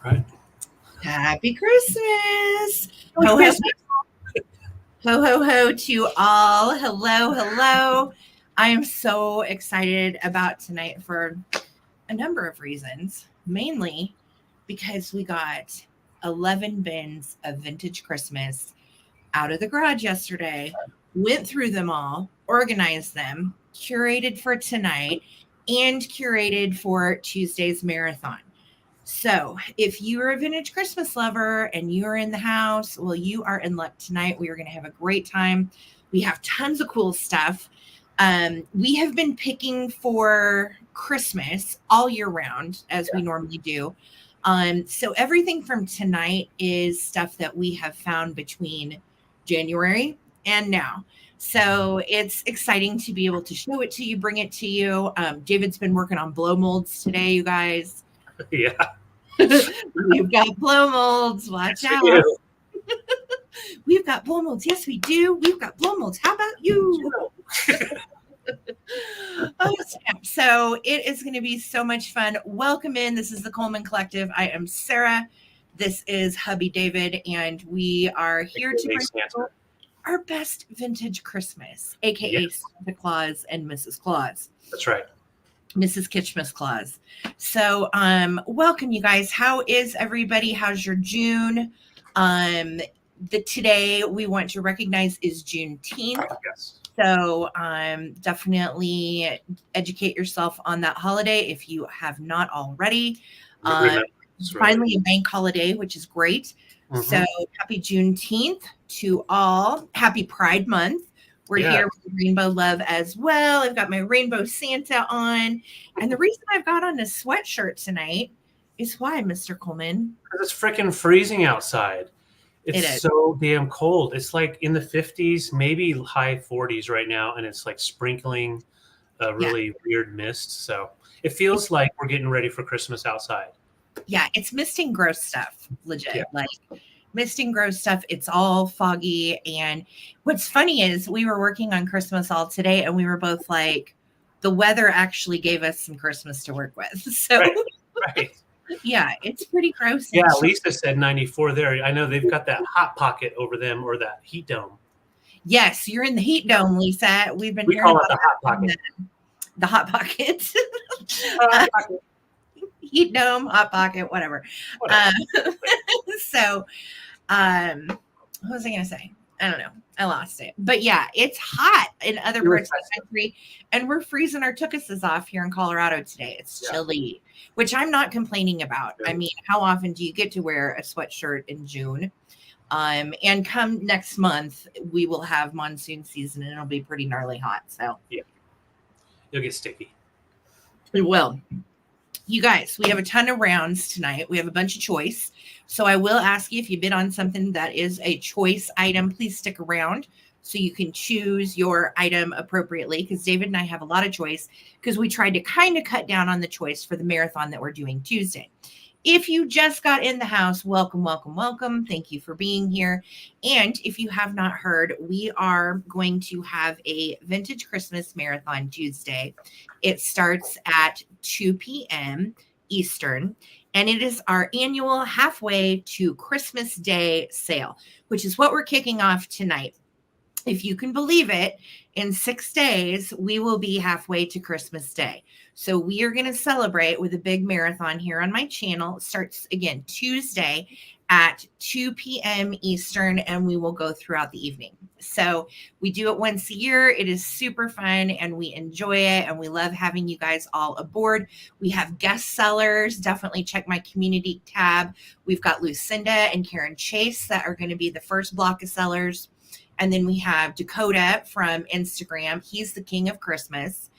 Right. Happy Christmas. Ho, ho, ho, ho, ho to all. Hello, hello. I am so excited about tonight for a number of reasons, mainly because we got 11 bins of vintage Christmas out of the garage yesterday, went through them all, organized them, curated for tonight, and curated for Tuesday's marathon. So, if you are a vintage Christmas lover and you are in the house, well, you are in luck tonight. We are going to have a great time. We have tons of cool stuff. We have been picking for Christmas all year round, as we normally do. So, everything from tonight is stuff that we have found between January and now. So, it's exciting to be able to show it to you, bring it to you. David's been working on blow molds today, you guys. Yeah. We've got blow molds. Watch out. We've got blow molds. Yes, we do. We've got blow molds. How about you? Oh, snap. So it is going to be so much fun. Welcome in. This is the Coleman Collective. I am Sarah. This is hubby David, and we are here to bring you our best vintage Christmas, aka Santa Claus and Mrs. Claus. That's right. Mrs. Kitschmas Claus. So, welcome you guys. How is everybody? How's your June? Today we want to recognize is Juneteenth. Yes. So, definitely educate yourself on that holiday if you have not already. Finally a bank holiday, which is great. Mm-hmm. So, happy Juneteenth to all. Happy Pride Month. We're here with Rainbow Love as well. I've got my Rainbow Santa on. And the reason I've got on a sweatshirt tonight is why, Mr. Coleman? Because it's freaking freezing outside. It's so damn cold. It's like in the 50s, maybe high 40s right now. And it's like sprinkling a really weird mist. So it feels like we're getting ready for Christmas outside. Yeah, it's misting gross stuff. Legit. Like misting gross stuff. It's all foggy. And what's funny is we were working on Christmas all today and we were both like, the weather actually gave us some Christmas to work with. So right. Yeah, it's pretty gross. Yeah, Lisa said 94 there. I know they've got that hot pocket over them or that heat dome. Yes, you're in the heat dome, Lisa. We call it the hot pocket. The hot pocket. Heat dome, hot pocket, whatever. So, what was I going to say? I don't know. I lost it. But yeah, it's hot in other parts of the country. And we're freezing our tookuses off here in Colorado today. It's chilly, which I'm not complaining about. I mean, how often do you get to wear a sweatshirt in June? And come next month, we will have monsoon season and it'll be pretty gnarly hot. So yeah, you'll get sticky. It will. You guys, we have a ton of rounds tonight. We have a bunch of choice. So I will ask you if you bid on something that is a choice item, please stick around so you can choose your item appropriately, because David and I have a lot of choice because we tried to kind of cut down on the choice for the marathon that we're doing Tuesday. If you just got in the house, welcome, welcome, welcome. Thank you for being here. And if you have not heard, we are going to have a vintage Christmas marathon Tuesday. It starts at 2 p.m. Eastern, and it is our annual halfway to Christmas Day sale, which is what we're kicking off tonight. If you can believe it, in 6 days, we will be halfway to Christmas Day. So we are going to celebrate with a big marathon here on my channel. It starts again Tuesday at 2 p.m. Eastern, and we will go throughout the evening. So we do it once a year. It is super fun, and we enjoy it, and we love having you guys all aboard. We have guest sellers. Definitely check my community tab. We've got Lucinda and Karen Chase that are going to be the first block of sellers. And then we have Dakota from Instagram. He's the king of Christmas.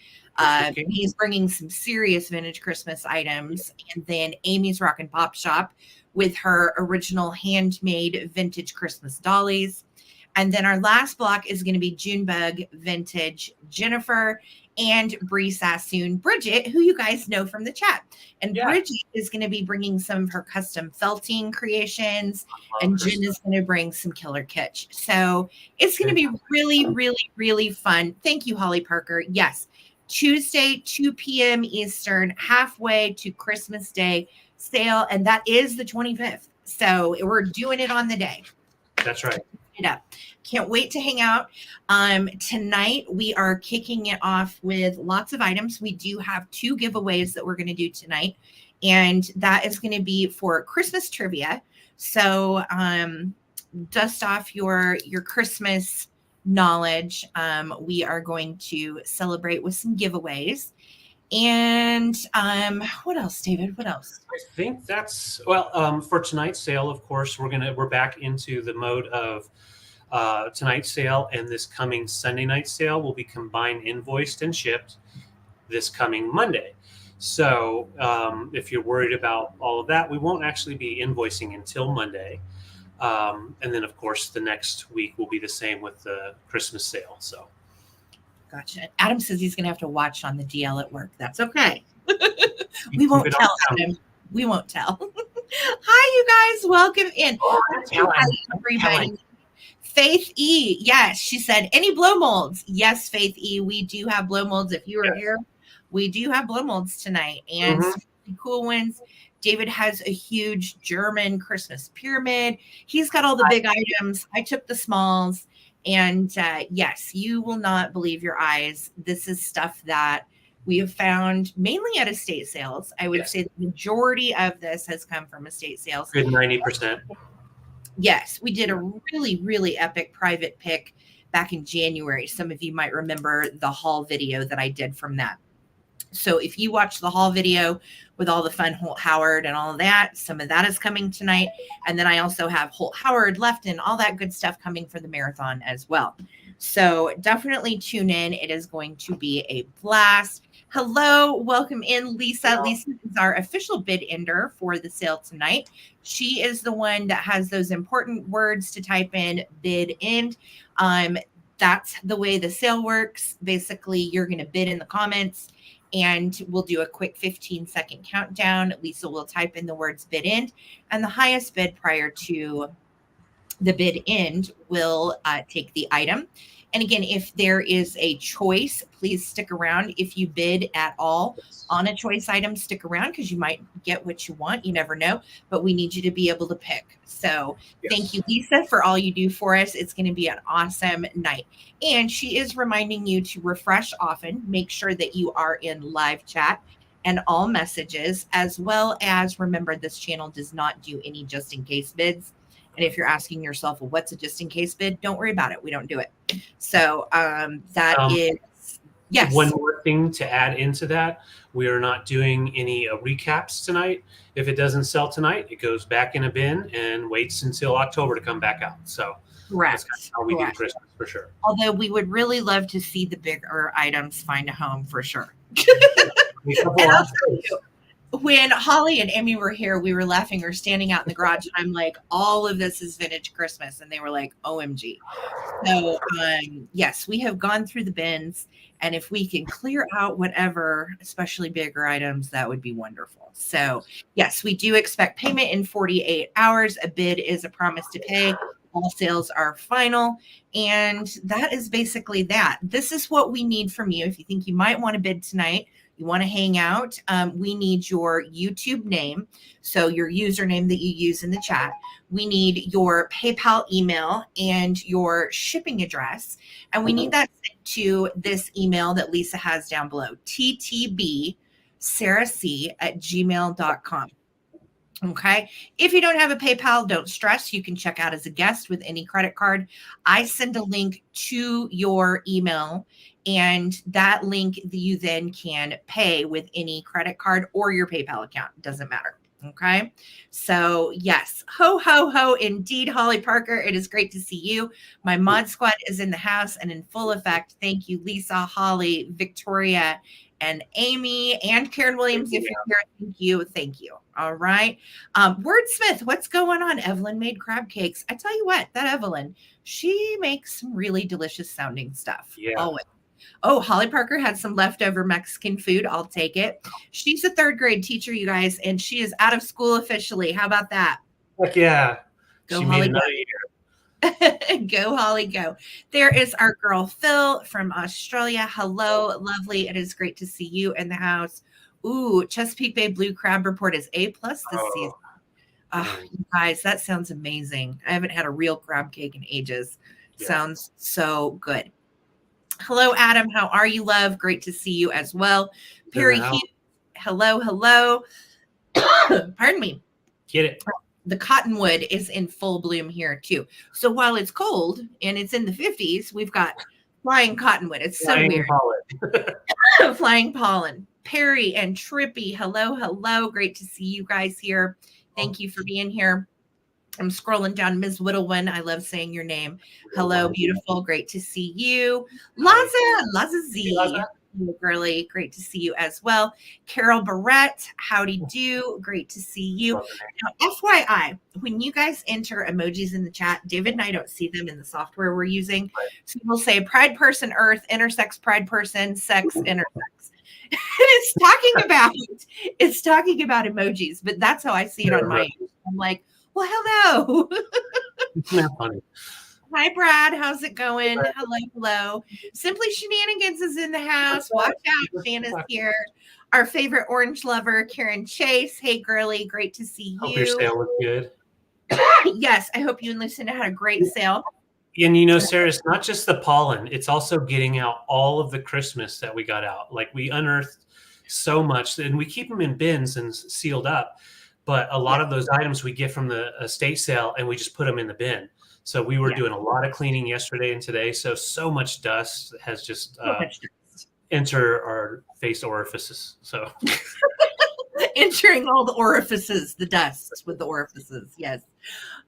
He's bringing some serious vintage Christmas items. And then Amy's Rockin' Pop Shop with her original handmade vintage Christmas dollies. And then our last block is going to be Junebug Vintage Jennifer and Bree Sassoon Bridget, who you guys know from the chat. And Bridget is going to be bringing some of her custom felting creations, and Jen is going to bring some killer kitsch. So it's going to be really, really, really fun. Thank you, Holly Parker. Yes, Tuesday, 2 p.m. Eastern, halfway to Christmas Day, sale, and that is the 25th. So we're doing it on the day. That's right. It up. Can't wait to hang out. Tonight we are kicking it off with lots of items. We do have 2 giveaways that we're going to do tonight, and that is going to be for Christmas trivia. So dust off your Christmas knowledge. We are going to celebrate with some giveaways. And what else, David? What else? I think that's for tonight's sale. Of course, we're back into the mode of tonight's sale, and this coming Sunday night sale will be combined, invoiced, and shipped this coming Monday. So if you're worried about all of that, we won't actually be invoicing until Monday. And then, of course, the next week will be the same with the Christmas sale. So, gotcha. Adam says he's going to have to watch on the DL at work. That's okay. We won't tell Adam. We won't tell. Hi, you guys. Welcome in. Hi, everybody. Faith E. Yes, she said, any blow molds? Yes, Faith E. We do have blow molds. If you are here, we do have blow molds tonight, and cool ones. David has a huge German Christmas pyramid. He's got all the big items. I took the smalls. And yes, you will not believe your eyes. This is stuff that we have found mainly at estate sales. I would say the majority of this has come from estate sales. Good 90%. Yes, we did a really, really epic private pick back in January. Some of you might remember the haul video that I did from that. So if you watch the haul video with all the fun Holt Howard and all of that, some of that is coming tonight. And then I also have Holt Howard left and all that good stuff coming for the marathon as well. So definitely tune in. It is going to be a blast. Hello, welcome in, Lisa. Hello. Lisa is our official bid ender for the sale tonight. She is the one that has those important words to type in, bid end. That's the way the sale works. Basically, you're going to bid in the comments, and we'll do a quick 15-second countdown. Lisa will type in the words bid end, and the highest bid prior to the bid end will take the item. And again, if there is a choice, please stick around. If you bid at all on a choice item, stick around because you might get what you want. You never know, but we need you to be able to pick. So thank you, Lisa, for all you do for us. It's going to be an awesome night. And she is reminding you to refresh often. Make sure that you are in live chat and all messages, as well as remember this channel does not do any just in case bids. And if you're asking yourself, well, what's a just in case bid? Don't worry about it. We don't do it. So that is, yes. One more thing to add into that. We are not doing any recaps tonight. If it doesn't sell tonight, it goes back in a bin and waits until October to come back out. So correct. That's how we do Christmas for sure. Although we would really love to see the bigger items find a home for sure. And I'll tell you, when Holly and Amy were here, we were laughing or standing out in the garage. And I'm like, all of this is vintage Christmas. And they were like, OMG. So, yes, we have gone through the bins. And if we can clear out whatever, especially bigger items, that would be wonderful. So, yes, we do expect payment in 48 hours. A bid is a promise to pay. All sales are final. And that is basically that. This is what we need from you. If you think you might want to bid tonight, you want to hang out, we need your YouTube name, so your username that you use in the chat. We need your PayPal email and your shipping address. And we need that sent to this email that Lisa has down below, ttbsarahc@gmail.com. Okay. If you don't have a PayPal, don't stress. You can check out as a guest with any credit card. I send a link to your email, and that link you then can pay with any credit card or your PayPal account. It doesn't matter. Okay. So yes, ho, ho, ho. Indeed, Holly Parker. It is great to see you. My mod squad is in the house and in full effect. Thank you, Lisa, Holly, Victoria, and Amy, and Karen Williams. If you're here, thank you. Thank you. All right. Wordsmith, what's going on? Evelyn made crab cakes. I tell you what, that Evelyn, she makes some really delicious sounding stuff. Yeah. Always. Oh, Holly Parker had some leftover Mexican food. I'll take it. She's a 3rd grade teacher, you guys, and she is out of school officially. How about that? Heck yeah. Go she Holly, made another year. Go, Holly, go. There is our girl, Phil from Australia. Hello, lovely. It is great to see you in the house. Ooh, Chesapeake Bay Blue Crab Report is A+ this season. Oh, you guys, that sounds amazing. I haven't had a real crab cake in ages. Yeah. Sounds so good. Hello, Adam. How are you, love? Great to see you as well. Perry Hughes. Hello, hello. Pardon me. Get it. The cottonwood is in full bloom here too. So while it's cold and it's in the 50s, we've got flying cottonwood. It's flying so weird. Pollen. Flying pollen. Perry and Trippy. Hello, hello. Great to see you guys here. Thank you for being here. I'm scrolling down. Ms. Whittleman, I love saying your name. Hello, beautiful. Great to see you. Laza Z. Girly, great to see you as well. Carol Barrett, howdy do. Great to see you. Now, FYI, when you guys enter emojis in the chat, David and I don't see them in the software we're using. So we'll say pride person, earth, intersex, pride person, sex, intersex. And it's talking about emojis, but that's how I see it on my end. I'm like, well, hello. Isn't that funny? Hi, Brad. How's it going? Hello, hello. Simply Shenanigans is in the house. Watch out. Shanna's here. Our favorite orange lover, Karen Chase. Hey, girly. Great to see you. Hope your sale was good. Yes. I hope you and Lucinda had a great sale. And you know, Sarah, it's not just the pollen. It's also getting out all of the Christmas that we got out. Like we unearthed so much, and we keep them in bins and sealed up. But a lot of those items we get from the estate sale, and we just put them in the bin. So we were doing a lot of cleaning yesterday and today. So much dust has just entered our face orifices. So entering all the orifices, the dust with the orifices. Yes.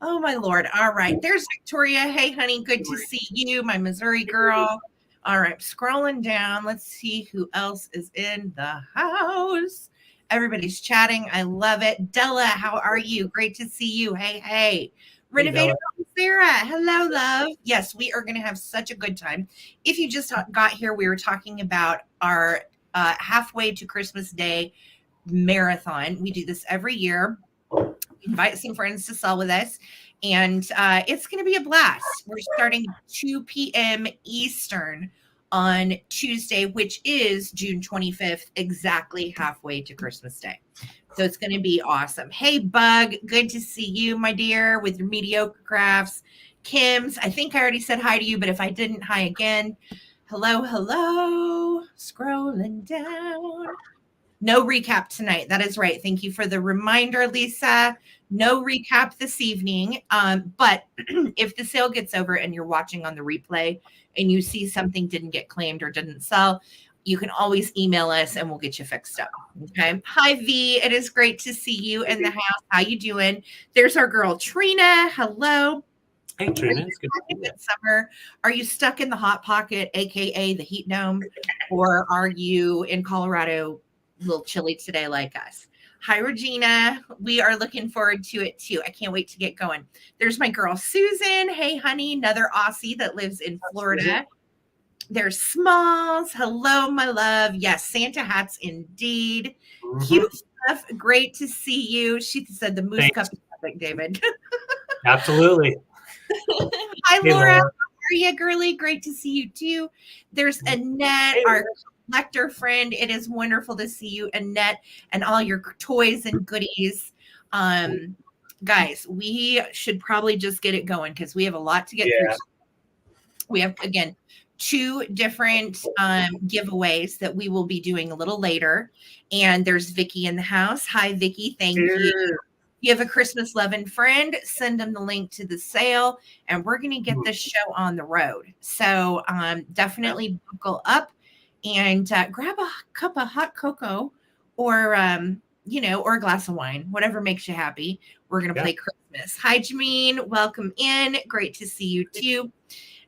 Oh, my Lord. All right. There's Victoria. Hey, honey. Good to see you, my Missouri girl. All right. Scrolling down. Let's see who else is in the house. Everybody's chatting. I love it. Della, how are you? Great to see you. Hey, hey. Renovator Sarah. Hello, love. Yes, we are going to have such a good time. If you just got here, we were talking about our halfway to Christmas Day marathon. We do this every year. Invite some friends to sell with us. And it's going to be a blast. We're starting 2 p.m. Eastern on Tuesday, which is June 25th, exactly halfway to Christmas Day. So it's going to be awesome. Hey, Bug, good to see you, my dear, with your mediocre crafts. Kim's, I think I already said hi to you, but if I didn't, hi again. Hello, hello. Scrolling down. No recap tonight. That is right. Thank you for the reminder, Lisa. No recap this evening. But if the sale gets over and you're watching on the replay and you see something didn't get claimed or didn't sell, you can always email us and we'll get you fixed up. Okay. Hi, V. It is great to see you in the house. How you doing? There's our girl, Trina. Hello. Hey, Trina. It's good. Summer. Are you stuck in the hot pocket, AKA the heat dome, or are you in Colorado a little chilly today like us? Hi, Regina. We are looking forward to it too. I can't wait to get going. There's my girl, Susan. Hey, honey, another Aussie that lives in Florida. There's Smalls. Hello, my love. Yes, Santa hats indeed. Mm-hmm. Cute stuff. Great to see you. She said the moose cup is epic, David. Absolutely. Hi, Laura. How are you, girly? Great to see you too. There's Annette, our collector friend. It is wonderful to see you, Annette, and all your toys and goodies. Guys, we should probably just get it going because we have a lot to get through. We have, again, 2 different giveaways that we will be doing a little later. And there's Vicky in the house. Hi, Vicky. Thank you. You have a Christmas loving friend, send them the link to the sale, and we're going to get this show on the road. So definitely buckle up and grab a cup of hot cocoa or, or a glass of wine, whatever makes you happy. We're going to play Christmas. Hi, Jameen. Welcome in. Great to see you too.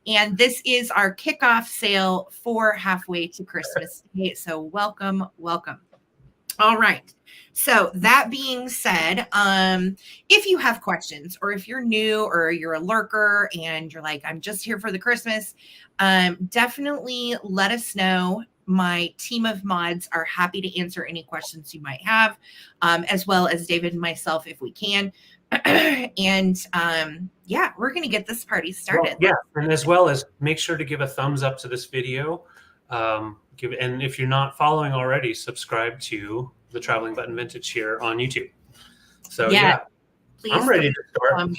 And this is our kickoff sale for halfway to Christmas Day. So welcome, welcome. All right. So that being said, if you have questions or if you're new or you're a lurker and you're like, I'm just here for the Christmas, definitely let us know. My team of mods are happy to answer any questions you might have, as well as David and myself if we can. And we're going to get this party started. Well, and as well as make sure to give a thumbs up to this video. And if you're not following already, subscribe to the Traveling Button Vintage here on YouTube. So yeah, please I'm ready to start.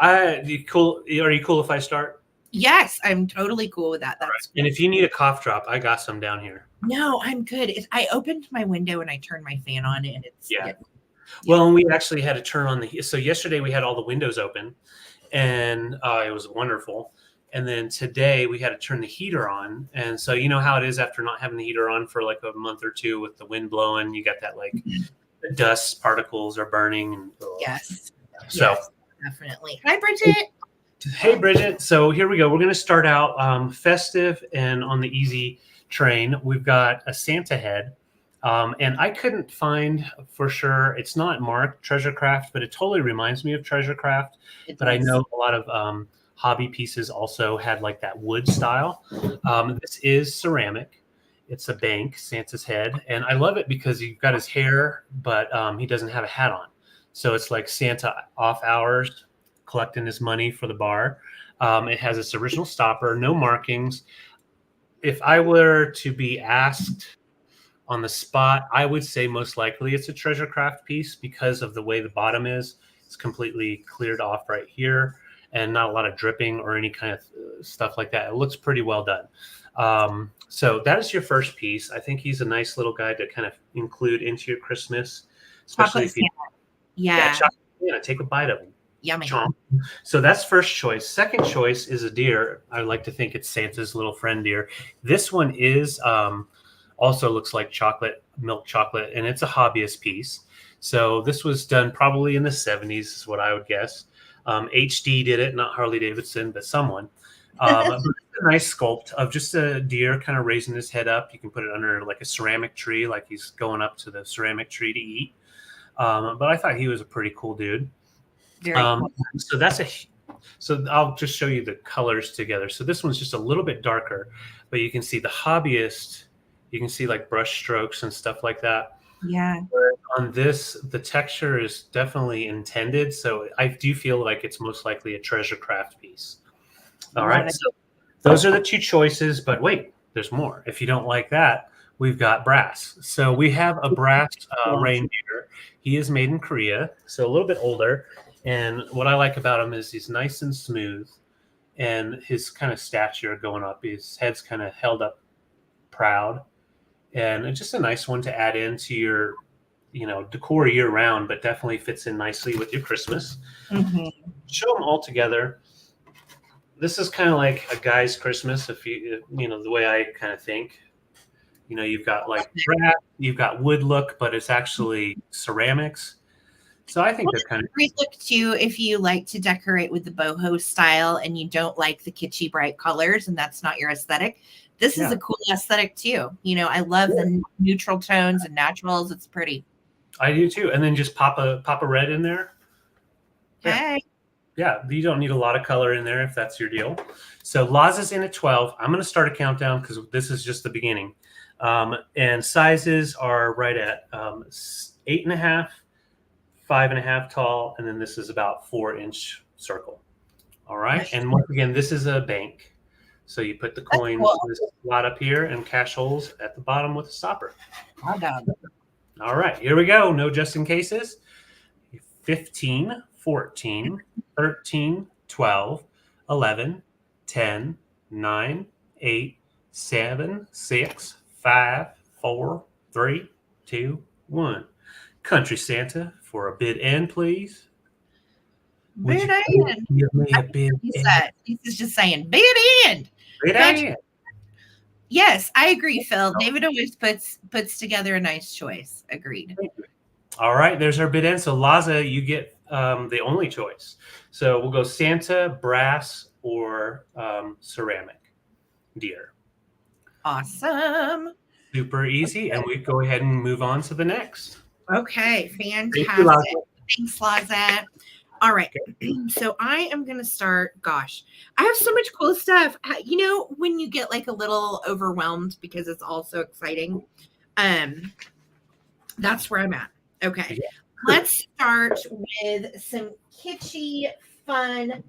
Are you cool if I start? Yes, I'm totally cool with that. That's right. And if you need a cough drop, I got some down here. No, I'm good. I opened my window and I turned my fan on, and it's Well, and we actually had to turn on so yesterday we had all the windows open, and it was wonderful. And then today we had to turn the heater on. And so you know how it is after not having the heater on for like a month or two with the wind blowing, you got that like the dust particles are burning. And, yes. So yes, definitely. Hi, Bridget. Hey, Bridget. So here we go. We're going to start out festive and on the easy train. We've got a Santa head. And I couldn't find for sure. It's not marked Treasure Craft, but it totally reminds me of Treasure Craft. But I know a lot of hobby pieces also had like that wood style. This is ceramic. It's a bank, Santa's head. And I love it because you've got his hair, but he doesn't have a hat on. So it's like Santa off hours collecting his money for the bar. It has its original stopper, no markings. If I were to be asked on the spot, I would say most likely it's a Treasure Craft piece because of the way the bottom is. It's completely cleared off right here and not a lot of dripping or any kind of stuff like that. It looks pretty well done. So that is your first piece. I think he's a nice little guy to kind of include into your Christmas, especially if you take a bite of him. Yummy. So that's first choice. Second choice is a deer. I like to think it's Santa's little friend deer. This one is also looks like milk chocolate, and it's a hobbyist piece. So this was done probably in the 70s is what I would guess. HD did it, not Harley Davidson, but someone. A nice sculpt of just a deer kind of raising his head up. You can put it under like a ceramic tree, like he's going up to the ceramic tree to eat. But I thought he was a pretty cool dude. Very cool. So I'll just show you the colors together. So this one's just a little bit darker, but you can see the hobbyist. You can see like brush strokes and stuff like that. Yeah. But on this, the texture is definitely intended. So I do feel like it's most likely a Treasure Craft piece. All right. So those are the two choices. But wait, there's more. If you don't like that, we've got brass. So we have a brass reindeer. He is made in Korea, so a little bit older. And what I like about him is he's nice and smooth, and his kind of stature going up. His head's kind of held up proud. And it's just a nice one to add into your, decor year round, but definitely fits in nicely with your Christmas. Mm-hmm. Show them all together. This is kind of like a guy's Christmas, if the way I kind of think. You've got like brass, you've got wood look, but it's actually ceramics. So I think they're kind of great look too if you like to decorate with the boho style and you don't like the kitschy bright colors and that's not your aesthetic. This is a cool aesthetic too. I love the neutral tones and naturals. It's pretty. I do too. And then just pop a red in there. Okay. Yeah, you don't need a lot of color in there if that's your deal. So Laz is in at 12. I'm going to start a countdown because this is just the beginning. And sizes are right at 8.5, 5.5 tall, and then this is about 4-inch circle. All right. And once again, this is a bank. So you put the coins in this slot up here and cash holes at the bottom with a stopper. All right, here we go. No just in cases. 15, 14, 13, 12, 11, 10, 9, 8, 7, 6, 5, 4, 3, 2, 1. Country Santa for a bid end, please. Bid end. Give me a bid end. He's just saying bid end. Bid end. Yes, I agree, Phil. David always puts together a nice choice. Agreed. All right, there's our bid end. So Laza, you get the only choice. So we'll go Santa, brass, or ceramic deer. Awesome. Super easy. And we go ahead and move on to the next. Okay, fantastic. Thanks, Laza. All right. So I am going to start. Gosh, I have so much cool stuff. When you get like a little overwhelmed because it's all so exciting, that's where I'm at. Okay. Yeah. Let's start with some kitschy, fun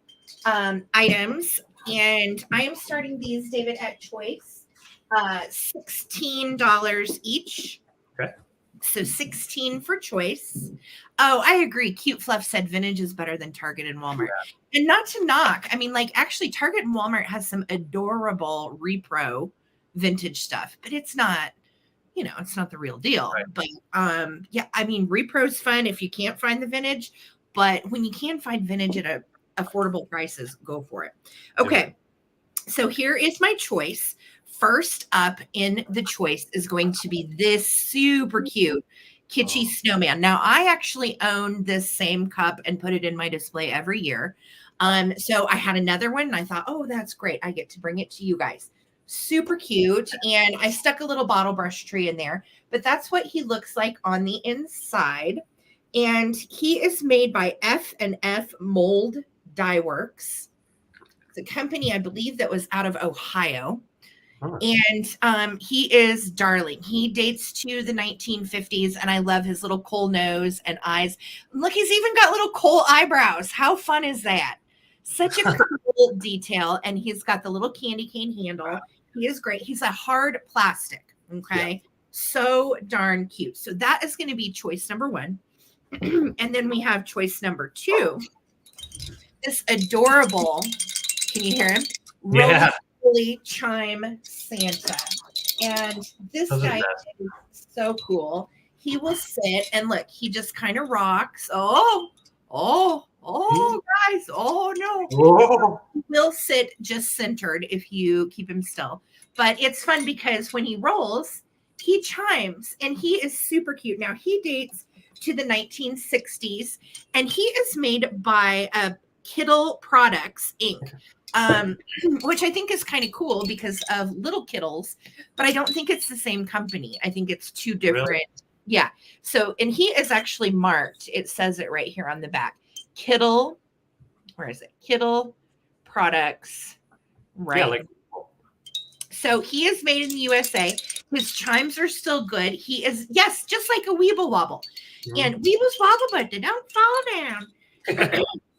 items. And I am starting these, David, at choice. $16 each. Okay. So 16 for choice. Oh, I agree. Cute Fluff said vintage is better than Target and Walmart. Yeah. And not to knock, I mean, like actually Target and Walmart has some adorable repro vintage stuff, but it's not, you know, it's not the real deal. Right. But yeah, I mean, repro's fun if you can't find the vintage, but when you can find vintage at affordable prices, go for it. Okay. So here is my choice. First up in the choice is going to be this super cute kitschy snowman. Now, I actually own this same cup and put it in my display every year. So I had another one and I thought, oh, that's great. I get to bring it to you guys. Super cute. And I stuck a little bottle brush tree in there, but that's what he looks like on the inside. And he is made by F&F Mold Dye Works. It's a company, I believe, that was out of Ohio. Oh. And he is darling. He dates to the 1950s, and I love his little coal nose and eyes. Look, he's even got little coal eyebrows. How fun is that? Such a cool detail. And he's got the little candy cane handle. He is great. He's a hard plastic. Okay. Yeah. So darn cute. So that is going to be choice number 1. And then we have choice number 2. This adorable, can you hear him? Yeah. Roly chime Santa. And this guy is so cool. He will sit and look, he just kind of rocks. Oh, guys. Oh, no. Whoa. He will sit just centered if you keep him still. But it's fun because when he rolls, he chimes and he is super cute. Now, he dates to the 1960s and he is made by Kittle Products, Inc., which I think is kind of cool because of little Kittles, but I don't think it's the same company. I think it's 2 different. Really? Yeah. So, and he is actually marked. It says it right here on the back. Kittle, where is it? Kittle Products. Right. Yeah, so he is made in the USA. His chimes are still good. He is, yes, just like a Weeble Wobble. Mm-hmm. And Weebles wobble, but they don't fall down.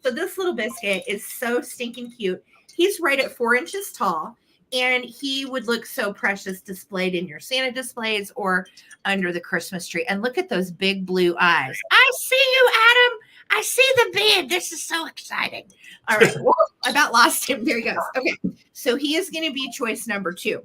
So this little biscuit is so stinking cute. He's right at 4 inches tall, and he would look so precious displayed in your Santa displays or under the Christmas tree. And look at those big blue eyes. I see you, Adam. I see the bid. This is so exciting. All right. Well, I about lost him. There he goes. Okay. So he is going to be choice number 2.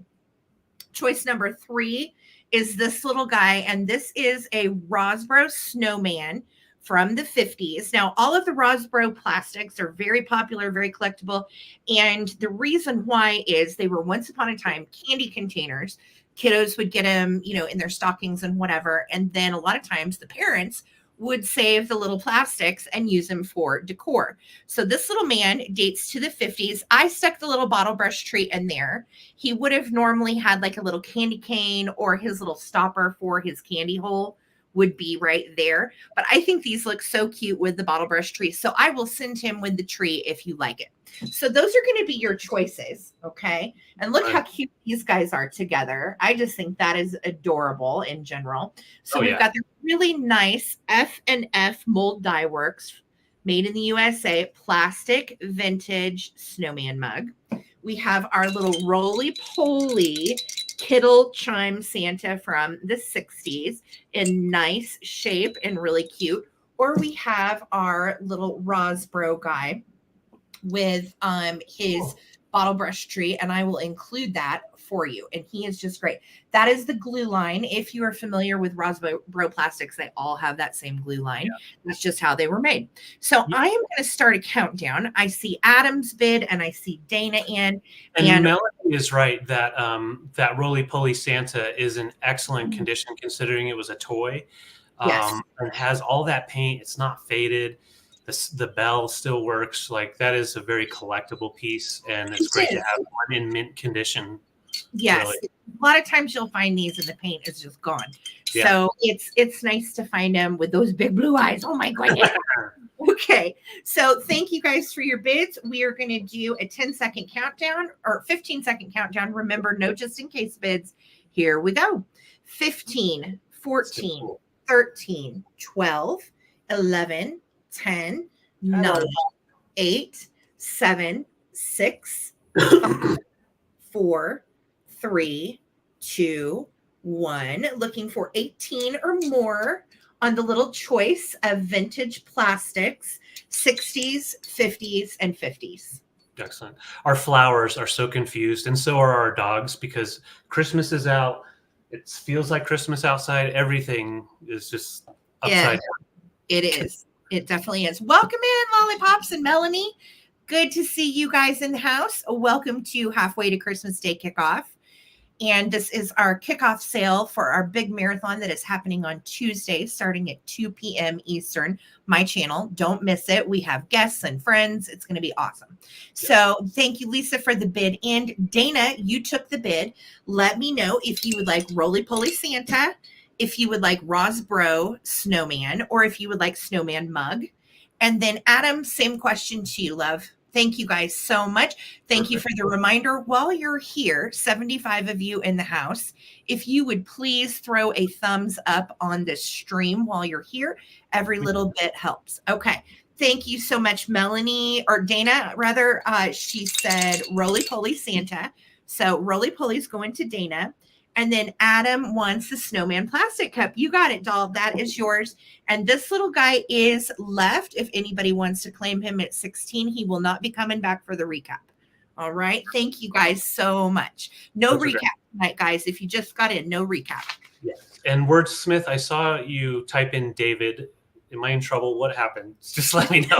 Choice number 3 is this little guy, and this is a Rosbro snowman from the 50s. Now, all of the Rosbro plastics are very popular, very collectible. And the reason why is they were once upon a time candy containers. Kiddos would get them, you know, in their stockings and whatever. And then a lot of times the parents would save the little plastics and use them for decor. So this little man dates to the 50s. I stuck the little bottle brush tree in there. He would have normally had like a little candy cane, or his little stopper for his candy hole would be right there. But I think these look so cute with the bottle brush tree. So I will send him with the tree if you like it. So those are going to be your choices. Okay. And look how cute these guys are together. I just think that is adorable in general. So we've got the really nice F&F Mold Dye Works, made in the USA, plastic vintage snowman mug. We have our little roly-poly Kittle chime Santa from the 60s in nice shape and really cute. Or we have our little Rosbro guy with his bottle brush tree, and I will include that for you. And he is just great. That is the glue line. If you are familiar with Rosbro plastics, they all have that same glue line. Yeah. That's just how they were made. So I am going to start a countdown. I see Adam's bid and I see Dana in. And Melanie is right that that roly-poly Santa is in excellent condition considering it was a toy. Yes. And has all that paint. It's not faded. The bell still works. Like, that is a very collectible piece, and it's great to have one in mint condition. Yes. Really. A lot of times you'll find these and the paint is just gone. Yeah. So it's nice to find them with those big blue eyes. Oh my goodness. Okay. So thank you guys for your bids. We are going to do a 10-second countdown or 15-second countdown. Remember, no just in case bids. Here we go. 15, 14, 13, 12, 11, 10, 9, 8, 7, 6, 5, 4, 3, 2, 1. Looking for 18 or more on the little choice of vintage plastics, 60s, 50s, and 50s. Excellent. Our flowers are so confused, and so are our dogs, because Christmas is out. It feels like Christmas outside. Everything is just upside down. It is. It definitely is. Welcome in, Lollipops and Melanie. Good to see you guys in the house. Welcome to Halfway to Christmas Day Kickoff. And this is our kickoff sale for our big marathon that is happening on Tuesday, starting at 2 p.m. Eastern. My channel. Don't miss it. We have guests and friends. It's going to be awesome. So thank you, Lisa, for the bid. And Dana, you took the bid. Let me know if you would like Roly Poly Santa, if you would like Rosbro Snowman, or if you would like Snowman Mug. And then Adam, same question to you, love. Thank you guys so much. Thank you for the reminder. While you're here, 75 of you in the house, if you would please throw a thumbs up on this stream while you're here, every little bit helps. Okay. Thank you so much, Melanie, or Dana, rather. She said Roly Poly Santa. So Roly Poly's going to Dana. And then Adam wants the snowman plastic cup. You got it, doll. That is yours. And this little guy is left. If anybody wants to claim him at 16, he will not be coming back for the recap. All right. Thank you guys so much. No recap tonight, guys. If you just got in, no recap. Yes. And Wordsmith, I saw you type in David. Am I in trouble? What happened? Just let me know.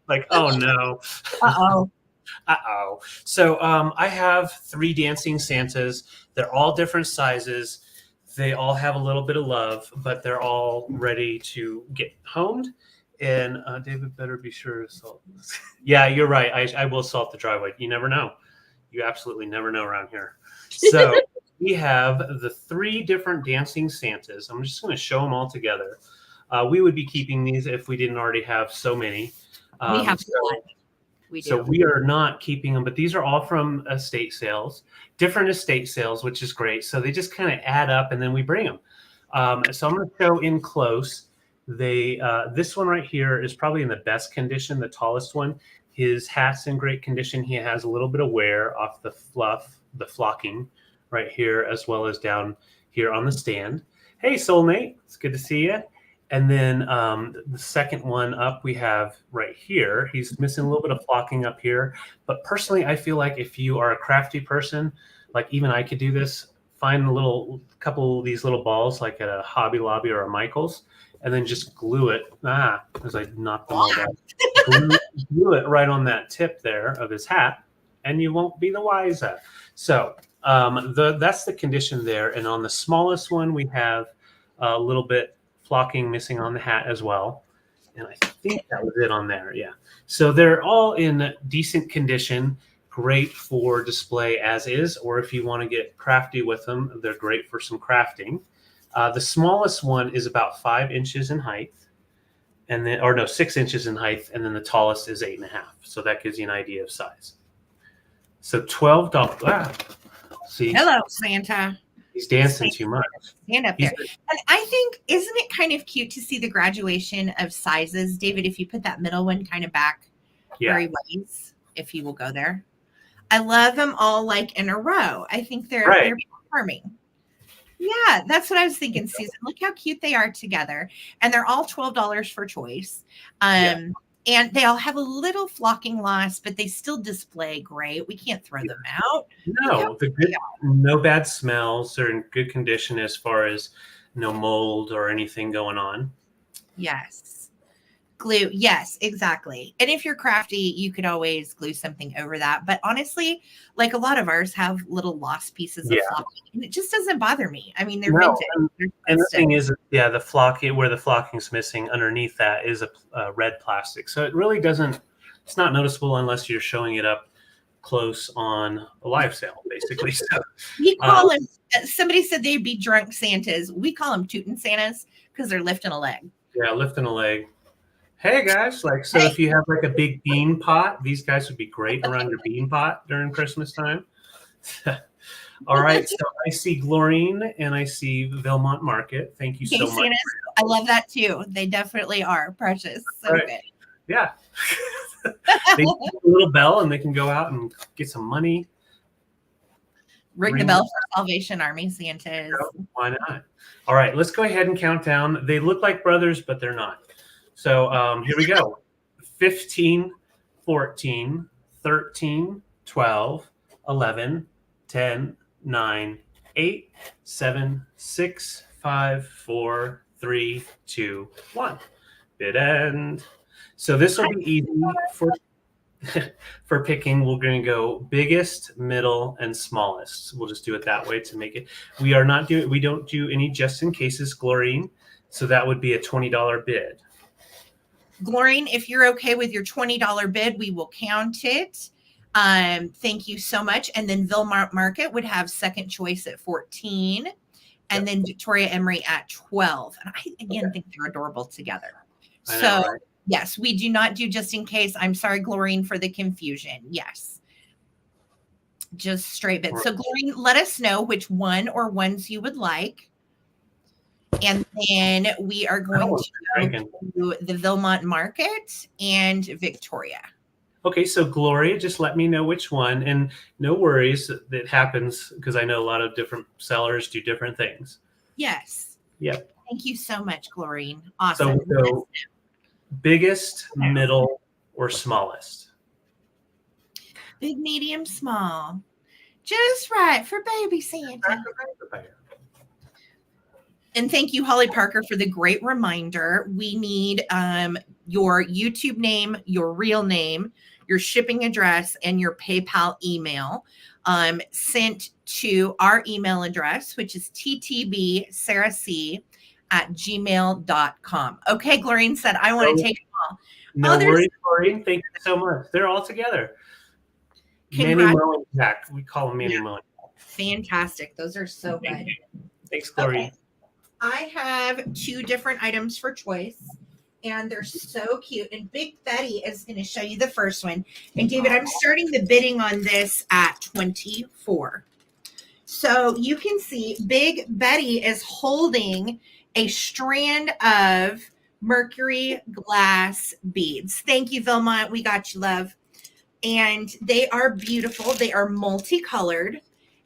Like, oh no. Uh-oh. Uh-oh. So I have 3 dancing Santas. They're all different sizes. They all have a little bit of love, but they're all ready to get homed. And David better be sure to salt. Yeah, you're right. I will salt the driveway. You never know. You absolutely never know around here. So we have the 3 different dancing Santas. I'm just going to show them all together. We would be keeping these if we didn't already have so many. We have one. So we are not keeping them, but these are all from estate sales, different estate sales, which is great. So they just kind of add up, and then we bring them. So I'm going to show in close. This one right here is probably in the best condition, the tallest one. His hat's in great condition. He has a little bit of wear off the fluff, the flocking right here, as well as down here on the stand. Hey, soulmate. It's good to see you. And then the second one up we have right here. He's missing a little bit of flocking up here. But personally, I feel like if you are a crafty person, like even I could do this, find a couple of these little balls like at a Hobby Lobby or a Michael's, and then just glue it. As I knocked them all down. glue it right on that tip there of his hat, and you won't be the wiser. So that's the condition there. And on the smallest one, we have a little bit flocking missing on the hat as well. And I think that was it on there. Yeah. So they're all in decent condition, great for display as is, or if you want to get crafty with them, they're great for some crafting. The smallest one is about 5 inches in height, and then, 6 inches in height, and then the tallest is 8.5. So that gives you an idea of size. So $12. See, hello, Santa. He's dancing too much. Stand up there. And I think, isn't it kind of cute to see the graduation of sizes? David, if you put that middle one kind of back where he was, if you will go there. I love them all like in a row. I think they're charming. Yeah, that's what I was thinking, Susan. Look how cute they are together. And they're all $12 for choice. And they all have a little flocking loss, but they still display great. We can't throw them out. No, no bad smells. They're in good condition as far as no mold or anything going on. Yes. Glue. Yes, exactly. And if you're crafty, you could always glue something over that. But honestly, like a lot of ours have little lost pieces of flocking. And it just doesn't bother me. I mean, they're vintage. And the thing is, the flocking, where the flocking's missing underneath that is a red plastic. So it really doesn't, it's not noticeable unless you're showing it up close on a live sale, basically. So we call them, somebody said they'd be drunk Santas. We call them tootin' Santas because they're lifting a leg. Yeah, lifting a leg. Hey guys, if you have like a big bean pot, these guys would be great around your bean pot during Christmas time. All right, so I see Glorine and I see Vilmont Market. Thank you so much. I love that too. They definitely are precious. So good. Yeah. They get a little bell and they can go out and get some money. Ring the bell for Salvation Army Santas. Why not? All right, let's go ahead and count down. They look like brothers, but they're not. So here we go. 15, 14, 13, 12, 11, 10, 9, 8, 7, 6, 5, 4, 3, 2, 1. Bid end. So this will be easy for picking. We're going to go biggest, middle, and smallest. We'll just do it that way to make it. We don't do any just in cases, Glorine. So that would be a $20 bid. Glorine, if you're okay with your $20 bid, we will count it. Thank you so much. And then Ville Market would have second choice at 14, and then Victoria Emery at 12. And I again think they're adorable together. I know, right? Yes, we do not do just in case. I'm sorry, Glorine, for the confusion. Yes. Just straight bid. So Glorine, let us know which one or ones you would like. And then we are going to go to the Villemont Market and Victoria. Okay, so Gloria, just let me know which one. And no worries, it happens because I know a lot of different sellers do different things. Yes. Yep. Thank you so much, Glorine. Awesome. So biggest, middle, or smallest? Big, medium, small. Just right for baby Santa. And thank you, Holly Parker, for the great reminder. We need your YouTube name, your real name, your shipping address, and your PayPal email sent to our email address, which is ttbsarahc@gmail.com. Okay, Glorine said, I want to take them all. No worries, Glorine. Thank you so much. They're all together. Manny Mo and Jack. We call them Manny Mo. Fantastic. Those are so good. Thanks, Glorine. Okay. I have 2 different items for choice, and they're so cute. And Big Betty is going to show you the first one. And David, I'm starting the bidding on this at 24. So you can see Big Betty is holding a strand of mercury glass beads. Thank you, Vilmont. We got you, love. And they are beautiful. They are multicolored.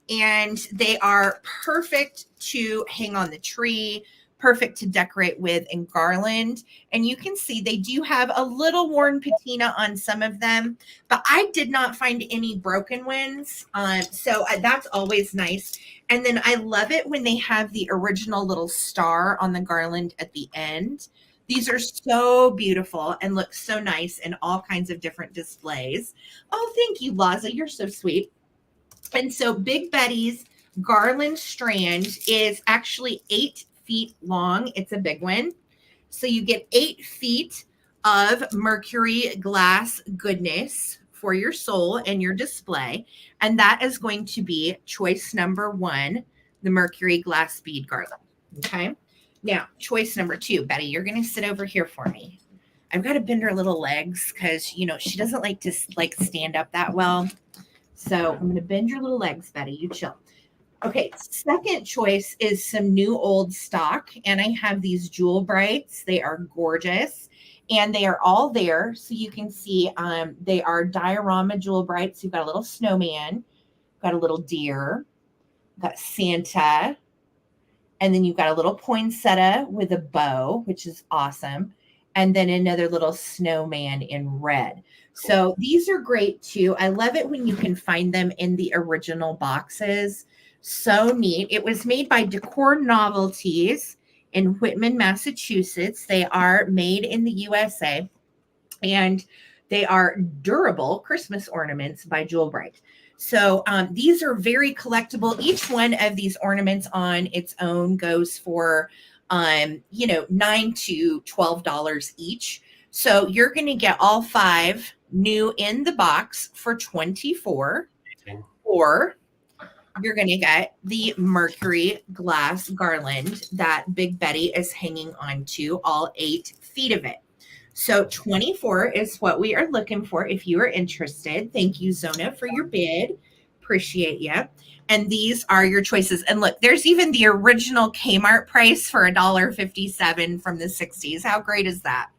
And they are perfect to hang on the tree, perfect to decorate with and garland. And you can see they do have a little worn patina on some of them, but I did not find any broken ones. So that's always nice. And then I love it when they have the original little star on the garland at the end. These are so beautiful and look so nice in all kinds of different displays. Oh, thank you, Laza. You're so sweet. And so Big Betty's garland strand is actually 8 feet long. It's a big one. So you get 8 feet of mercury glass goodness for your soul and your display. And that is going to be choice number 1, the mercury glass bead garland. Okay. Now, choice number 2, Betty, you're going to sit over here for me. I've got to bend her little legs because, you know, she doesn't like to stand up that well. So I'm going to bend your little legs, Betty. You chill. Okay, second choice is some new old stock. And I have these Jewel Brights. They are gorgeous. And they are all there. So you can see they are diorama Jewel Brights. You've got a little snowman. Got a little deer. Got Santa. And then you've got a little poinsettia with a bow, which is awesome. And then another little snowman in red. So these are great too. I love it when you can find them in the original boxes. So neat. It was made by Decor Novelties in Whitman, Massachusetts. They are made in the USA. And they are durable Christmas ornaments by Jewel Bright. So these are very collectible. Each one of these ornaments on its own goes for $9 to $12 each. So you're going to get all 5 new in the box for $24, or you're going to get the mercury glass garland that Big Betty is hanging onto, all 8 feet of it. So 24 is what we are looking for if you are interested. Thank you, Zona, for your bid. Appreciate you. And these are your choices. And look, there's even the original Kmart price for $1.57 from the 60s. How great is that?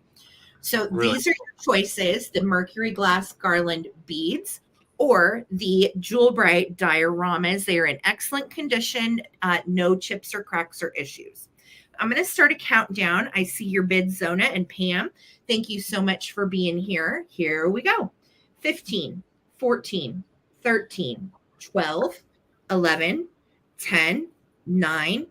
So really? These are your choices, the mercury glass garland beads. or the Jewel Bright dioramas. They are in excellent condition, no chips or cracks or issues. I'm going to start a countdown. I see your bid, Zona and Pam. Thank you so much for being here. Here we go. 15, 14, 13, 12, 11, 10, 9,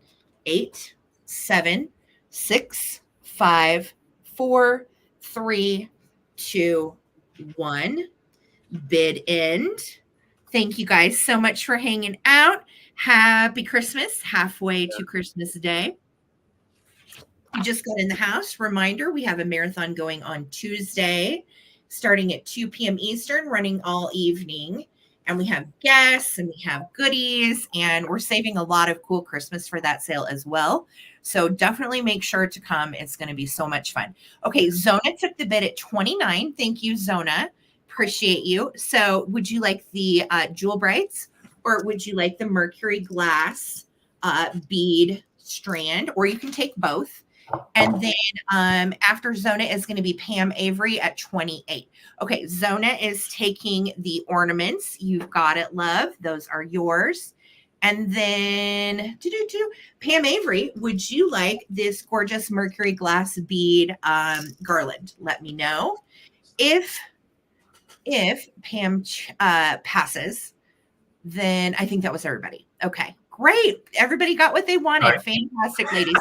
8, 7, 6, 5, 4, 3, 2, 1. Bid end. Thank you guys so much for hanging out. Happy Christmas, halfway to Christmas Day. You just got in the house. Reminder, we have a marathon going on Tuesday, starting at 2 p.m. Eastern, running all evening. And we have guests and we have goodies, and we're saving a lot of cool Christmas for that sale as well. So definitely make sure to come. It's going to be so much fun. Okay, Zona took the bid at 29. Thank you, Zona. Appreciate you. So would you like the Jewel Brights, or would you like the mercury glass bead strand, or you can take both. And then after Zona is going to be Pam Avery at 28. Okay, Zona is taking the ornaments. You've got it, love. Those are yours. And then Pam Avery, would you like this gorgeous mercury glass bead garland? Let me know. If Pam passes, then I think that was everybody. Okay, great. Everybody got what they wanted. Right. Fantastic, ladies.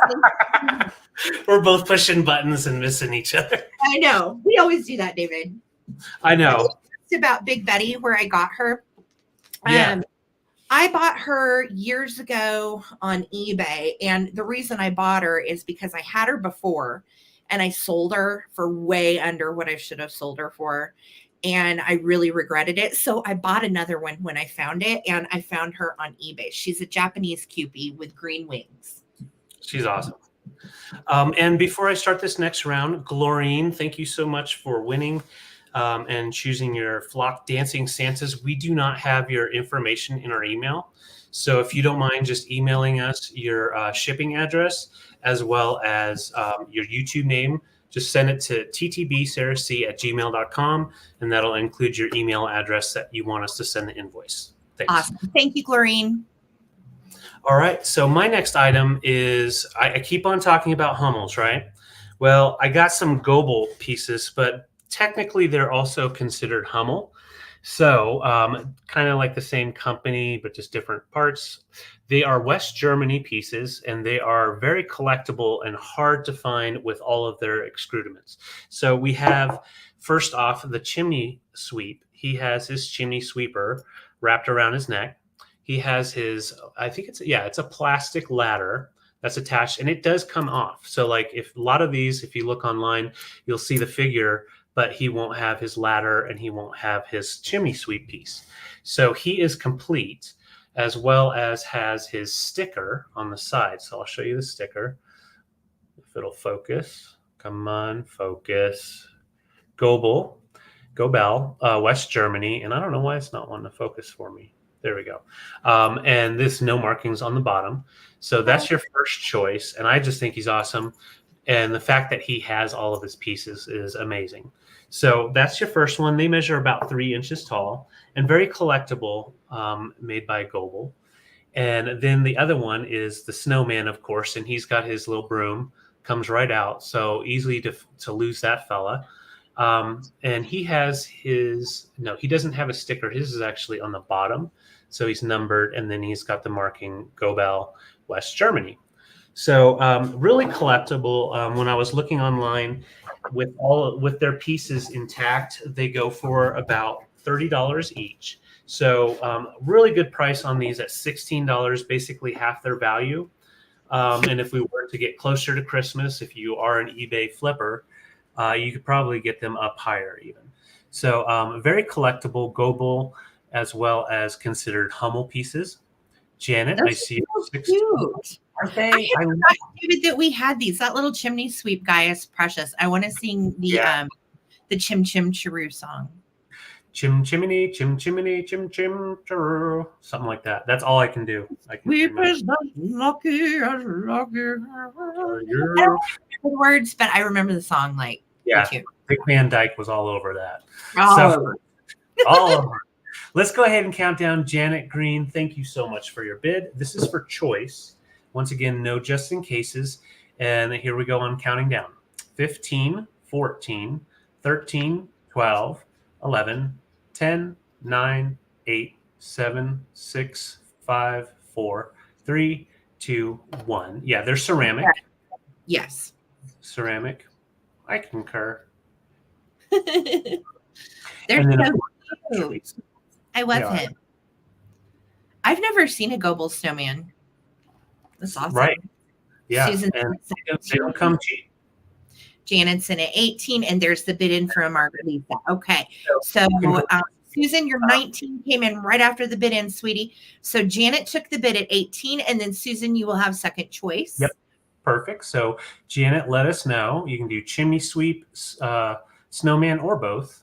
We're both pushing buttons and missing each other. I know. We always do that, David. I know. It's about Big Betty, where I got her. Yeah. I bought her years ago on eBay. And the reason I bought her is because I had her before and I sold her for way under what I should have sold her for. And I really regretted it. So I bought another one when I found it, and I found her on eBay. She's a Japanese Kewpie with green wings. She's awesome. And before I start this next round, Glorine, thank you so much for winning and choosing your flock dancing Santas. We do not have your information in our email. So if you don't mind just emailing us your shipping address as well as your YouTube name, just send it to ttbsarahc@gmail.com, and that'll include your email address that you want us to send the invoice. Thanks. Awesome. Thank you, Glorine. All right. So my next item is, I keep on talking about Hummels, right? Well, I got some Goebel pieces, but technically they're also considered Hummel. So kind of like the same company, but just different parts. They are West Germany pieces, and they are very collectible and hard to find with all of their excrudiments. So we have, first off, the chimney sweep. He has his chimney sweeper wrapped around his neck. He has his, I think it's a plastic ladder that's attached, and it does come off. So like if a lot of these, if you look online, you'll see the figure, but he won't have his ladder and he won't have his chimney sweep piece. So he is complete, as well as has his sticker on the side. So I'll show you the sticker. If it'll focus. Come on, focus. Goebel, West Germany. And I don't know why it's not wanting to focus for me. There we go. And this no markings on the bottom. So that's your first choice. And I just think he's awesome. And the fact that he has all of his pieces is amazing. So that's your first one. They measure about 3 inches tall and very collectible, made by Goebel. And then the other one is the snowman, of course, and he's got his little broom, comes right out. So easily to lose that fella. And he has his, no, he doesn't have a sticker. His is actually on the bottom. So he's numbered, and then he's got the marking Goebel, West Germany. So really collectible. When I was looking online, with their pieces intact, they go for about $30 each. So really good price on these at $16, basically half their value. And if we were to get closer to Christmas, if you are an eBay flipper, you could probably get them up higher even. So very collectible Goebel, as well as considered Hummel pieces. Janet, I see so cute. Are they? I forgot, David, that we had these. That little chimney sweep guy is precious. I want to sing the Chim Chim Chiroo song. Chim chimney, chim chimney, chim chim chiroo. Something like that. That's all I can do. Weep is not lucky as lucky. I don't remember the words, but I remember the song Dick Van Dyke was all over that. All over. All over. Let's go ahead and count down. Janet Green, thank you so much for your bid. This is for choice. Once again, no just in cases. And here we go on counting down. 15, 14, 13, 12, 11, 10, 9, 8, 7, 6, 5, 4, 3, 2, 1. Yeah, they're ceramic. Yes. Ceramic. I concur. They're so cute. I love him. I've never seen a Goebel snowman. That's awesome. Right. Yeah. Susan, and they don't come cheap. Janet's in at 18, and there's the bid in from Margarita. Okay. So Susan, your 19 came in right after the bid in, sweetie. So Janet took the bid at 18, and then Susan, you will have second choice. Yep. Perfect. So Janet, let us know. You can do chimney sweep, snowman, or both.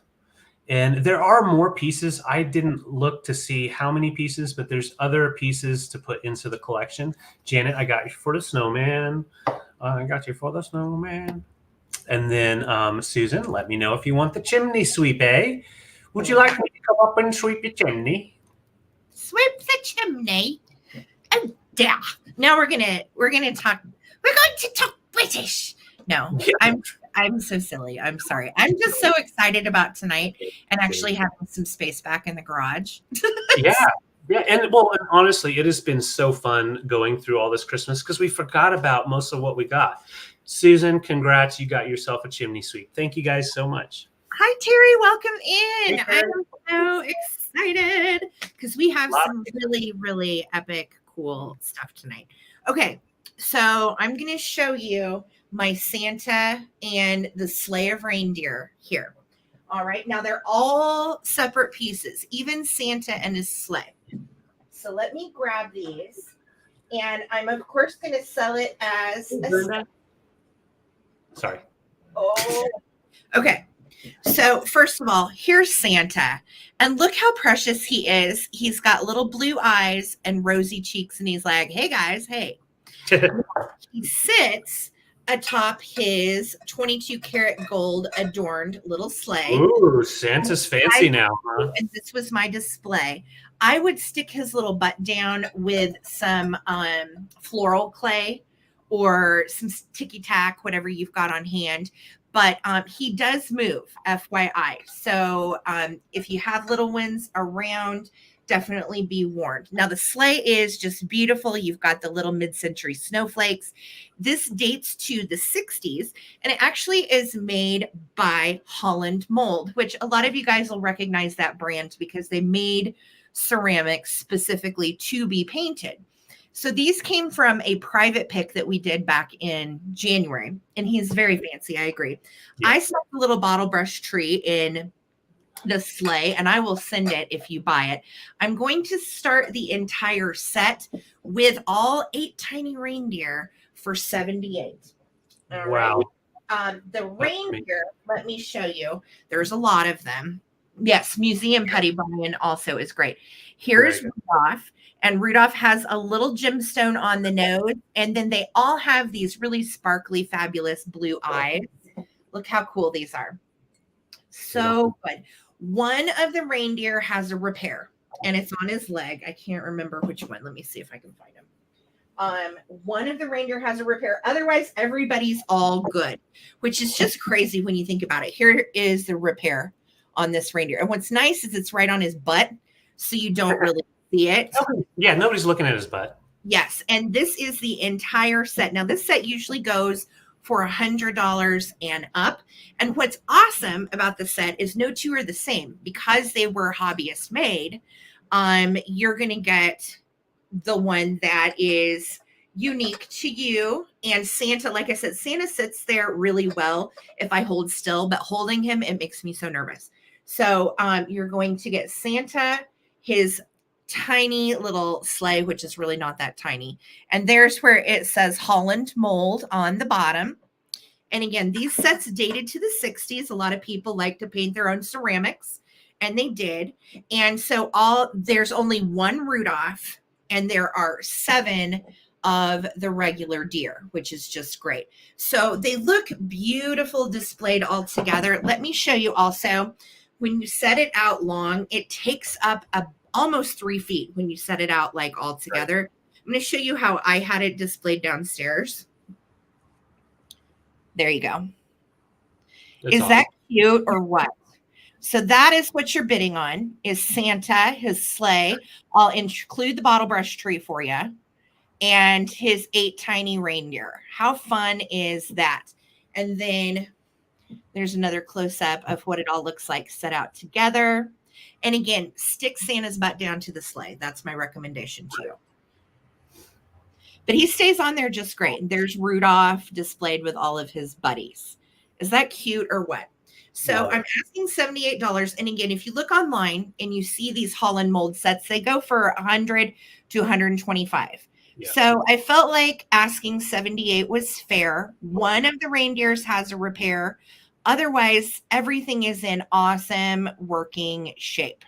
And there are more pieces. I didn't look to see how many pieces, but there's other pieces to put into the collection. Janet, I got you for the snowman. I got you for the snowman. And then Susan, let me know if you want the chimney sweep, eh? Would you like me to come up and sweep your chimney? Sweep the chimney. Oh, yeah. Now we're gonna talk. We're going to talk British. No, yeah. I'm so silly. I'm sorry. I'm just so excited about tonight and actually having some space back in the garage. Yeah. And well, and honestly, it has been so fun going through all this Christmas because we forgot about most of what we got. Susan, congrats. You got yourself a chimney sweep. Thank you guys so much. Hi, Terry. Welcome in. I'm so excited because we have some really, really epic, cool stuff tonight. Okay. So I'm going to show you my Santa and the sleigh of reindeer here. All right. Now they're all separate pieces, even Santa and his sleigh. So let me grab these. And I'm, of course, going to sell it as a... Sorry. Oh, okay. So first of all, here's Santa. And look how precious he is. He's got little blue eyes and rosy cheeks. And he's like, hey, guys, hey. He sits atop his 22 karat gold adorned little sleigh. Ooh, Santa's fancy now, huh? And this was my display. I would stick his little butt down with some floral clay or some ticky tack, whatever you've got on hand. But he does move, FYI. So if you have little ones around, definitely be warned. Now, the sleigh is just beautiful. You've got the little mid-century snowflakes. This dates to the 60s, and it actually is made by Holland Mold, which a lot of you guys will recognize that brand because they made ceramics specifically to be painted. So these came from a private pick that we did back in January, and he's very fancy. I agree. Yeah. I saw the little bottle brush tree in the sleigh, and I will send it if you buy it. I'm going to start the entire set with all 8 tiny reindeer for $78. Wow. Right. The reindeer, let me show you. There's a lot of them. Yes, Museum Putty Brian also is great. Here's Rudolph. And Rudolph has a little gemstone on the nose. And then they all have these really sparkly, fabulous blue eyes. Look how cool these are. So good. One of the reindeer has a repair, and it's on his leg. I can't remember which one. Let me see if I can find him. One of the reindeer has a repair. Otherwise, everybody's all good, which is just crazy when you think about it. Here is the repair on this reindeer. And what's nice is it's right on his butt, so you don't really see it. Yeah, nobody's looking at his butt. Yes, and this is the entire set. Now, this set usually goes for $100 and up. And what's awesome about the set is no two are the same. Because they were hobbyist made, you're going to get the one that is unique to you. And Santa, like I said, Santa sits there really well if I hold still, but holding him, it makes me so nervous. So you're going to get Santa, his tiny little sleigh, which is really not that tiny. And there's where it says Holland Mold on the bottom. And again, these sets dated to the 60s. A lot of people like to paint their own ceramics, and they did. And so there's only one Rudolph, and there are 7 of the regular deer, which is just great. So they look beautiful displayed all together. Let me show you also. when you set it out long, it takes up almost 3 feet when you set it out like all together. Right. I'm going to show you how I had it displayed downstairs. There you go. Is awesome. That cute or what? So that is what you're bidding on, is Santa, his sleigh. I'll include the bottle brush tree for you, and his 8 tiny reindeer. How fun is that? And then there's another close-up of what it all looks like set out together. And again, stick Santa's butt down to the sleigh. That's my recommendation to you. But he stays on there just great. There's Rudolph displayed with all of his buddies. Is that cute or what? So I'm asking $78. And again, if you look online and you see these Holland mold sets, they go for $100 to $125. Yeah. So I felt like asking $78 was fair. One of the reindeers has a repair. Otherwise, everything is in awesome working shape.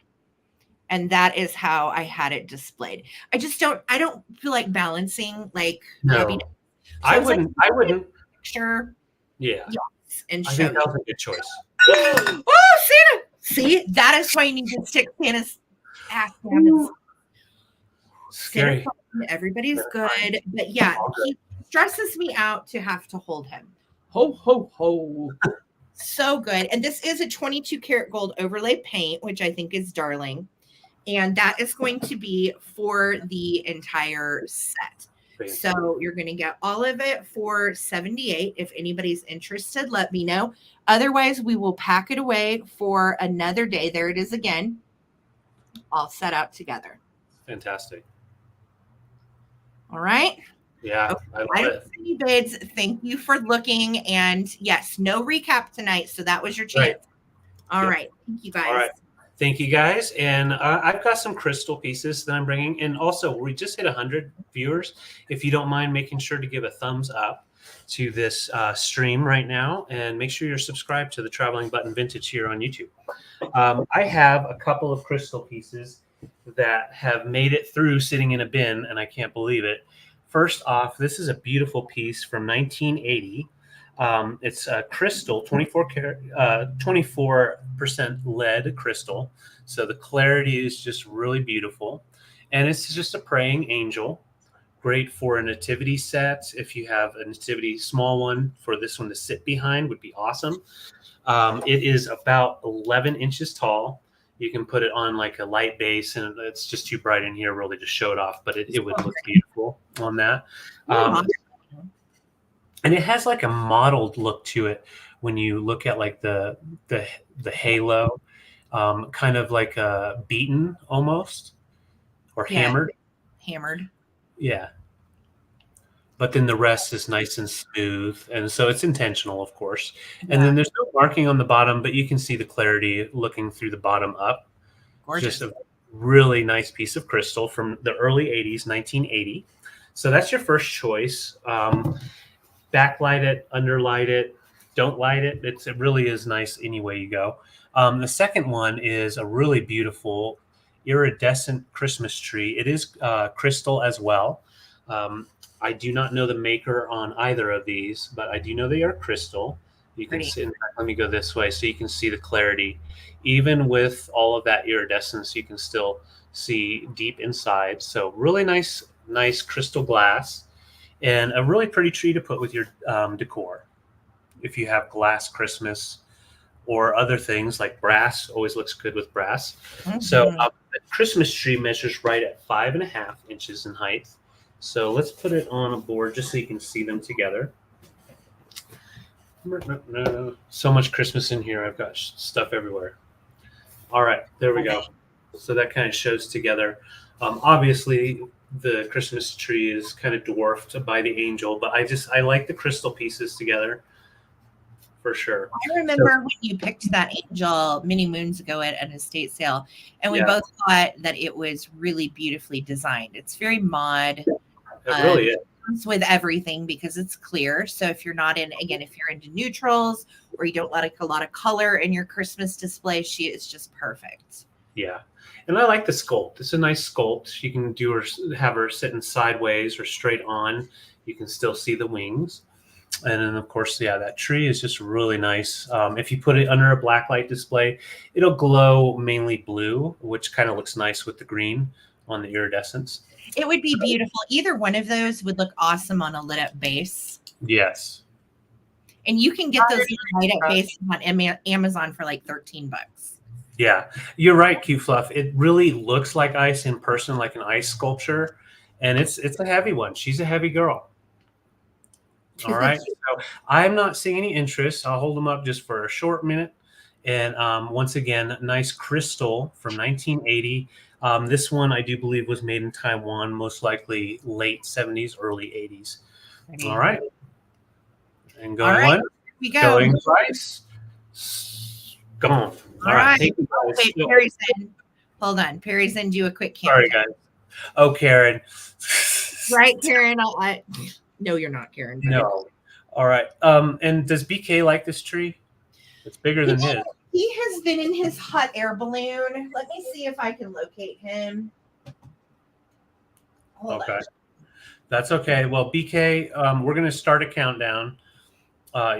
And that is how I had it displayed. I don't feel like balancing like. No, so I wouldn't. Sure. Yeah. Yes, and I think that was a good choice. Oh, Santa! See, that is why you need to stick Santa's ass down. Scary. Everybody's good, but yeah, he stresses me out to have to hold him. Ho, ho, ho. So good. And this is a 22 karat gold overlay paint, which I think is darling. And that is going to be for the entire set. So you're going to get all of it for $78. If anybody's interested, let me know. Otherwise, we will pack it away for another day. There it is again, all set out together. Fantastic. All right. Yeah. Okay. I don't see any bids. Thank you for looking. And yes, no recap tonight. So that was your chance. Right. All right. Thank you guys. All right. Thank you guys. And I've got some crystal pieces that I'm bringing. And also, we just hit 100 viewers. If you don't mind making sure to give a thumbs up to this stream right now, and make sure you're subscribed to the Traveling Button Vintage here on YouTube. I have a couple of crystal pieces that have made it through sitting in a bin, and I can't believe it. First off, this is a beautiful piece from 1980. It's a crystal, 24% lead crystal. So the clarity is just really beautiful. And it's just a praying angel. Great for a nativity set. If you have a nativity small one, for this one to sit behind would be awesome. It is about 11 inches tall. You can put it on like a light base, and it's just too bright in here really to show it off, but it would look beautiful on that. And it has like a mottled look to it when you look at like the halo, kind of like a beaten almost, or hammered. Hammered. Yeah. But then the rest is nice and smooth. And so it's intentional, of course. And then there's no marking on the bottom, but you can see the clarity looking through the bottom up. Gorgeous. Just a really nice piece of crystal from the early 80s, 1980. So that's your first choice. Backlight it, underlight it, don't light it. It really is nice any way you go. The second one is a really beautiful iridescent Christmas tree. It is crystal as well. I do not know the maker on either of these, but I do know they are crystal. You can see, in fact, let me go this way so you can see the clarity. Even with all of that iridescence, you can still see deep inside. So really nice crystal glass. And a really pretty tree to put with your decor. If you have glass Christmas or other things like brass, always looks good with brass. Mm-hmm. So the Christmas tree measures right at 5.5 inches in height. So let's put it on a board just so you can see them together. So much Christmas in here. I've got stuff everywhere. All right, there we go. So that kind of shows together. Obviously, the Christmas tree is kind of dwarfed by the angel, but I like the crystal pieces together for sure. I remember when you picked that angel many moons ago at an estate sale, and we both thought that it was really beautifully designed. It's very mod. It really is. With everything because it's clear. So if you're not if you're into neutrals or you don't like a lot of color in your Christmas display, she is just perfect. Yeah. And I like the sculpt. It's a nice sculpt. You can have her sitting sideways or straight on. You can still see the wings. And then, of course, yeah, that tree is just really nice. If you put it under a black light display, it'll glow mainly blue, which kind of looks nice with the green on the iridescence. It would be beautiful. Either one of those would look awesome on a lit up base. Yes. And you can get those light up bases on Amazon for like $13. Yeah, you're right, Q Fluff. It really looks like ice in person, like an ice sculpture. And it's a heavy one. She's a heavy girl. All right. So I'm not seeing any interest. I'll hold them up just for a short minute. And once again, nice crystal from 1980. This one, I do believe, was made in Taiwan, most likely late 70s, early 80s. All right. And going right. one. We go. Going twice. Gone. All right. Thank you guys. Wait, Perry's in. Hold on. Perry's in. Do a quick count. Sorry, guys. Oh, Karen. Right, Karen. No, you're not, Karen. No. All right. And does BK like this tree? It's bigger than his. He has been in his hot air balloon. Let me see if I can locate him. Hold on. That's okay. Well, BK, we're going to start a countdown.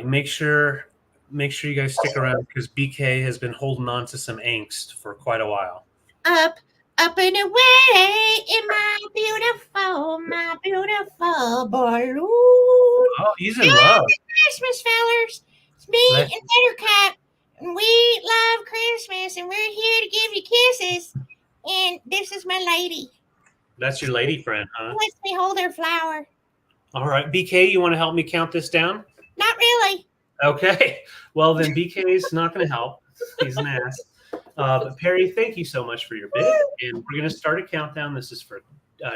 Make sure you guys stick around because BK has been holding on to some angst for quite a while. Up and away in my beautiful balloon. Oh, he's in love. Christmas, fellers. It's me and Buttercup. And we love Christmas, and we're here to give you kisses. And this is my lady. That's your lady friend, huh? She lets me hold her flower. All right. BK, you want to help me count this down? Not really. Okay. Well, then BK's not going to help. He's an ass. But Perry, thank you so much for your bid. And we're going to start a countdown. This is for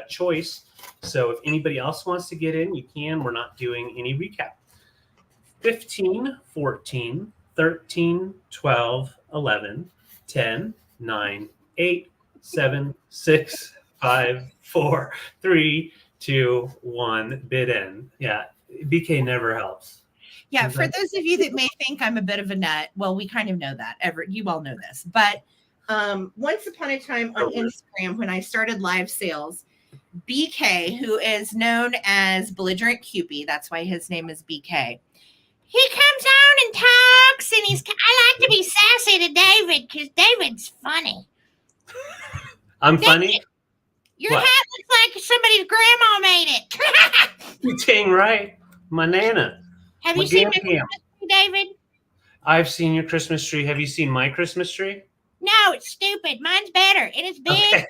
choice. So if anybody else wants to get in, you can. We're not doing any recap. 15, 14, 13, 12, 11, 10, 9, 8, 7, 6, 5, 4, 3, 2, 1. Bid end. Yeah. BK never helps. Yeah, for those of you that may think I'm a bit of a nut, well, we kind of know that. You all know this. But once upon a time on Instagram, when I started live sales, BK, who is known as Belligerent Cupid, that's why his name is BK, he comes on and talks, and I like to be sassy to David because David's funny. I'm funny? Your hat looks like somebody's grandma made it. You're dang right. My Nana. Have you seen my Christmas tree, David? I've seen your Christmas tree. Have you seen my Christmas tree? No, it's stupid. Mine's better, and it's big.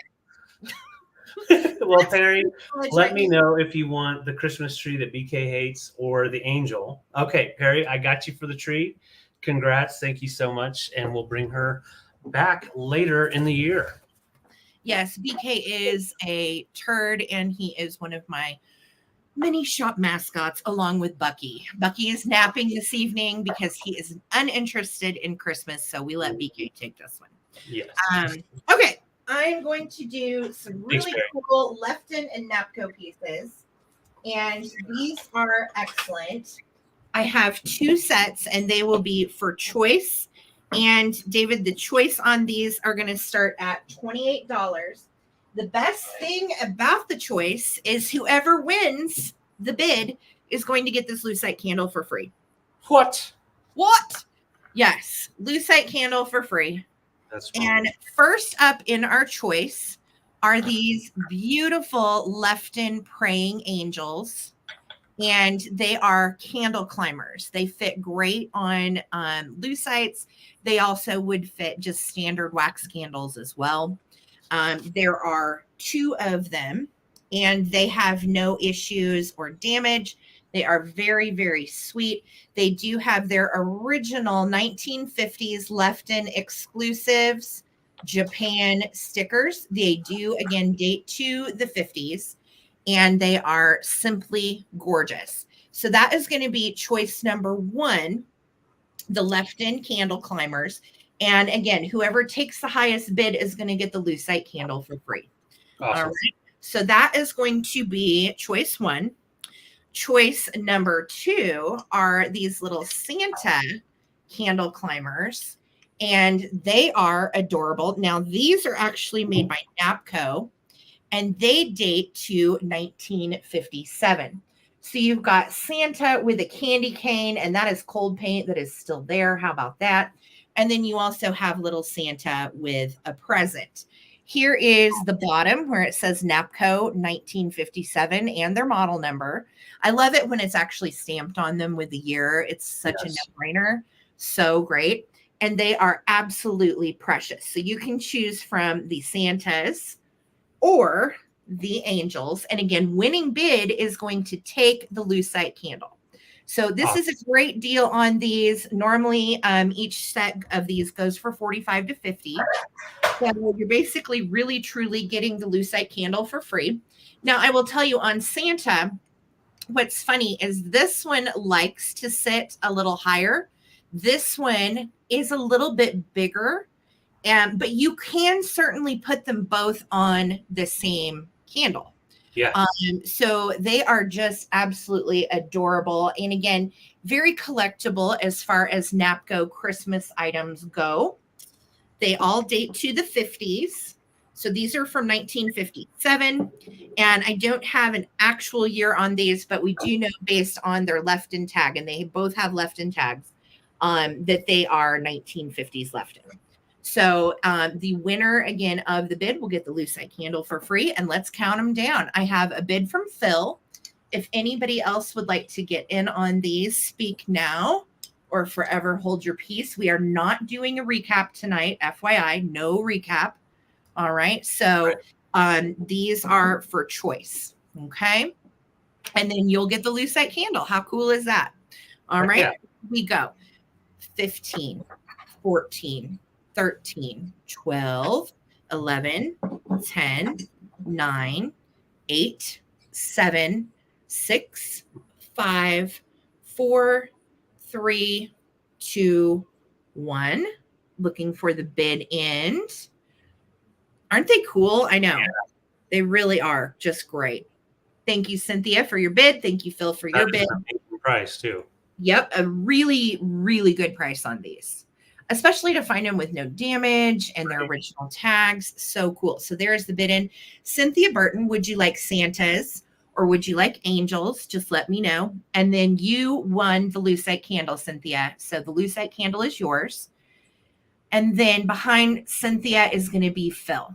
Okay. Well, Perry, let me know if you want the Christmas tree that BK hates or the angel. Okay, Perry, I got you for the tree. Congrats. Thank you so much. And we'll bring her back later in the year. Yes, BK is a turd, and he is one of my many shop mascots along with Bucky. Bucky is napping this evening because he is uninterested in Christmas, so we let BK take this one. Yes. Okay, I'm going to do some really cool Lefton and Napco pieces, and these are excellent. I have 2 sets, and they will be for choice. And David, the choice on these are going to start at $28. The best thing about the choice is whoever wins the bid is going to get this lucite candle for free. What? Yes, lucite candle for free. That's fun. And first up in our choice are these beautiful Lefton praying angels. And they are candle climbers. They fit great on lucites. They also would fit just standard wax candles as well. There are 2 of them, and they have no issues or damage. They are very, very sweet. They do have their original 1950s Lefton exclusives Japan stickers. They do, again, date to the 50s, and they are simply gorgeous. So that is going to be choice number 1, the Lefton candle climbers. And again, whoever takes the highest bid is going to get the lucite candle for free. Awesome. All right. So that is going to be choice 1. Choice number 2 are these little Santa candle climbers, and they are adorable. Now, these are actually made by Napco, and they date to 1957. So you've got Santa with a candy cane, and that is cold paint that is still there. How about that? And then you also have little Santa with a present. Here is the bottom where it says NAPCO 1957 and their model number. I love it when it's actually stamped on them with the year. It's such a no-brainer. So great. And they are absolutely precious. So you can choose from the Santas or the angels. And again, winning bid is going to take the lucite candle. So this is a great deal on these. Normally, each set of these goes for $45 to $50. So you're basically really, truly getting the lucite candle for free. Now, I will tell you on Santa, what's funny is this one likes to sit a little higher. This one is a little bit bigger, but you can certainly put them both on the same candle. Yeah. So they are just absolutely adorable. And again, very collectible as far as NAPCO Christmas items go. They all date to the 50s. So these are from 1957. And I don't have an actual year on these, but we do know based on their left-in tag, and they both have left-in tags, that they are 1950s left-in. So the winner, again, of the bid will get the lucite candle for free. And let's count them down. I have a bid from Phil. If anybody else would like to get in on these, speak now or forever hold your peace. We are not doing a recap tonight. FYI, no recap. All right. So these are for choice. Okay. And then you'll get the lucite candle. How cool is that? All right. Yeah. We go 15, 14, 13, 12, 11, 10, 9, 8, 7, 6, 5, 4, 3, 2, 1. Looking for the bid end. Aren't they cool? I know. Yeah. They really are just great. Thank you, Cynthia, for your bid. Thank you, Phil, for your bid. Price too. Yep. A really, really good price on these, especially to find them with no damage and their original tags. So cool. So there's the bid in. Cynthia Burton, would you like Santas or would you like angels? Just let me know. And then you won the lucite candle, Cynthia. So the lucite candle is yours. And then behind Cynthia is going to be Phil.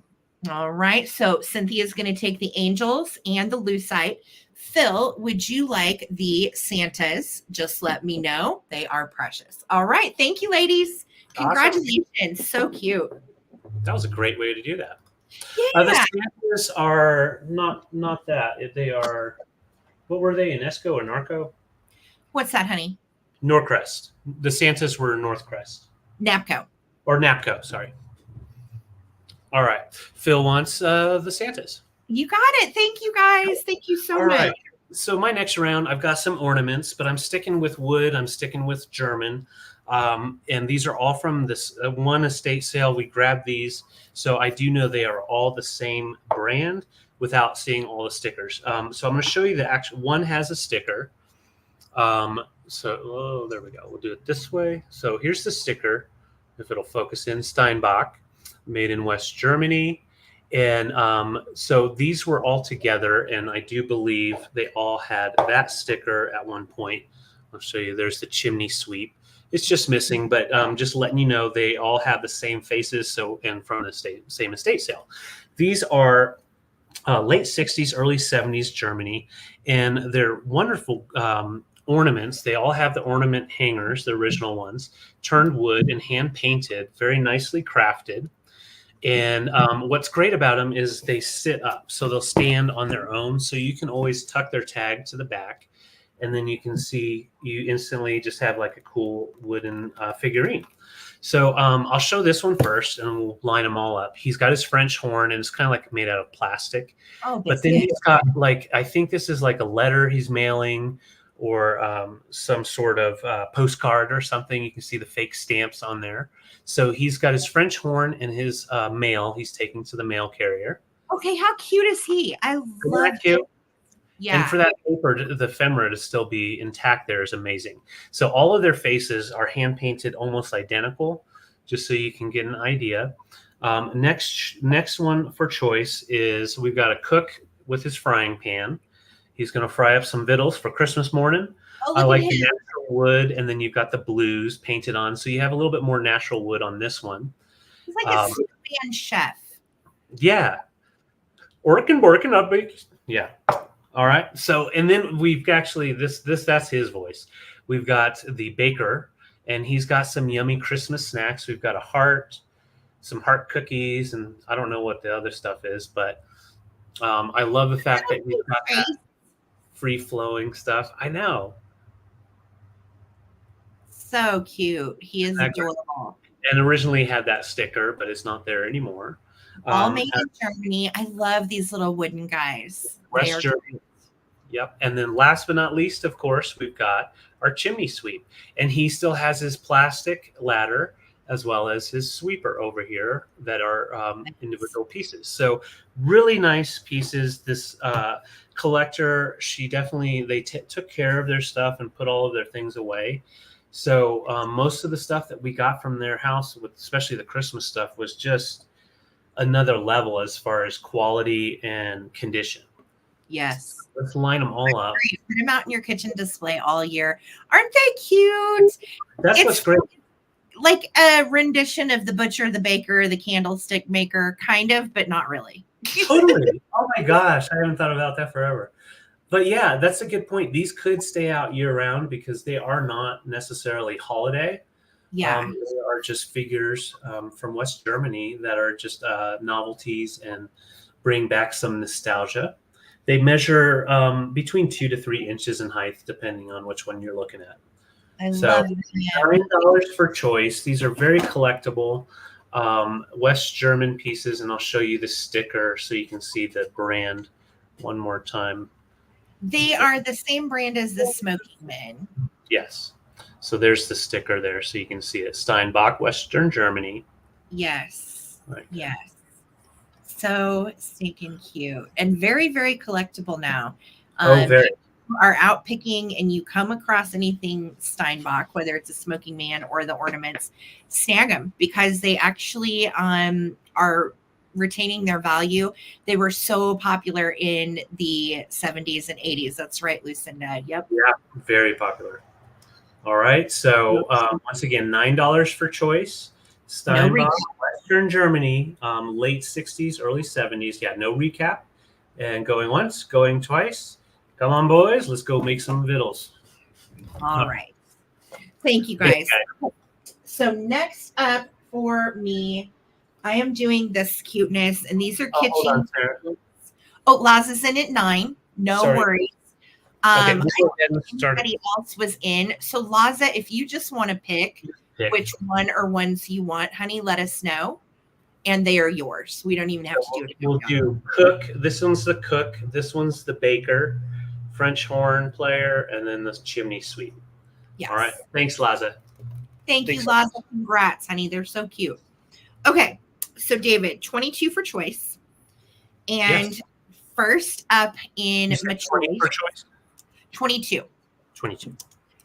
All right. So Cynthia is going to take the angels and the lucite. Phil, would you like the Santas? Just let me know. They are precious. All right. Thank you, ladies. Congratulations. Awesome. So cute. That was a great way to do that. Yeah. The Santas are not that. They are, what were they, Inesco or Narco? What's that, honey? Norcrest. The Santas were Northcrest. NAPCO. Or NAPCO, sorry. All right. Phil wants the Santas. You got it. Thank you, guys. Thank you so much. Right. So my next round, I've got some ornaments, but I'm sticking with wood. I'm sticking with German. And these are all from this one estate sale. We grabbed these. So I do know they are all the same brand without seeing all the stickers. So I'm going to show you the actual one has a sticker. So there we go. We'll do it this way. So here's the sticker. If it'll focus in, Steinbach, made in West Germany. And so these were all together, and I do believe they all had that sticker at one point. I'll show you. There's the chimney sweep. It's just missing, but just letting you know they all have the same faces. So, and from the same estate sale. These are late 60s, early 70s Germany, and they're wonderful ornaments. They all have the ornament hangers, the original ones, turned wood and hand painted, very nicely crafted. And what's great about them is they sit up, so they'll stand on their own. So you can always tuck their tag to the back, and then you can see you instantly just have like a cool wooden figurine. So I'll show this one first, and we'll line them all up. He's got his French horn, and it's kind of like made out of plastic. Oh, but then he's got like, I think this is like a letter he's mailing, or some sort of postcard or something. You can see the fake stamps on there. So he's got his French horn and his mail he's taking to the mail carrier. Okay, how cute is he? I love it. Yeah. And for that paper, the ephemera to still be intact there is amazing. So all of their faces are hand painted almost identical, just so you can get an idea. Next one for choice is we've got a cook with his frying pan. He's going to fry up some victuals for Christmas morning. Oh, I look like at the him. natural wood, and then you've got the blues painted on, so you have a little bit more natural wood on this one. He's like a stickman chef. Yeah. Working up. Yeah. All right. So, and then we've actually that's his voice. We've got the baker, and he's got some yummy Christmas snacks. We've got a heart, some heart cookies, and I don't know what the other stuff is, but I love the fact that we've got that free flowing stuff. I know. So cute. He is adorable. And originally had that sticker, but it's not there anymore. All made in Germany. I love these little wooden guys. West Germany. Yep. And then last but not least, of course, we've got our chimney sweep. And he still has his plastic ladder as well as his sweeper over here that are individual pieces. So really nice pieces. This collector, she definitely, they took care of their stuff and put all of their things away. So most of the stuff that we got from their house, with especially the Christmas stuff, was just another level as far as quality and condition. Yes. Let's line them all up. Put them out in your kitchen display all year. Aren't they cute? That's what's great. Like a rendition of the butcher, the baker, the candlestick maker, kind of, but not really. Totally. Oh my gosh. I haven't thought about that forever. But yeah, that's a good point. These could stay out year round because they are not necessarily holiday. Yeah. They are just figures from West Germany that are just novelties and bring back some nostalgia. They measure between 2 to 3 inches in height, depending on which one you're looking at. I love them. $9 for choice. These are very collectible West German pieces, and I'll show you the sticker so you can see the brand one more time. They are the same brand as the Smoking Men. Yes. So there's the sticker there so you can see it. Steinbach, Western Germany. Yes. Right. Yes. So stinking cute and very, very collectible now. Very. You are out picking and you come across anything Steinbach, whether it's a Smoking Man or the ornaments, snag them because they actually are retaining their value. They were so popular in the 70s and 80s. That's right, Lucinda. Yep. Yeah, very popular. All right. So once again, $9 for choice. Steinbach, Western Germany, late 60s, early 70s. Yeah, no recap. And going once, going twice. Come on, boys. Let's go make some victuals. All right. Thank you, guys. So next up for me, I am doing this cuteness, and these are kitchen. Oh, Laza's in at 9. No worries. Everybody else was in. So Laza, if you just want to pick which one or ones you want, honey, let us know. And they are yours. We don't even have to do it. We'll do cook. This one's the cook. This one's the baker, French horn player, and then the chimney sweep. Yes. All right. Thanks, Laza. Thank you, Laza. Congrats, honey. They're so cute. Okay. So, David, 22 for choice. And first up in my choice. 22.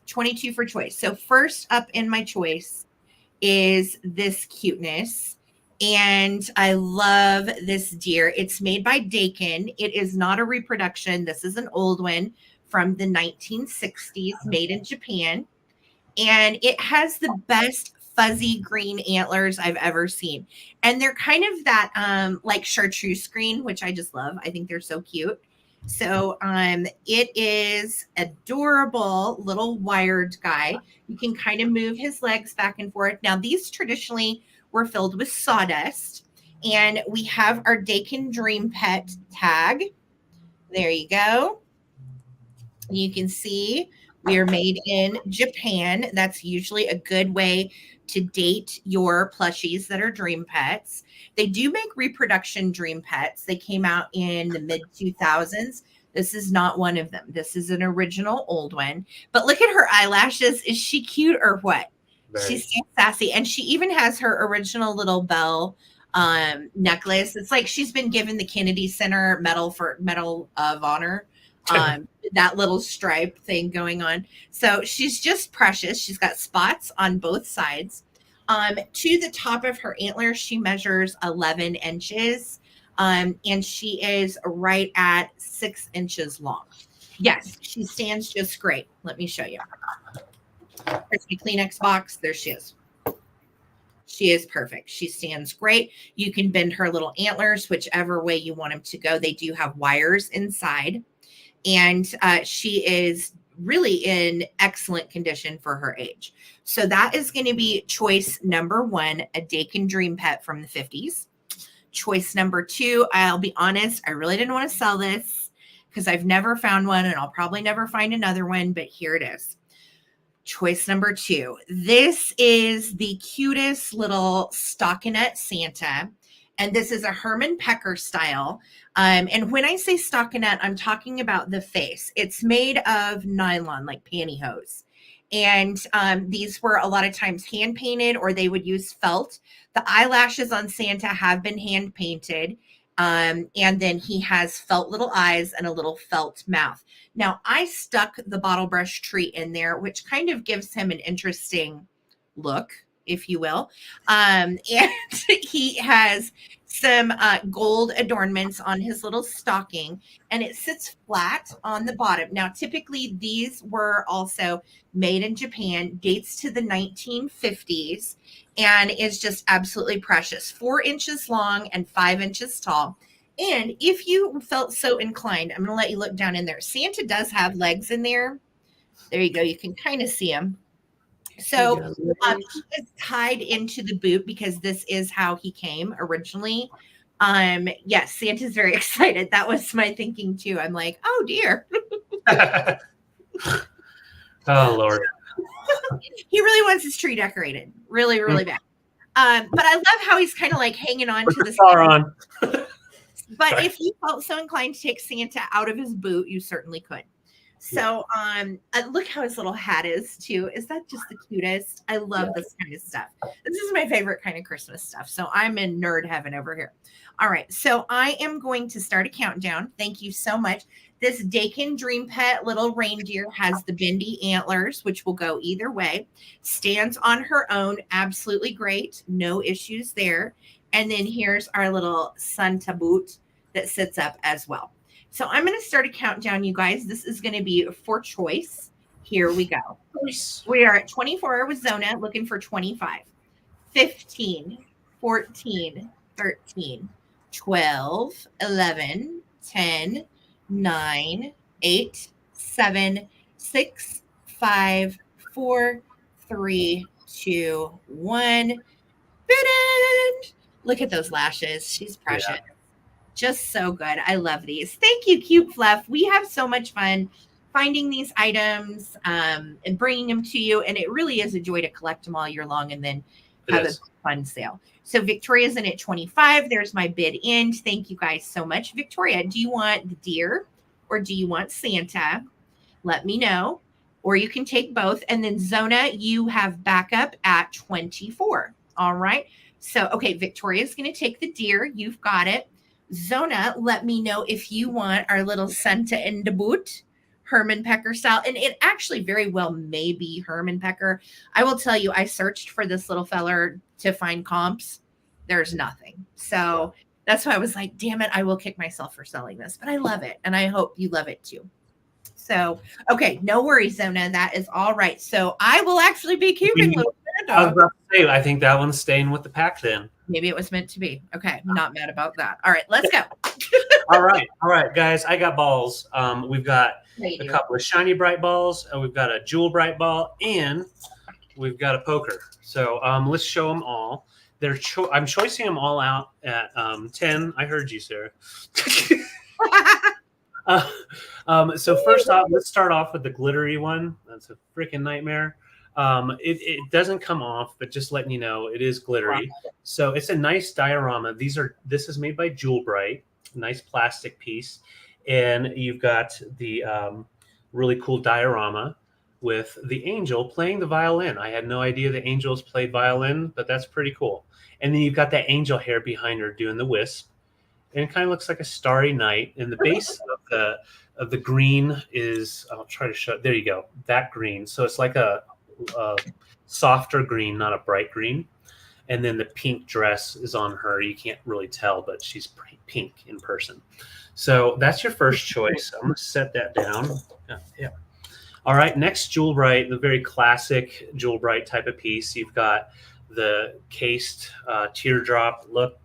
22 for choice. So first up in my choice is this cuteness. And I love this deer. It's made by Dakin. It is not a reproduction. This is an old one from the 1960s, made in Japan. And it has the best fuzzy green antlers I've ever seen. And they're kind of that like chartreuse green, which I just love. I think they're so cute. So it is adorable little wired guy. You can kind of move his legs back and forth. Now, these traditionally were filled with sawdust. And we have our Dakin Dream Pet tag. There you go. You can see we are made in Japan. That's usually a good way to date your plushies that are dream pets. They do make reproduction dream pets. They came out in the mid 2000s. This is not one of them. This is an original old one. But look at her eyelashes. Is she cute or what? Very. She's so sassy. And she even has her original little bell necklace. It's like she's been given the Kennedy Center Medal of Honor. That little stripe thing going on. So she's just precious. She's got spots on both sides. To the top of her antlers, she measures 11 inches. And she is right at 6 inches long. Yes, she stands just great. Let me show you. Here's my Kleenex box. There she is. She is perfect. She stands great. You can bend her little antlers whichever way you want them to go. They do have wires inside. And she is really in excellent condition for her age. So that is going to be choice number 1, a Dakin Dream Pet from the 50s. Choice number 2, I'll be honest, I really didn't want to sell this because I've never found one and I'll probably never find another one, but here it is. Choice number 2. This is the cutest little stockinette Santa. And this is a Herman Pecker style. And when I say stockinette, I'm talking about the face. It's made of nylon, like pantyhose. And these were a lot of times hand painted, or they would use felt. The eyelashes on Santa have been hand painted. And then he has felt little eyes and a little felt mouth. Now, I stuck the bottle brush tree in there, which kind of gives him an interesting look, if you will. And he has some gold adornments on his little stocking, and it sits flat on the bottom. Now, typically, these were also made in Japan, dates to the 1950s, and is just absolutely precious. 4 inches long and 5 inches tall. And if you felt so inclined, I'm going to let you look down in there. Santa does have legs in there. There you go. You can kind of see them. So he is tied into the boot because this is how he came originally. Yes, Santa's very excited. That was my thinking too. I'm like, oh dear. Oh Lord. He really wants his tree decorated. Really, really bad. But I love how he's kind of like hanging on to the star on. But if you felt so inclined to take Santa out of his boot, you certainly could. So look how his little hat is too. Is that just the cutest? I love this kind of stuff. This is my favorite kind of Christmas stuff. So I'm in nerd heaven over here. All right. So I am going to start a countdown. Thank you so much. This Dakin Dream Pet little reindeer has the bendy antlers, which will go either way. Stands on her own. Absolutely great. No issues there. And then here's our little Santa boot that sits up as well. So I'm going to start a countdown, you guys. This is going to be for choice. Here we go. We are at 24 with Zona, looking for 25. 15, 14, 13, 12, 11, 10, 9, 8, 7, 6, 5, 4, 3, 2, 1. Finish. Look at those lashes. She's precious. Yeah. Just so good. I love these. Thank you, Cute Fluff. We have so much fun finding these items and bringing them to you. And it really is a joy to collect them all year long and then have a fun sale. So Victoria's in at 25. There's my bid in. Thank you guys so much. Victoria, do you want the deer or do you want Santa? Let me know. Or you can take both. And then Zona, you have backup at 24. All right. So, okay, Victoria's going to take the deer. You've got it. Zona, let me know if you want our little Santa in the boot, Herman Pecker style. And it actually very well may be Herman Pecker. I will tell you, I searched for this little feller to find comps. There's nothing. So that's why I was like, damn it, I will kick myself for selling this. But I love it. And I hope you love it too. So, okay, no worries, Zona. That is all right. So I will actually be keeping little Santa. I was about to say, I think that one's staying with the pack then. Maybe it was meant to be. Okay, I'm not mad about that. All right, let's go. All right, guys. I got balls. We've got a couple of shiny bright balls. We've got a jewel bright ball, and we've got a poker. So let's show them all. I'm choicing them all out at 10. I heard you, Sarah. So first off, let's start off with the glittery one. That's a freaking nightmare. It doesn't come off, but just letting you know, it is glittery. So it's a nice diorama. This is made by Jewel Bright, nice plastic piece. And you've got the really cool diorama with the angel playing the violin. I had no idea the angels played violin, but that's pretty cool. And then you've got that angel hair behind her doing the wisp. And it kind of looks like a starry night. And the base of the green is, I'll try to show, there you go, that green. So it's like a softer green, not a bright green. And then the pink dress is on her. You can't really tell, but she's pink in person. So that's your first choice. I'm going to set that down. Yeah. All right, next Jewel Bright, the very classic Jewel Bright type of piece. You've got the cased teardrop look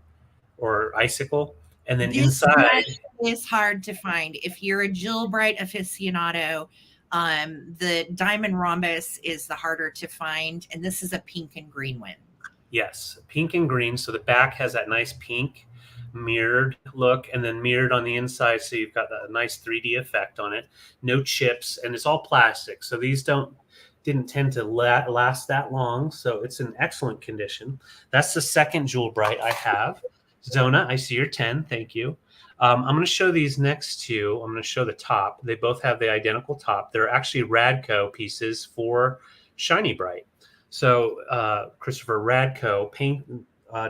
or icicle. And then this inside is hard to find. If you're a Jewel Bright aficionado, the diamond rhombus is the harder to find. And this is a pink and green one. Yes, pink and green. So the back has that nice pink mirrored look, and then mirrored on the inside. So you've got that nice 3D effect on it. No chips, and it's all plastic. So these didn't tend to last that long. So it's in excellent condition. That's the second Jewel Bright I have. Zona, I see your 10. Thank you. I'm going to show these next two. I'm going to show the top. They both have the identical top. They're actually Radco pieces for Shiny Bright. So Christopher Radco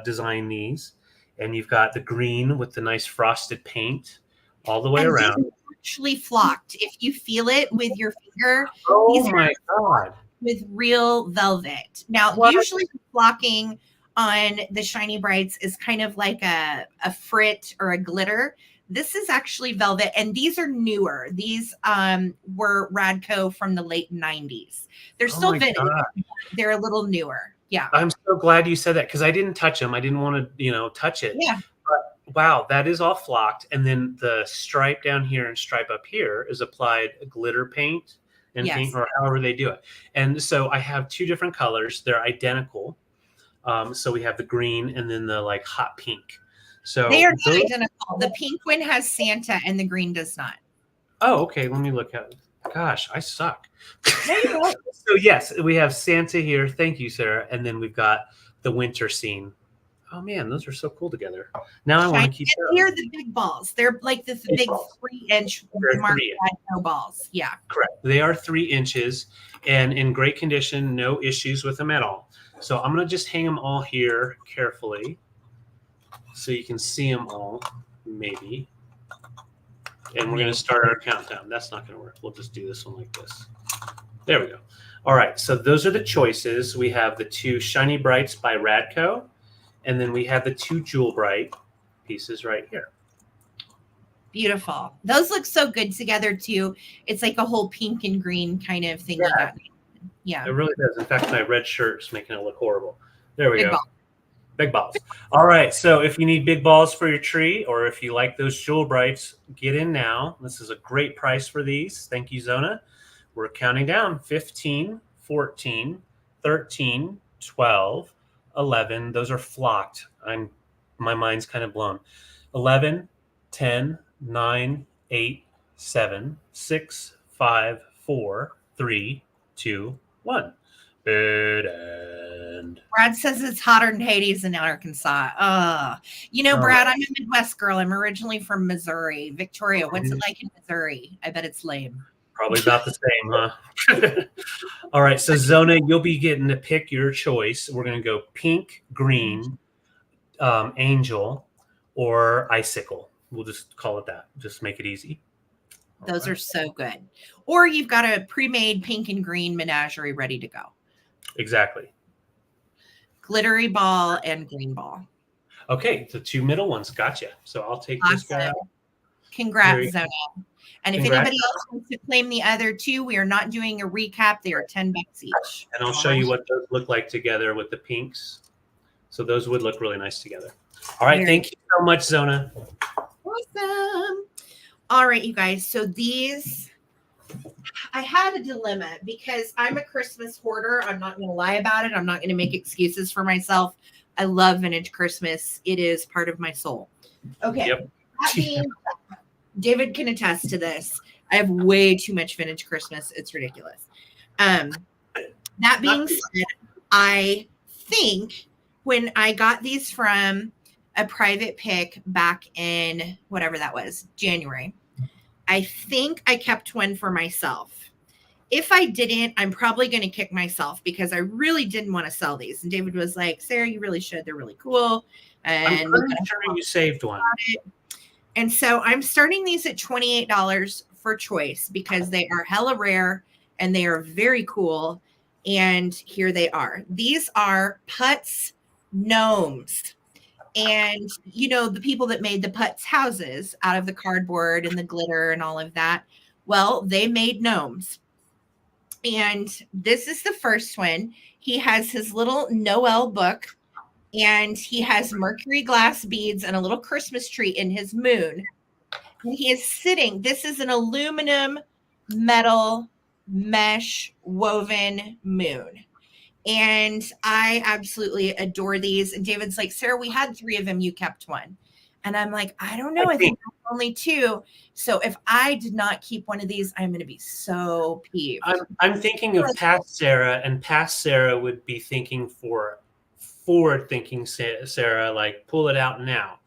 designed these, and you've got the green with the nice frosted paint all the way around. These are actually flocked. If you feel it with your finger, oh my God! With real velvet. Now, usually flocking on the Shiny Brights is kind of like a frit or a glitter. This is actually velvet, and these are newer. These were Radco from the late 90s. They're still vintage. They're a little newer. Yeah. I'm so glad you said that because I didn't touch them. I didn't want to, touch it. Yeah. But wow, that is all flocked. And then the stripe down here and stripe up here is applied glitter paint and paint, or however they do it. And so I have two different colors. They're identical. So we have the green and then the like hot pink. So they are not identical. The pink one has Santa and the green does not. Oh, okay. Let me look at it. Gosh, I suck. So yes, we have Santa here. Thank you, Sarah. And then we've got the winter scene. Oh man, those are so cool together. Now I want to keep. They're the big balls. They're like the big 3-inch balls. Yeah, correct. They are 3 inches and in great condition. No issues with them at all. So I'm gonna just hang them all here carefully, so you can see them all. Maybe. And we're going to start our countdown. That's not going to work. We'll just do this one like this. There we go. All right. So those are the choices. We have the 2 Shiny Brights by Radco. And then we have the 2 Jewel Bright pieces right here. Beautiful. Those look so good together too. It's like a whole pink and green kind of thing. Yeah. It really does. In fact, my red shirt is making it look horrible. There we go. Ball. Big balls. All right. So if you need big balls for your tree, or if you like those Jewel Brights, get in now. This is a great price for these. Thank you, Zona. We're counting down. 15, 14, 13, 12, 11. Those are flocked. My mind's kind of blown. 11, 10, 9, 8, 7, 6, 5, 4, 3, 2, 1. Good end. Brad says it's hotter than Hades in Arkansas. Brad, I'm a Midwest girl. I'm originally from Missouri. Victoria, what's it like in Missouri? I bet it's lame. Probably about the same, huh? All right. So, Zona, you'll be getting to pick your choice. We're going to go pink, green, angel, or icicle. We'll just call it that. Just make it easy. Those are so good. Or you've got a pre-made pink and green menagerie ready to go. Exactly. Glittery ball and green ball. Okay, the 2 middle ones. Gotcha. So I'll take this guy out. Congrats, Zona. And if anybody else wants to claim the other 2, we are not doing a recap. They are $10 each. And I'll show you what those look like together with the pinks. So those would look really nice together. All right. Thank you so much, Zona. Awesome. All right, you guys. So these, I had a dilemma because I'm a Christmas hoarder. I'm not going to lie about it. I'm not going to make excuses for myself. I love vintage Christmas. It is part of my soul. Okay. Yep. That being, David can attest to this. I have way too much vintage Christmas. It's ridiculous. That being said, I think when I got these from a private pick back in whatever that was, January, I think I kept one for myself. If I didn't, I'm probably going to kick myself because I really didn't want to sell these. And David was like, Sarah, you really should. They're really cool. And I'm pretty sure you saved one. And so I'm starting these at $28 for choice because they are hella rare and they are very cool. And here they are. These are Putz gnomes. And, you know, the people that made the putz houses out of the cardboard and the glitter and all of that, well, they made gnomes. And this is the first one. He has his little Noel book, and he has mercury glass beads and a little Christmas tree in his moon. And he is sitting. This is an aluminum metal mesh woven moon. And I absolutely adore these. And David's like, Sarah, we had 3 of them. You kept one. And I'm like, I don't know. I think only 2. So if I did not keep one of these, I'm going to be so peeved. I'm thinking of past Sarah, and past Sarah would be thinking for forward-thinking Sarah, like pull it out now.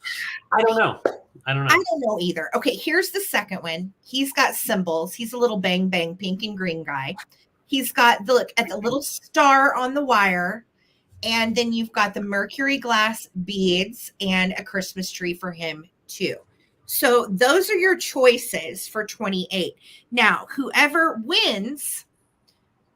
I don't know. I don't know either. Okay, here's the second one. He's got symbols. He's a little bang bang pink and green guy. He's got look at the little star on the wire. And then you've got the mercury glass beads and a Christmas tree for him too. So those are your choices for 28. Now, whoever wins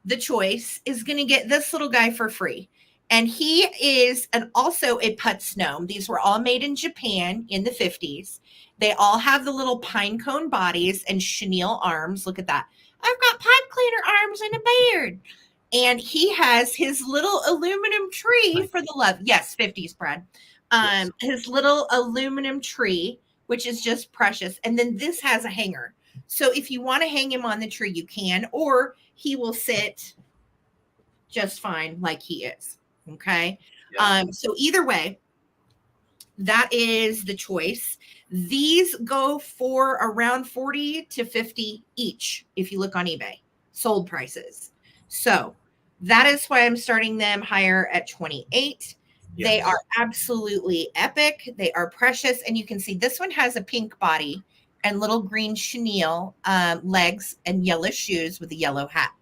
the choice is going to get this little guy for free. And he is also a putz gnome. These were all made in Japan in the 50s. They all have the little pine cone bodies and chenille arms. Look at that. I've got pipe cleaner arms and a beard. And he has his little aluminum tree for the love. Yes, 50s, Brad. Yes. His little aluminum tree, which is just precious. And then this has a hanger. So if you want to hang him on the tree, you can, or he will sit just fine like he is. Okay. Yeah. So either way, that is the choice. These go for around 40 to 50 each. If you look on eBay, sold prices. So that is why I'm starting them higher at 28. Yes. They are absolutely epic. They are precious. And you can see this one has a pink body and little green chenille legs and yellow shoes with a yellow hat.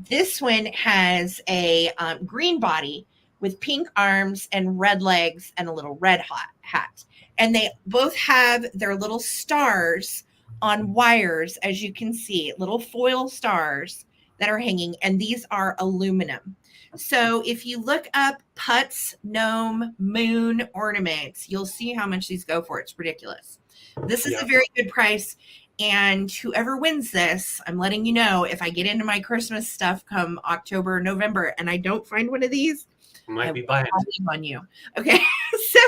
This one has a green body with pink arms and red legs and a little red hat. And they both have their little stars on wires, as you can see, little foil stars that are hanging, and these are aluminum. So if you look up putz, gnome, moon ornaments, you'll see how much these go for. It's ridiculous. This is a very good price. And whoever wins this, I'm letting you know, if I get into my Christmas stuff come October or November and I don't find one of these, you might be buying on you. Okay. So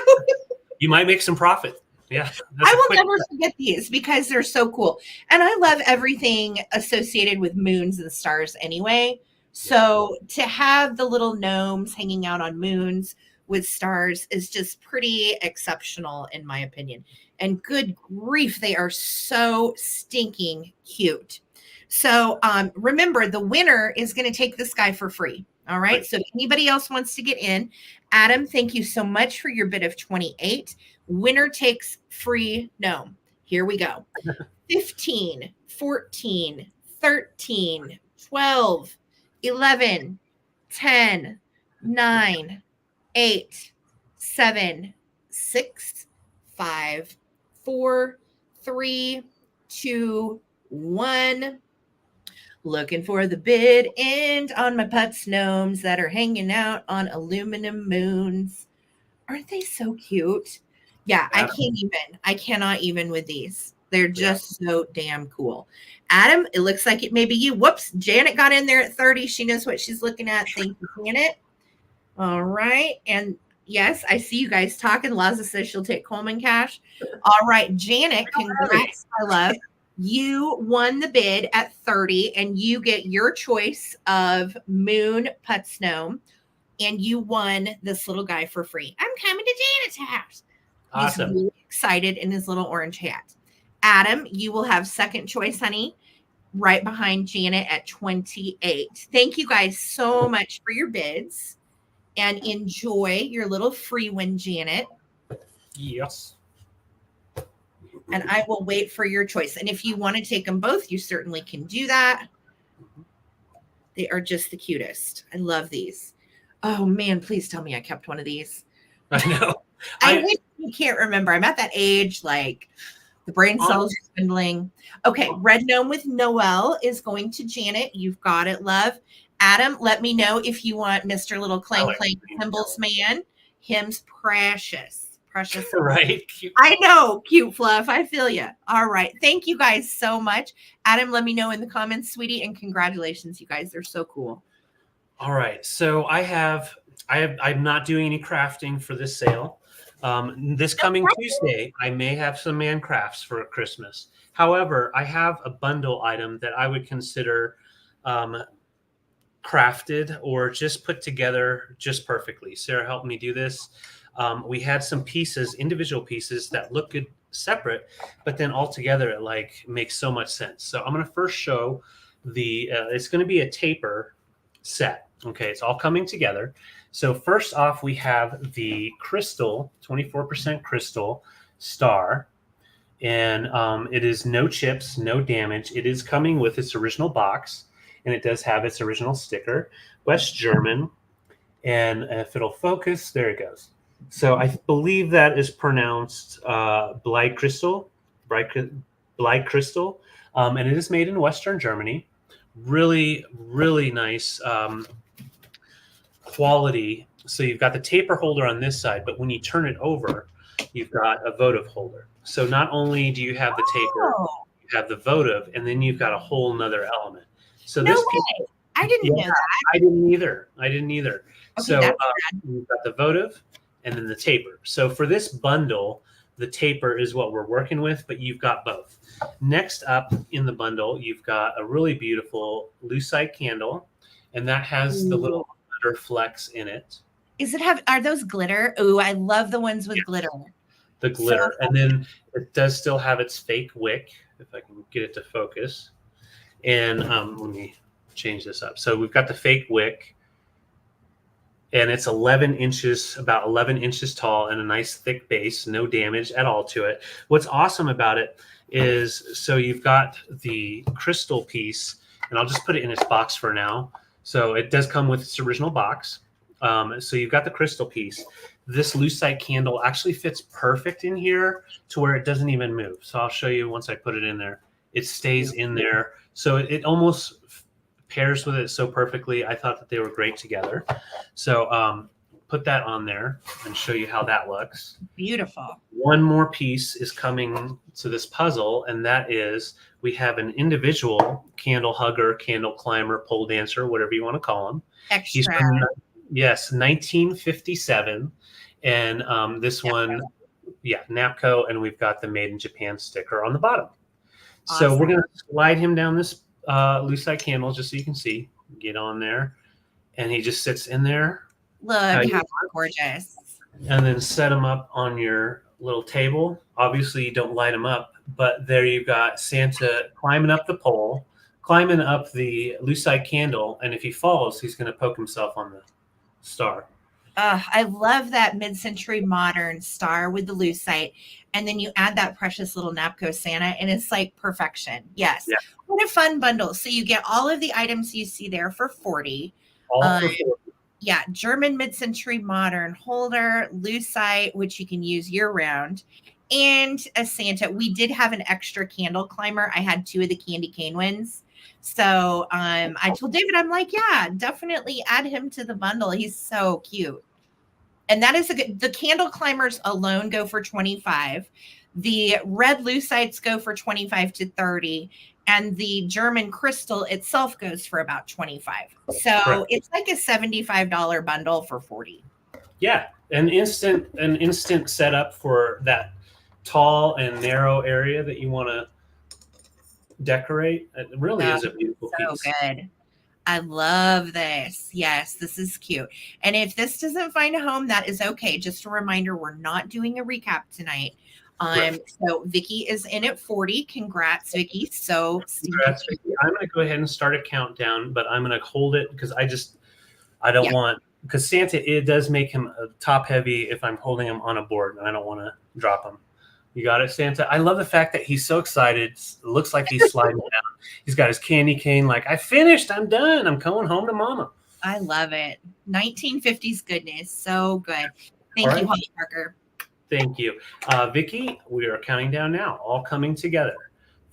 you might make some profit. Yeah. I will never forget these because they're so cool. And I love everything associated with moons and stars anyway. So to have the little gnomes hanging out on moons with stars is just pretty exceptional in my opinion. And good grief, they are so stinking cute. So remember, the winner is going to take this guy for free. All right. So if anybody else wants to get in, Adam, thank you so much for your bid of 28. Winner takes free gnome. Here we go. 15, 14, 13, 12, 11, 10, 9, 8, 7, 6, 5, 4, 3, 2, 1. Looking for the bid end on my putz gnomes that are hanging out on aluminum moons. Aren't they so cute? Yeah, I cannot even with these. They're just so damn cool. Adam, it looks like it may be you. Whoops, Janet got in there at 30. She knows what she's looking at. Thank you, Janet. All right. And yes, I see you guys talking. Laza says she'll take Coleman cash. All right, Janet, congrats, my love. You won the bid at 30, and you get your choice of moon putz gnome, and you won this little guy for free. I'm coming to Janet's house. Awesome. He's really excited in his little orange hat. Adam, you will have second choice, honey, right behind Janet at 28. Thank you guys so much for your bids, and enjoy your little free win, Janet. Yes. And I will wait for your choice. And if you want to take them both, you certainly can do that. They are just the cutest. I love these. Oh, man, please tell me I kept one of these. I know. I can't remember. I'm at that age, like the brain cells are dwindling. Okay, red gnome with Noel is going to Janet. You've got it, love. Adam, let me know if you want Mr. Little Clang Clang Cymbals Man. Him's precious. Right. Cute. I know, cute fluff. I feel you. All right. Thank you guys so much. Adam, let me know in the comments, sweetie, and congratulations, you guys. They're so cool. All right. So I'm not doing any crafting for this sale. This coming Tuesday, I may have some man crafts for Christmas. However, I have a bundle item that I would consider crafted or just put together just perfectly. Sarah helped me do this. We had some pieces, individual pieces that look good separate, but then all together it like makes so much sense. So I'm going to first show it's going to be a taper set. Okay, it's all coming together. So first off, we have the crystal, 24% crystal star, and it is no chips, no damage. It is coming with its original box, and it does have its original sticker, West German, and if it'll focus, there it goes. So I believe that is pronounced Blei Crystal, and it is made in Western Germany. Really, really nice quality. So you've got the taper holder on this side, but when you turn it over, you've got a votive holder. So not only do you have the taper, you have the votive, and then you've got a whole nother element. So no this way. I didn't know that. I didn't either. Okay, so you've got the votive and then the taper. So for this bundle, the taper is what we're working with, but you've got both. Next up in the bundle, you've got a really beautiful lucite candle, and that has the little glitter flecks in it. Are those glitter? Ooh, I love the ones with glitter. The glitter. And then it does still have its fake wick, if I can get it to focus. And let me change this up. So we've got the fake wick, and it's 11 inches, about 11 inches tall, and a nice thick base, no damage at all to it. What's awesome about it is, so you've got the crystal piece, and I'll just put it in its box for now. So it does come with its original box. So you've got the crystal piece. This lucite candle actually fits perfect in here to where it doesn't even move. So I'll show you once I put it in there. It stays in there. So it almost pairs with it so perfectly. I thought that they were great together. So put that on there and show you how that looks. Beautiful. One more piece is coming to this puzzle, and that is we have an individual candle hugger, candle climber, pole dancer, whatever you want to call him. Extra. He's from, 1957. And this one, Napco, and we've got the Made in Japan sticker on the bottom. Awesome. So we're going to slide him down this lucite candle just so you can see. Get on there. And he just sits in there. Look how gorgeous. And then set him up on your little table. Obviously, you don't light him up, but there you've got Santa climbing up the pole, climbing up the lucite candle, and if he falls, he's going to poke himself on the star. I love that mid-century modern star with the lucite, and then you add that precious little Napco Santa, and it's like perfection. Yes. Yeah. What a fun bundle. So you get all of the items you see there for $40. All for $40. Yeah, German mid-century modern holder, lucite, which you can use year-round, and a Santa. We did have an extra candle climber. I had 2 of the candy cane ones. So I told David, I'm like, yeah, definitely add him to the bundle. He's so cute. And that is the candle climbers alone go for $25. The red lucites go for $25 to $30. And the German crystal itself goes for about $25. So correct. It's like a $75 bundle for $40. Yeah, an instant setup for that tall and narrow area that you want to decorate. It really is a beautiful piece. So good. I love this. Yes, this is cute. And if this doesn't find a home, that is okay. Just a reminder, we're not doing a recap tonight. Right. So Vicky is in at 40. Congrats, Vicky. Congrats, Vicky. I'm going to go ahead and start a countdown, but I'm going to hold it because I don't want, because Santa, it does make him top heavy if I'm holding him on a board, and I don't want to drop him. You got it, Santa? I love the fact that he's so excited. It looks like he's sliding down. He's got his candy cane like, I finished. I'm done. I'm going home to mama. I love it. 1950s goodness. So good. Thank you, Holly Parker. Thank you. Vicky, we are counting down now, all coming together.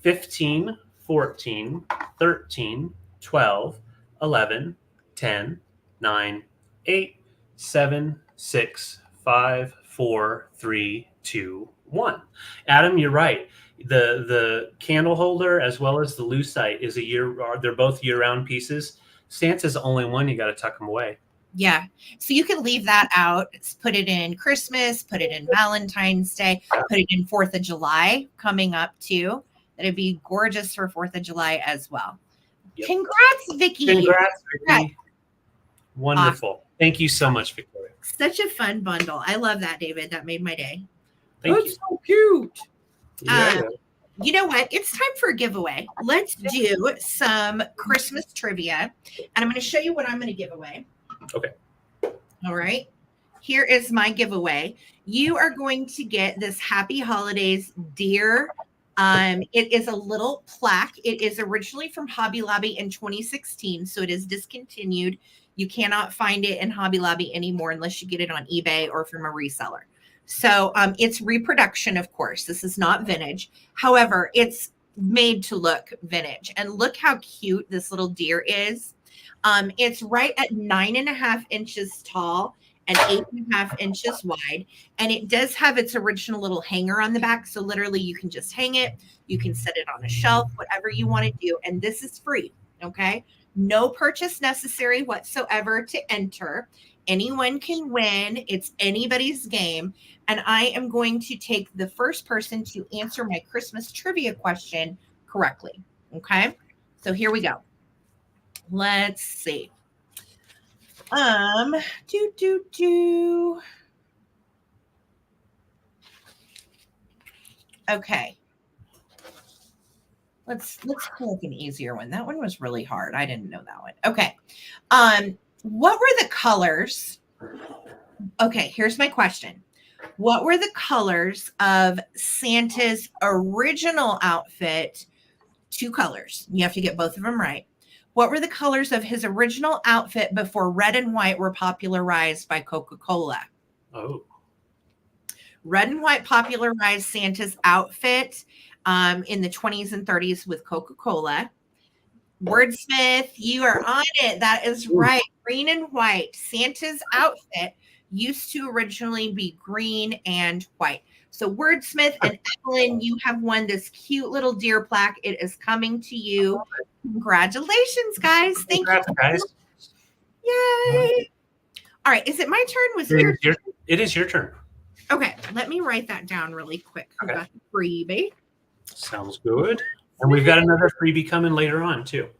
15, 14, 13, 12, 11, 10, 9, 8, 7, 6, 5, 4, 3, 2, 1. Adam, you're right. The candle holder as well as the lucite is they're both year-round pieces. Santa's the only one you got to tuck them away. Yeah. So you can leave that out, put it in Christmas, put it in Valentine's Day, put it in 4th of July coming up too. That'd be gorgeous for 4th of July as well. Yep. Congrats, Vicky. Congrats, Vicky. Wonderful. Awesome. Thank you so much, Victoria. Such a fun bundle. I love that, David. That made my day. Thank you. So cute. Yeah. You know what? It's time for a giveaway. Let's do some Christmas trivia. And I'm going to show you what I'm going to give away. Okay. All right. Here is my giveaway. You are going to get this Happy Holidays deer. It is a little plaque. It is originally from Hobby Lobby in 2016, so it is discontinued. You cannot find it in Hobby Lobby anymore unless you get it on eBay or from a reseller. So it's reproduction, of course. This is not vintage. However, it's made to look vintage. And look how cute this little deer is. It's right at 9.5 inches tall and 8.5 inches wide. And it does have its original little hanger on the back. So literally you can just hang it. You can set it on a shelf, whatever you want to do. And this is free. Okay. No purchase necessary whatsoever to enter. Anyone can win. It's anybody's game. And I am going to take the first person to answer my Christmas trivia question correctly. Okay. So here we go. Let's see. Okay. Let's pick an easier one. That one was really hard. I didn't know that one. Okay. What were the colors? Okay, here's my question. What were the colors of Santa's original outfit? 2 colors. You have to get both of them right. What were the colors of his original outfit before red and white were popularized by Coca-Cola? Oh. Red and white popularized Santa's outfit in the 20s and 30s with Coca-Cola. Wordsmith, you are on it. That is right. Green and white. Santa's outfit used to originally be green and white. So Wordsmith and Evelyn, you have won this cute little deer plaque. It is coming to you. Congratulations, guys. Thank you. Guys. Yay. All right. Is it my turn? It is your turn. Okay. Let me write that down really quick. Okay. Got the freebie. Sounds good. And we've got another freebie coming later on, too.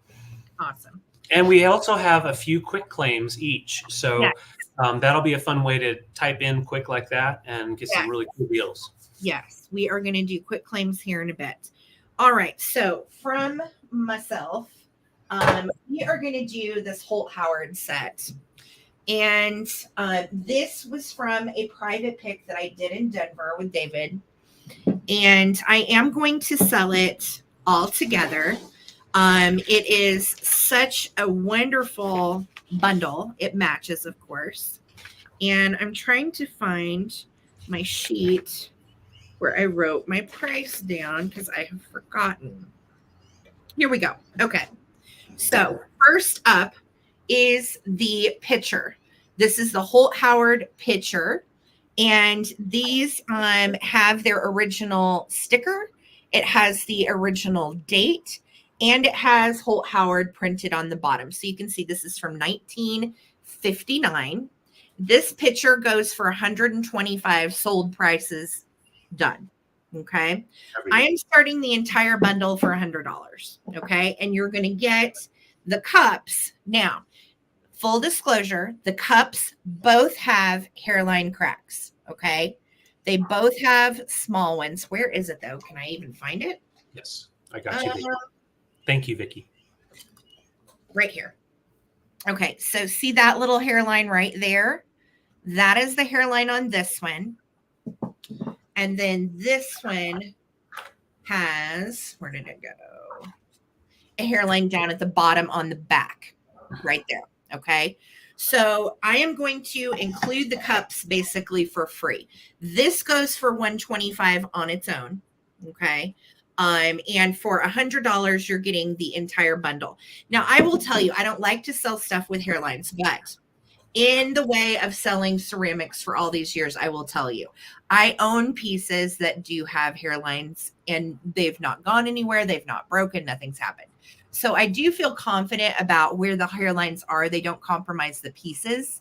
Awesome. And we also have a few quick claims each. So that'll be a fun way to type in quick like that and get some really cool deals. Yes. We are going to do quick claims here in a bit. All right. So from myself, we are going to do this Holt Howard set. And this was from a private pick that I did in Denver with David. And I am going to sell it all together. It is such a wonderful bundle. It matches, of course. And I'm trying to find my sheet where I wrote my price down because I have forgotten. Here we go. Okay. So first up is the pitcher. This is the Holt Howard pitcher. And these have their original sticker. It has the original date. And it has Holt Howard printed on the bottom. So you can see this is from 1959. This picture goes for 125 sold prices done. Okay. I am starting the entire bundle for $100. Okay. And you're going to get the cups. Now, full disclosure, the cups both have hairline cracks. Okay. They both have small ones. Where is it though? Can I even find it? Yes. I got you. Thank you, Vicky. Right here. Okay, so see that little hairline right there? That is the hairline on this one. And then this one has, where did it go? A hairline down at the bottom on the back, right there. Okay, so I am going to include the cups basically for free. This goes for $125 on its own. Okay. And for $100, you're getting the entire bundle. Now, I will tell you, I don't like to sell stuff with hairlines, but in the way of selling ceramics for all these years, I will tell you, I own pieces that do have hairlines and they've not gone anywhere. They've not broken. Nothing's happened. So I do feel confident about where the hairlines are. They don't compromise the pieces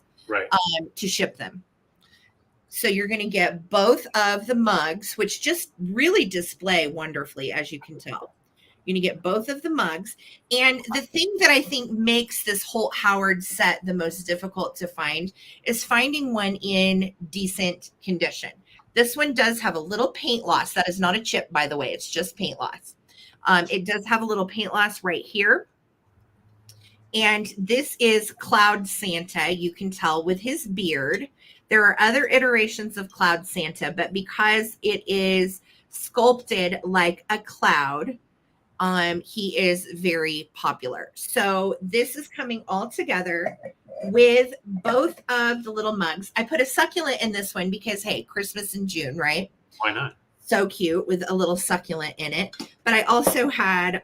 to ship them. So you're going to get both of the mugs, which just really display wonderfully, as you can tell. You're going to get both of the mugs. And the thing that I think makes this Holt Howard set the most difficult to find is finding one in decent condition. This one does have a little paint loss. That is not a chip, by the way. It's just paint loss. It does have a little paint loss right here. And this is Cloud Santa. You can tell with his beard. There are other iterations of Cloud Santa, but because it is sculpted like a cloud, he is very popular. So this is coming all together with both of the little mugs. I put a succulent in this one because, hey, Christmas in June, right? Why not? So cute with a little succulent in it. But I also had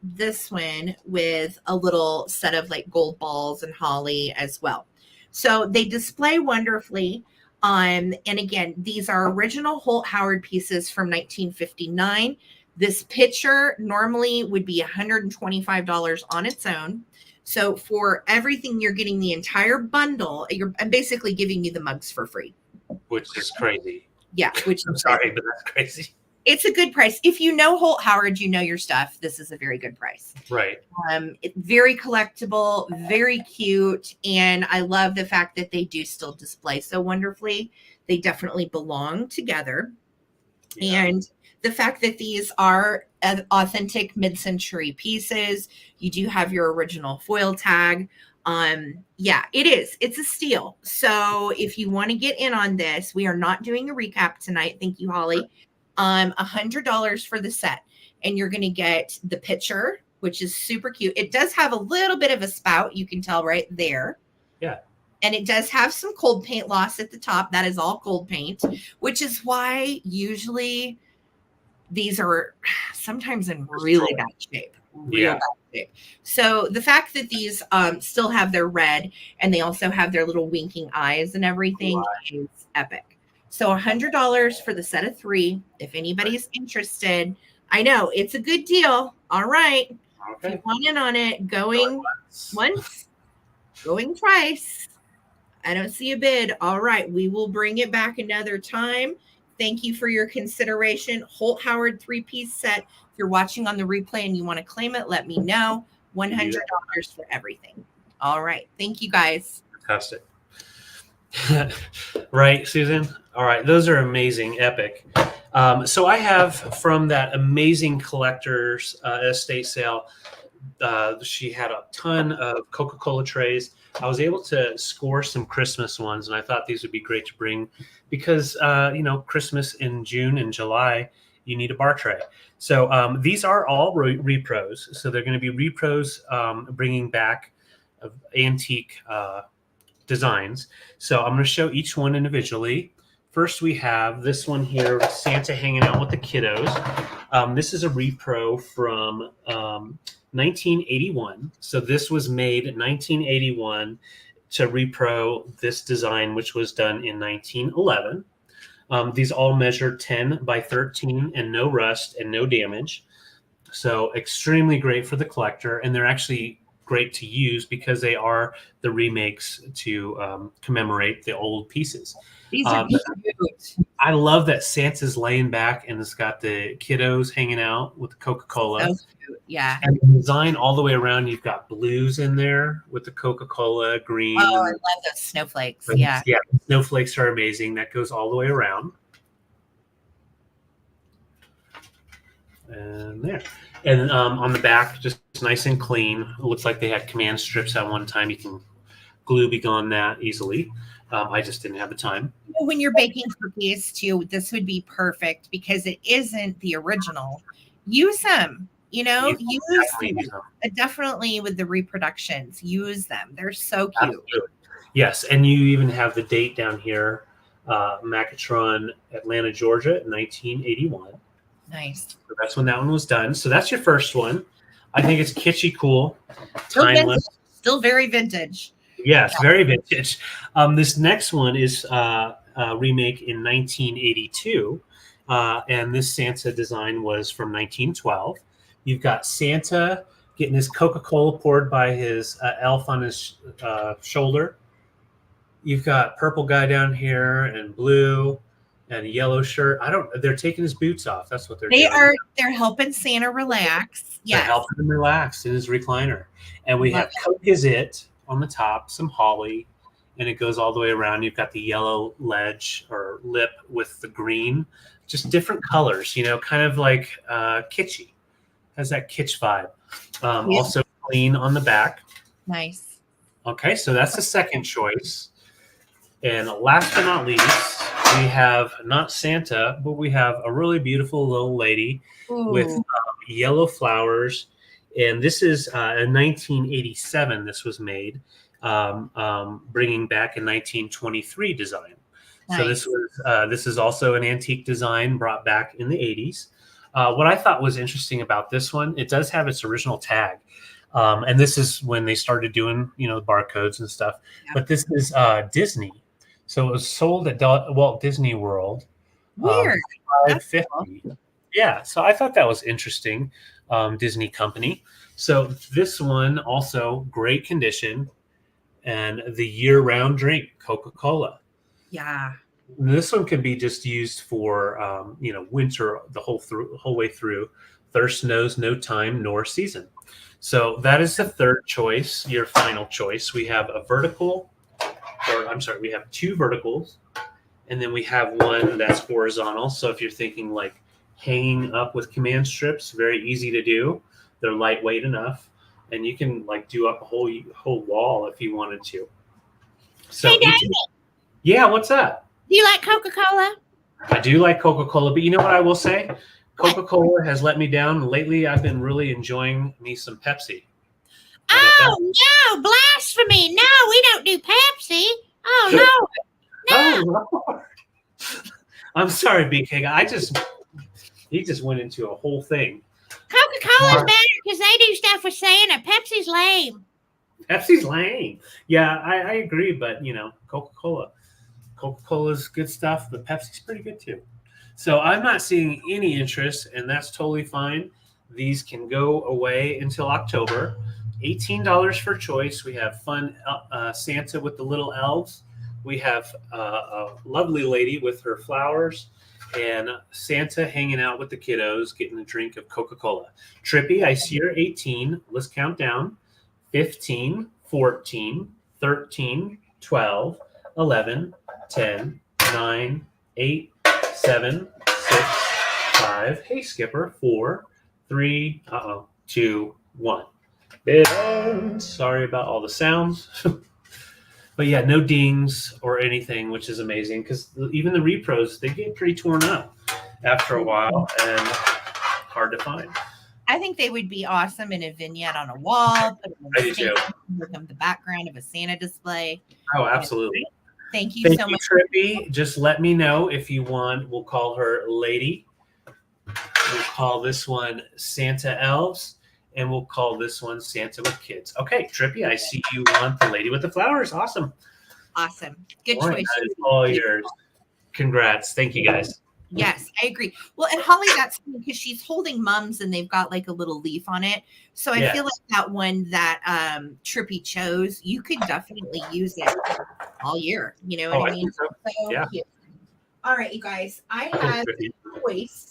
this one with a little set of like gold balls and holly as well. So they display wonderfully. And again, these are original Holt Howard pieces from 1959. This picture normally would be $125 on its own. So for everything, you're getting the entire bundle. I'm basically giving you the mugs for free. Which is crazy. Yeah. Which I'm sorry, but that's crazy. It's a good price. If you know Holt Howard, you know your stuff. This is a very good price. Right. Very collectible, very cute. And I love the fact that they do still display so wonderfully. They definitely belong together. Yeah. And the fact that these are authentic mid-century pieces, you do have your original foil tag. Yeah, it is. It's a steal. So if you want to get in on this, we are not doing a recap tonight. Thank you, Holly. $100 for the set. And you're going to get the picture, which is super cute. It does have a little bit of a spout. You can tell right there. Yeah. And it does have some cold paint loss at the top. That is all cold paint, which is why usually these are sometimes in really bad shape. Bad shape. So the fact that these still have their red and they also have their little winking eyes and everything is epic. So $100 for the set of 3. If anybody's interested, I know it's a good deal. All right. Okay. If you want in on it, going once, going twice. I don't see a bid. All right. We will bring it back another time. Thank you for your consideration. Holt Howard 3-piece set. If you're watching on the replay and you want to claim it, let me know. $100 for everything. All right. Thank you, guys. Fantastic. Right, Susan? All right. Those are amazing. Epic. So I have from that amazing collector's estate sale, she had a ton of Coca-Cola trays. I was able to score some Christmas ones, and I thought these would be great to bring because, Christmas in June and July, you need a bar tray. So these are all repros. So they're going to be repros bringing back antique designs. So I'm going to show each one individually. First, we have this one here, Santa hanging out with the kiddos. This is a repro from 1981. So this was made in 1981 to repro this design, which was done in 1911. These all measure 10 by 13 and no rust and no damage. So extremely great for the collector. And they're actually great to use because they are the remakes to commemorate the old pieces. These are cute. I love that Santa's laying back and it's got the kiddos hanging out with the Coca-Cola. So cute. Yeah. And the design all the way around, you've got blues in there with the Coca-Cola, green. Oh, I love those snowflakes. Yeah. Yeah. Snowflakes are amazing. That goes all the way around. And there. And on the back, just nice and clean. It looks like they had command strips at one time. You can glue be gone that easily. I just didn't have the time. When you're baking cookies too, this would be perfect because it isn't the original. Use them, use them. Definitely with the reproductions. Use them. They're so cute. Absolutely. Yes, and you even have the date down here, Macatron, Atlanta, Georgia, 1981. Nice. So that's when that one was done. So that's your first one. I think it's kitschy cool, timeless. Still very vintage. Yes, very vintage. This next one is a remake in 1982, and this Santa design was from 1912. You've got Santa getting his Coca-Cola poured by his elf on his shoulder. You've got purple guy down here and blue and a yellow shirt. They're taking his boots off. That's what they're doing. They're helping Santa relax. They're helping him relax in his recliner. And we have Coke is It on the top, some holly, and it goes all the way around. You've got the yellow ledge or lip with the green, just different colors, kind of like kitschy. Has that kitsch vibe. Also clean on the back. Nice. Okay, so that's the second choice. And last but not least, we have not Santa, but we have a really beautiful little lady with yellow flowers. And this is in 1987, this was made, bringing back a 1923 design. Nice. So this is also an antique design brought back in the 80s. What I thought was interesting about this one, it does have its original tag. And this is when they started doing, barcodes and stuff. Yeah. But this is Disney. So it was sold at Walt Disney World. Weird. $5.50. Yeah. So I thought that was interesting. Disney company. So this one also great condition and the year-round drink, Coca-Cola. Yeah. And this one can be just used for winter the whole way through. Thirst knows no time nor season. So that is the third choice, your final choice. We have we have two verticals, and then we have one that's horizontal. So if you're thinking like hanging up with command strips, very easy to do. They're lightweight enough, and you can do up a whole wall if you wanted to. So hey, David. Yeah, what's up? Do you like Coca-Cola? I do like Coca-Cola, but you know what I will say? Coca-Cola has let me down. Lately, I've been really enjoying me some Pepsi. Oh, no, blasphemy. No, we don't do Pepsi. Oh, no. Oh, Lord. I'm sorry, BK. He just went into a whole thing. Coca-Cola's better because they do stuff with Santa. Pepsi's lame. Pepsi's lame. Yeah, I agree, but, Coca-Cola. Coca-Cola's good stuff, but Pepsi's pretty good, too. So I'm not seeing any interest, and that's totally fine. These can go away until October. $18 for choice. We have fun Santa with the little elves. We have a lovely lady with her flowers, and Santa hanging out with the kiddos, getting a drink of Coca-Cola. Trippy, I see you're 18. Let's count down. 15, 14, 13, 12, 11, 10, 9, 8, 7, 6, 5. Hey, Skipper. 4, 3, 2, 1. Sorry about all the sounds. But yeah, no dings or anything, which is amazing because even the repros, they get pretty torn up after a while and hard to find. I think they would be awesome in a vignette on a wall. Put them the background of a Santa display. Oh, absolutely. Thank you so much. Trippy. Just let me know if you want. We'll call her Lady. We'll call this one Santa Elves. And we'll call this one Santa with Kids. Okay, Trippy, I see you want the lady with the flowers. Awesome. Awesome. Good all choice. Right, that is all yours. Congrats. Thank you, guys. Yes, I agree. Well, and Holly, that's because she's holding mums and they've got like a little leaf on it. So I feel like that one that Trippy chose, you could definitely use it all year. You know what I mean? So yeah. Cute. All right, you guys. I have a choice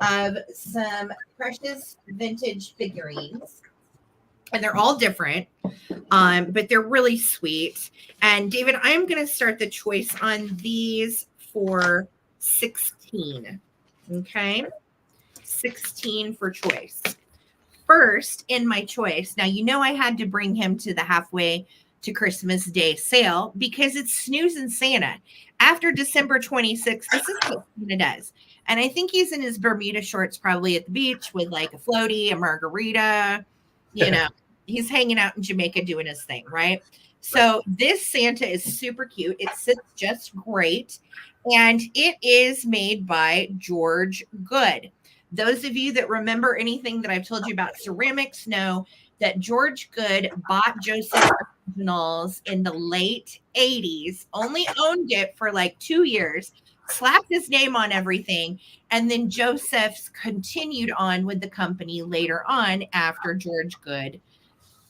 of some precious vintage figurines, and they're all different, but they're really sweet. And David, I am going to start the choice on these for 16. Okay, 16 for choice. First in my choice. Now I had to bring him to the halfway to Christmas Day sale because it's snoozing Santa. After December 26th, this is what Santa does. And I think he's in his Bermuda shorts, probably at the beach with like a floaty, a margarita. He's hanging out in Jamaica doing his thing, right? So this Santa is super cute. It sits just great. And it is made by George Good. Those of you that remember anything that I've told you about ceramics know that George Good bought Joseph Originals in the late 80s, only owned it for like 2 years, slapped his name on everything, and then Joseph's continued on with the company later on after George Good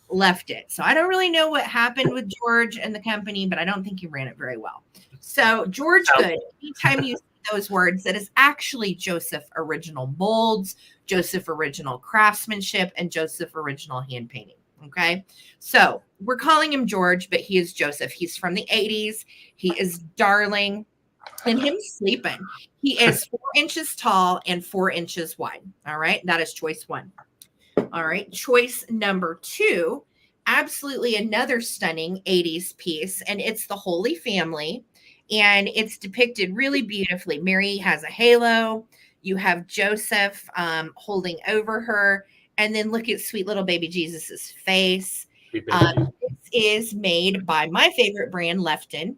left it. So I don't really know what happened with George and the company, but I don't think he ran it very well. So George Good, anytime you see those words, that is actually Joseph Original Molds, Joseph Original Craftsmanship, and Joseph Original Hand Painting. Okay, so we're calling him George, but he is Joseph. He's from the 80s. He is darling. And him sleeping. He is 4 inches tall and 4 inches wide. All right, that is choice 1. All right, choice number 2, absolutely another stunning 80s piece, and it's the Holy Family, and it's depicted really beautifully. Mary has a halo. You have Joseph holding over her, and then look at sweet little baby Jesus's face. This is made by my favorite brand, Lefton,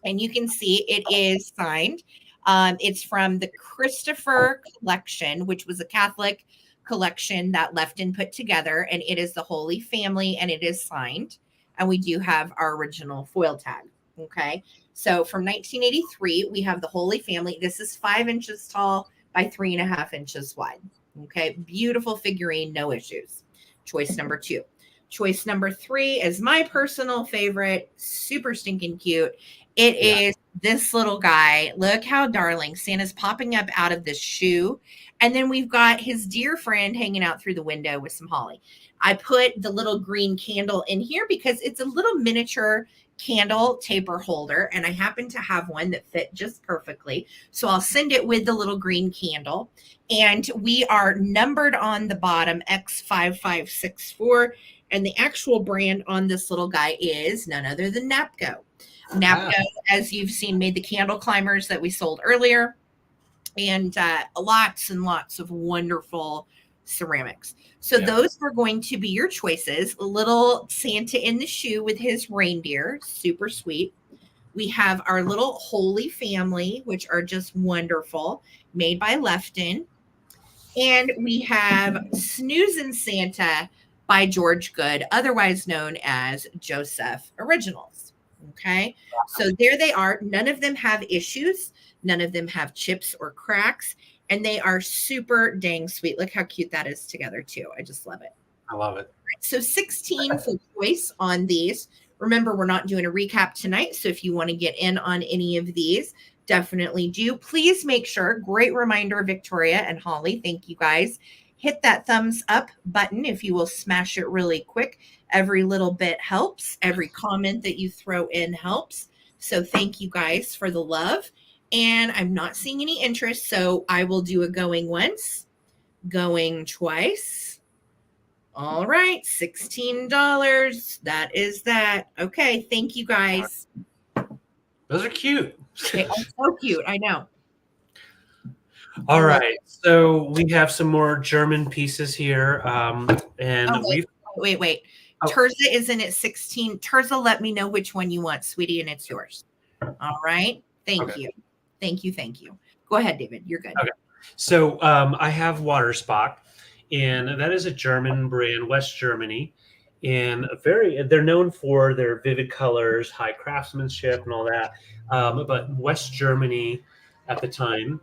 and you can see it is signed. It's from the Christopher collection, which was a Catholic collection that Lefton put together, and it is the Holy Family, and it is signed. And we do have our original foil tag. Okay, so from 1983, we have the Holy Family. This is 5 inches tall by 3.5 inches wide. Okay, beautiful figurine, no issues. Choice number 2. Choice number 3 is my personal favorite, super stinking cute. It is this little guy. Look how darling. Santa's popping up out of this shoe. And then we've got his dear friend hanging out through the window with some holly. I put the little green candle in here because it's a little miniature candle taper holder. And I happen to have one that fit just perfectly. So I'll send it with the little green candle. And we are numbered on the bottom, X5564. And the actual brand on this little guy is none other than Napco. Napco, as you've seen, made the candle climbers that we sold earlier, and lots and lots of wonderful ceramics. So those were going to be your choices. Little Santa in the shoe with his reindeer, super sweet. We have our little Holy Family, which are just wonderful, made by Lefton. And we have Snoozin' Santa by George Good, otherwise known as Joseph Originals. Okay, so there they are. None of them have issues. None of them have chips or cracks. And they are super dang sweet. Look how cute that is together too. I just love it. I love it. So 16 for choice on these. Remember, we're not doing a recap tonight. So if you want to get in on any of these, definitely do. Please make sure, great reminder, Victoria and Holly, thank you guys. Hit that thumbs up button if you will smash it really quick. Every little bit helps. Every comment that you throw in helps. So thank you guys for the love. And I'm not seeing any interest, so I will do a going once, going twice. All right, $16. That is that. Okay, thank you guys. Those are cute. They are so cute, I know. All right, so we have some more German pieces here, and wait. Oh. Terza isn't at 16. Terza, let me know which one you want, sweetie, and it's yours. All right, thank you. Thank you. Go ahead, David. You're good. Okay, so I have Watersbach, and that is a German brand, West Germany, and they're known for their vivid colors, high craftsmanship, and all that. But West Germany at the time,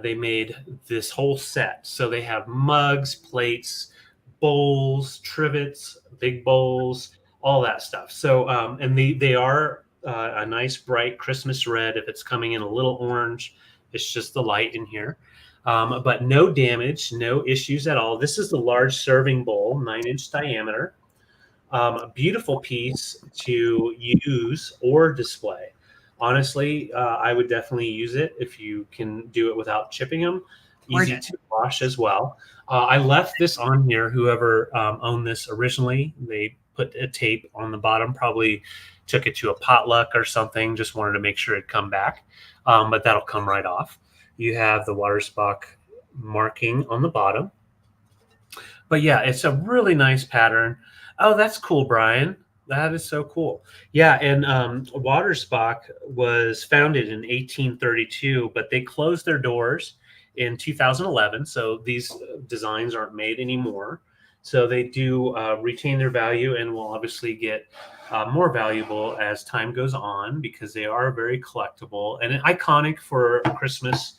they made this whole set. So they have mugs, plates, bowls, trivets, big bowls, all that stuff. So, and they are a nice bright Christmas red. If it's coming in a little orange, it's just the light in here. But no damage, no issues at all. This is the large serving bowl, 9-inch diameter. A beautiful piece to use or display. Honestly, I would definitely use it if you can do it without chipping them. Easy to wash as well. I left this on here. Whoever owned this originally, they put a tape on the bottom, probably took it to a potluck or something, just wanted to make sure it'd come back. But that'll come right off. You have the Watersbach marking on the bottom. But yeah, it's a really nice pattern. Oh, that's cool, Brian. That is so cool. Yeah, and Watersbach was founded in 1832, but they closed their doors in 2011, so these designs aren't made anymore. So they do retain their value and will obviously get more valuable as time goes on because they are very collectible and iconic for Christmas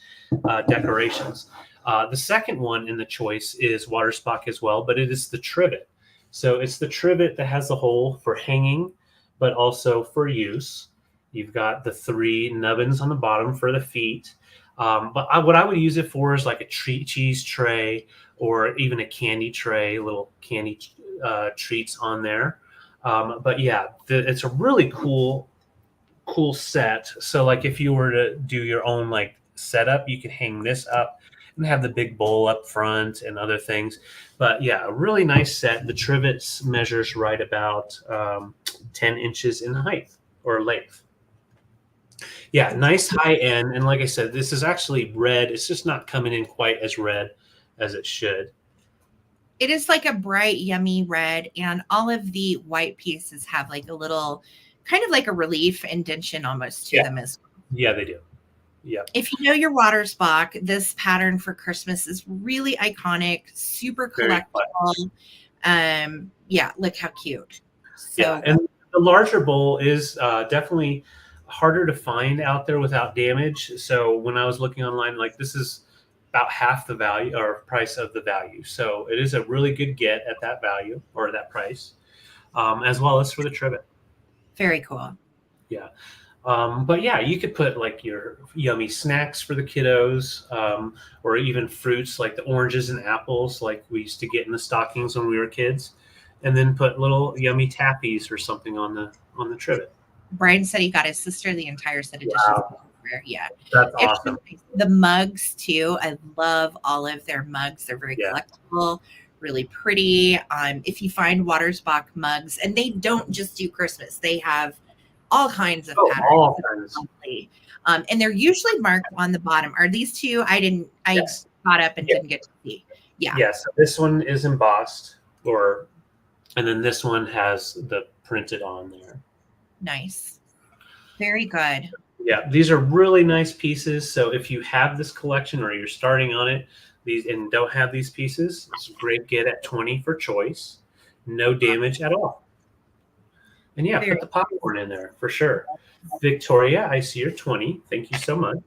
decorations. The second one in the choice is water spock as well, but it is the trivet. So it's the trivet that has the hole for hanging, but also for use. You've got the 3 nubbins on the bottom for the feet. What I would use it for is like a cheese tray or even a candy tray, little candy treats on there. But yeah, it's a really cool set. So like if you were to do your own like setup, you could hang this up and have the big bowl up front and other things. But yeah, a really nice set. The trivet measures right about 10 inches in height or length. Yeah, nice high end. And like I said, this is actually red. It's just not coming in quite as red as it should. It is like a bright, yummy red. And all of the white pieces have like a little, kind of like a relief indentation almost to them as well. Yeah, they do. Yeah. If you know your water spock, this pattern for Christmas is really iconic, super collectible. Yeah, look how cute. So, yeah, and the larger bowl is definitely harder to find out there without damage. So when I was looking online, like this is about half the value or price of the value. So it is a really good get at that value or that price, as well as for the trivet. Very cool. Yeah. But yeah, you could put like your yummy snacks for the kiddos, or even fruits like the oranges and apples like we used to get in the stockings when we were kids, and then put little yummy tappies or something on the trivet. Brian said he got his sister the entire set of dishes. Wow. Yeah, that's awesome. The mugs too. I love all of their mugs. They're very collectible, really pretty. If you find water spock mugs, and they don't just do Christmas, they have all kinds of patterns. All kinds. And they're usually marked on the bottom. Are these two? I got up and didn't get to see. Yeah. Yes. This one is embossed, and then this one has the printed on there. Nice. Very good. Yeah, these are really nice pieces. So if you have this collection or you're starting on it, and don't have these pieces, it's a great get at $20 for choice. No damage at all. And yeah, put the popcorn in there for sure. Victoria, I see your 20. Thank you so much.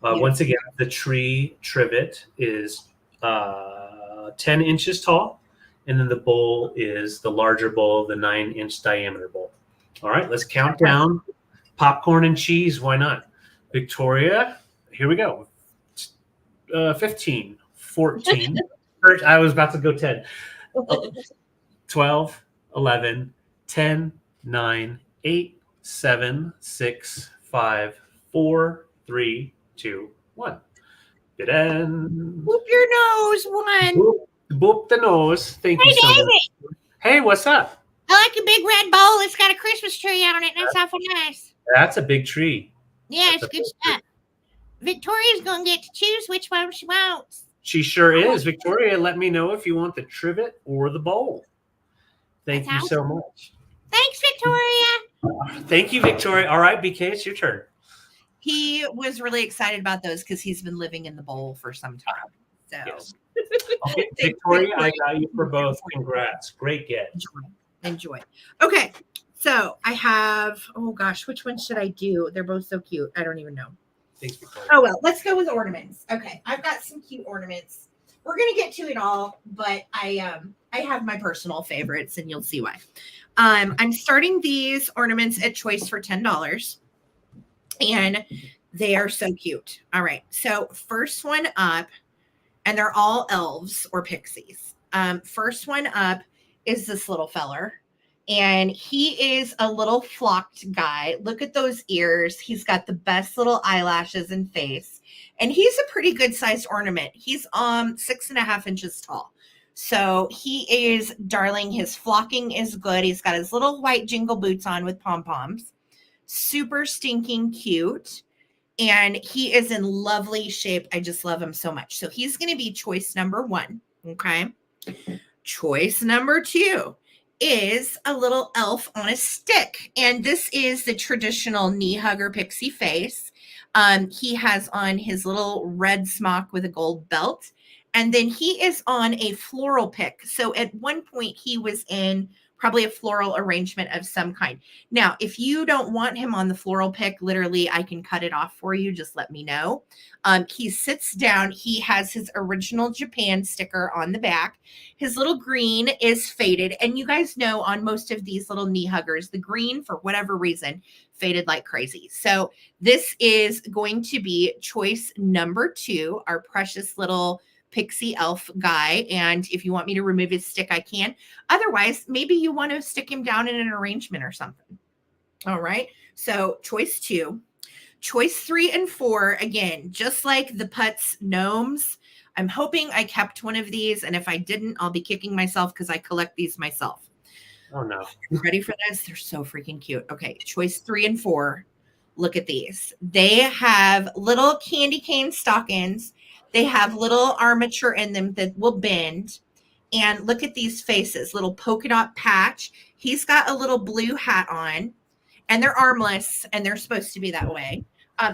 Once again, the tree trivet is 10 inches tall. And then the bowl is the larger bowl, the 9-inch diameter bowl. All right, let's count down. Popcorn and cheese, why not? Victoria, here we go. 15, 14. I was about to go 10. 12, 11, 10, 9, 8, 7, 6, 5, 4, 3, 2, 1. Good end. Whoop your nose, one. Boop the nose. Thank you so much. Hey, what's up? I like a big red bowl. It's got a Christmas tree on it. That's awful nice. That's a big tree. Yeah, it's good stuff. Victoria's going to get to choose which one she wants. She sure is. Victoria, let me know if you want the trivet or the bowl. Thank you so much. Thanks, Victoria. Thank you, Victoria. All right, BK, it's your turn. He was really excited about those because he's been living in the bowl for some time. So, yes. Okay, Victoria, I got you for both. Congrats. Great get. Enjoy. Okay. So I have, oh gosh, which one should I do? They're both so cute. I don't even know. Thanks, Victoria. Oh, well, let's go with ornaments. Okay. I've got some cute ornaments. We're going to get to it all, but I have my personal favorites and you'll see why. I'm starting these ornaments at choice for $10 and they are so cute. All right. So first one up, and they're all elves or pixies. First one up is this little feller. And he is a little flocked guy. Look at those ears. He's got the best little eyelashes and face. And he's a pretty good sized ornament. He's 6.5 inches tall. So he is darling. His flocking is good. He's got his little white jingle boots on with pom-poms. Super stinking cute. And he is in lovely shape. I just love him so much. So he's going to be choice number 1. Okay. Choice number 2 is a little elf on a stick. And this is the traditional knee hugger pixie face. He has on his little red smock with a gold belt. And then he is on a floral pick. So at one point he was in probably a floral arrangement of some kind. Now, if you don't want him on the floral pick, literally, I can cut it off for you. Just let me know. He sits down. He has his original Japan sticker on the back. His little green is faded. And you guys know on most of these little knee huggers, the green, for whatever reason, faded like crazy. So this is going to be choice number 2, our precious little Pixie elf guy. And if you want me to remove his stick, I can. Otherwise, maybe you want to stick him down in an arrangement or something. All right. So choice 2. Choice 3 and 4, again, just like the Putz gnomes. I'm hoping I kept one of these. And if I didn't, I'll be kicking myself because I collect these myself. Oh, no. You ready for this? They're so freaking cute. Okay. Choice 3 and 4. Look at these. They have little candy cane stockings. They have little armature in them that will bend. And look at these faces, little polka dot patch. He's got a little blue hat on, and they're armless, and they're supposed to be that way.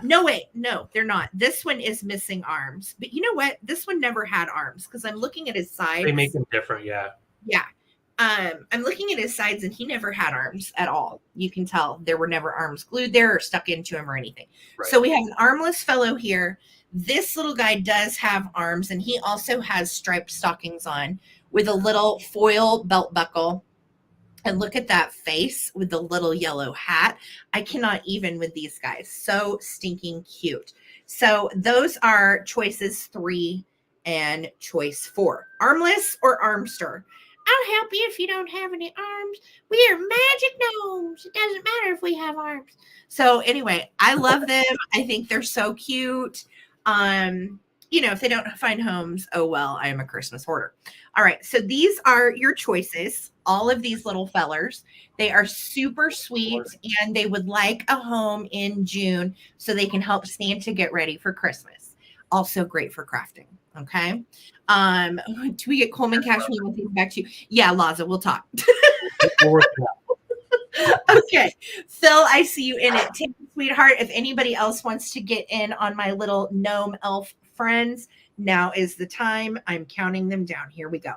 No, wait, no, they're not. This one is missing arms. But you know what? This one never had arms because I'm looking at his sides. They make them different, yeah. Yeah. I'm looking at his sides, and he never had arms at all. You can tell there were never arms glued there or stuck into him or anything. Right. So we have an armless fellow here. This little guy does have arms, and he also has striped stockings on with a little foil belt buckle. And look at that face with the little yellow hat. I cannot even with these guys. So stinking cute. So those are choices 3 and choice 4. Armless or armster? I'll help you if you don't have any arms. We are magic gnomes. It doesn't matter if we have arms. So anyway, I love them. I think they're so cute. If they don't find homes, oh well, I am a Christmas hoarder. All right, so these are your choices. All of these little fellers. They are super sweet, and they would like a home in June so they can help Santa get ready for Christmas. Also great for crafting. Okay. Do we get Coleman Cash? We want these back to you. Yeah, Laza, we'll talk. Okay. Phil, I see you in it. Take it, sweetheart. If anybody else wants to get in on my little gnome elf friends, now is the time. I'm counting them down. Here we go.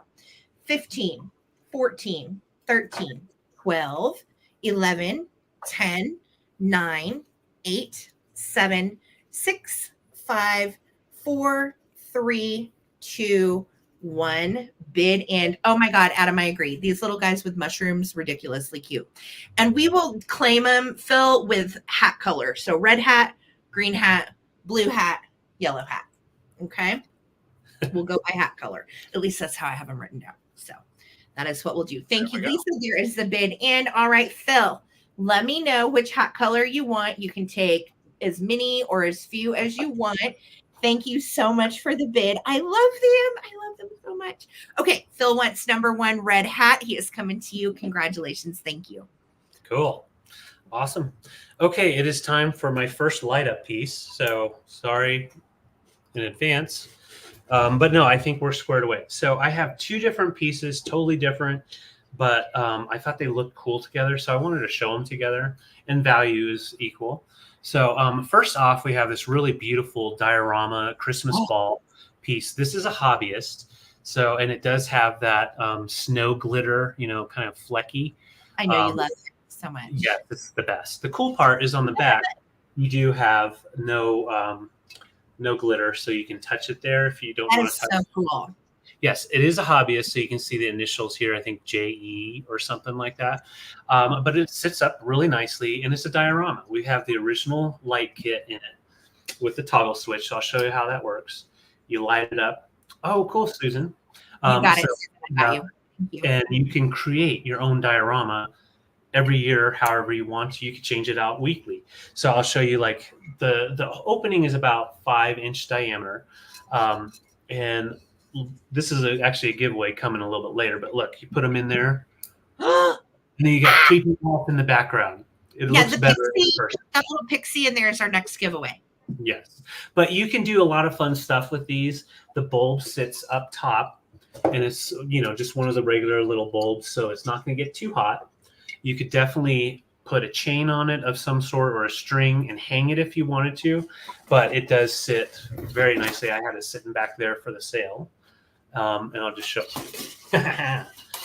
15, 14, 13, 12, 11, 10, 9, 8, 7, 6, 5, 4, 3, 2, 1. Bid and oh my God, Adam, I agree. These little guys with mushrooms, ridiculously cute. And we will claim them, Phil, with hat color. So red hat, green hat, blue hat, yellow hat. Okay. We'll go by hat color. At least that's how I have them written down. So that is what we'll do. Thank you, Lisa. There is the bid. And all right, Phil, let me know which hat color you want. You can take as many or as few as you want. Thank you so much for the bid. I love them. I love them so much. Okay, Phil wants number 1 red hat. He is coming to you. Congratulations. Thank you. Cool. Awesome. Okay, it is time for my first light up piece. So sorry in advance. But no, I think we're squared away. So I have 2 different pieces, totally different, but I thought they looked cool together. So I wanted to show them together, and value is equal. So first off, we have this really beautiful diorama Christmas ball piece. This is a hobbyist. So, and it does have that snow glitter, kind of flecky. I know you love it so much. Yeah, this is the best. The cool part is on the back, you do have no glitter, so you can touch it there if you don't want to touch it. That is so cool. Yes, it is a hobbyist, so you can see the initials here. I think JE or something like that. But it sits up really nicely, and it's a diorama. We have the original light kit in it with the toggle switch. So I'll show you how that works. You light it up. Oh, cool, Susan. You got it. I got you. Thank you. And you can create your own diorama every year, however you want to. You can change it out weekly. So I'll show you, like, the opening is about 5-inch diameter. And this is actually a giveaway coming a little bit later, but look, you put them in there, and then you got 3 people off in the background. It looks better in person. That little pixie in there is our next giveaway. Yes, but you can do a lot of fun stuff with these. The bulb sits up top, and it's just one of the regular little bulbs, so it's not going to get too hot. You could definitely put a chain on it of some sort or a string and hang it if you wanted to, but it does sit very nicely. I had it sitting back there for the sale. And I'll just show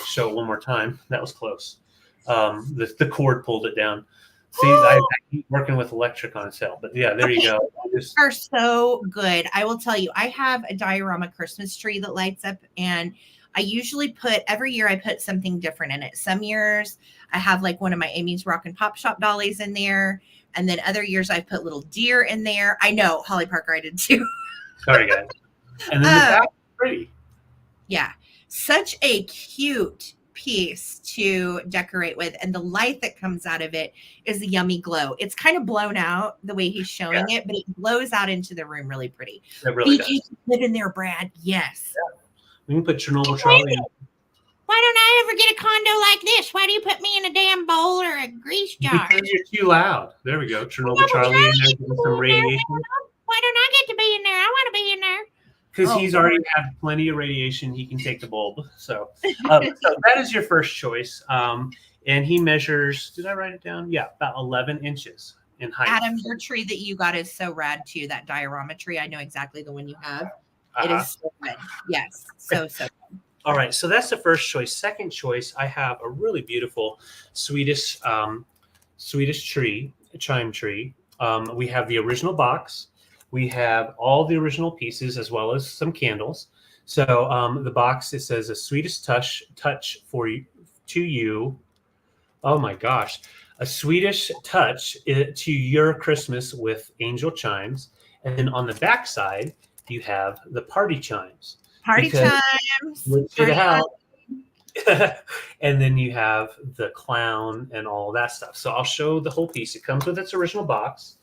show it one more time. That was close. The cord pulled it down. See, I keep working with electric on its tail, but yeah, there you go. Are so good. I will tell you, I have a diorama Christmas tree that lights up, and I usually every year I put something different in it. Some years I have like one of my Amy's Rock and Pop Shop dollies in there, and then other years I put little deer in there. I know, Holly Parker, I did too. Sorry, guys. And then the back is pretty. Yeah, such a cute piece to decorate with, and the light that comes out of it is a yummy glow. It's kind of blown out the way he's showing it, but it glows out into the room really pretty. It really does. You live in there, Brad. Yes. Yeah. We can put Chernobyl Charlie in. Why don't I ever get a condo like this? Why do you put me in a damn bowl or a grease jar? Because you're too loud. There we go. Chernobyl Charlie in there with some radiation. Why don't I get to be in there? I want to be in there. Because he's already had plenty of radiation, he can take the bulb. So, so that is your first choice. And he measures, did I write it down? Yeah, about 11 inches in height. Adam, your tree that you got is so rad too. That diorama tree, I know exactly the one you have. It is so good. Yes, so good. All right, so that's the first choice. Second choice, I have a really beautiful Swedish chime tree. We have the original box. We have all the original pieces as well as some candles. So the box, it says a Swedish touch for you, to you. Oh my gosh. A Swedish touch to your Christmas with angel chimes. And then on the back side, you have the party chimes. Party chimes. And then you have the clown and all that stuff. So I'll show the whole piece. It comes with its original box.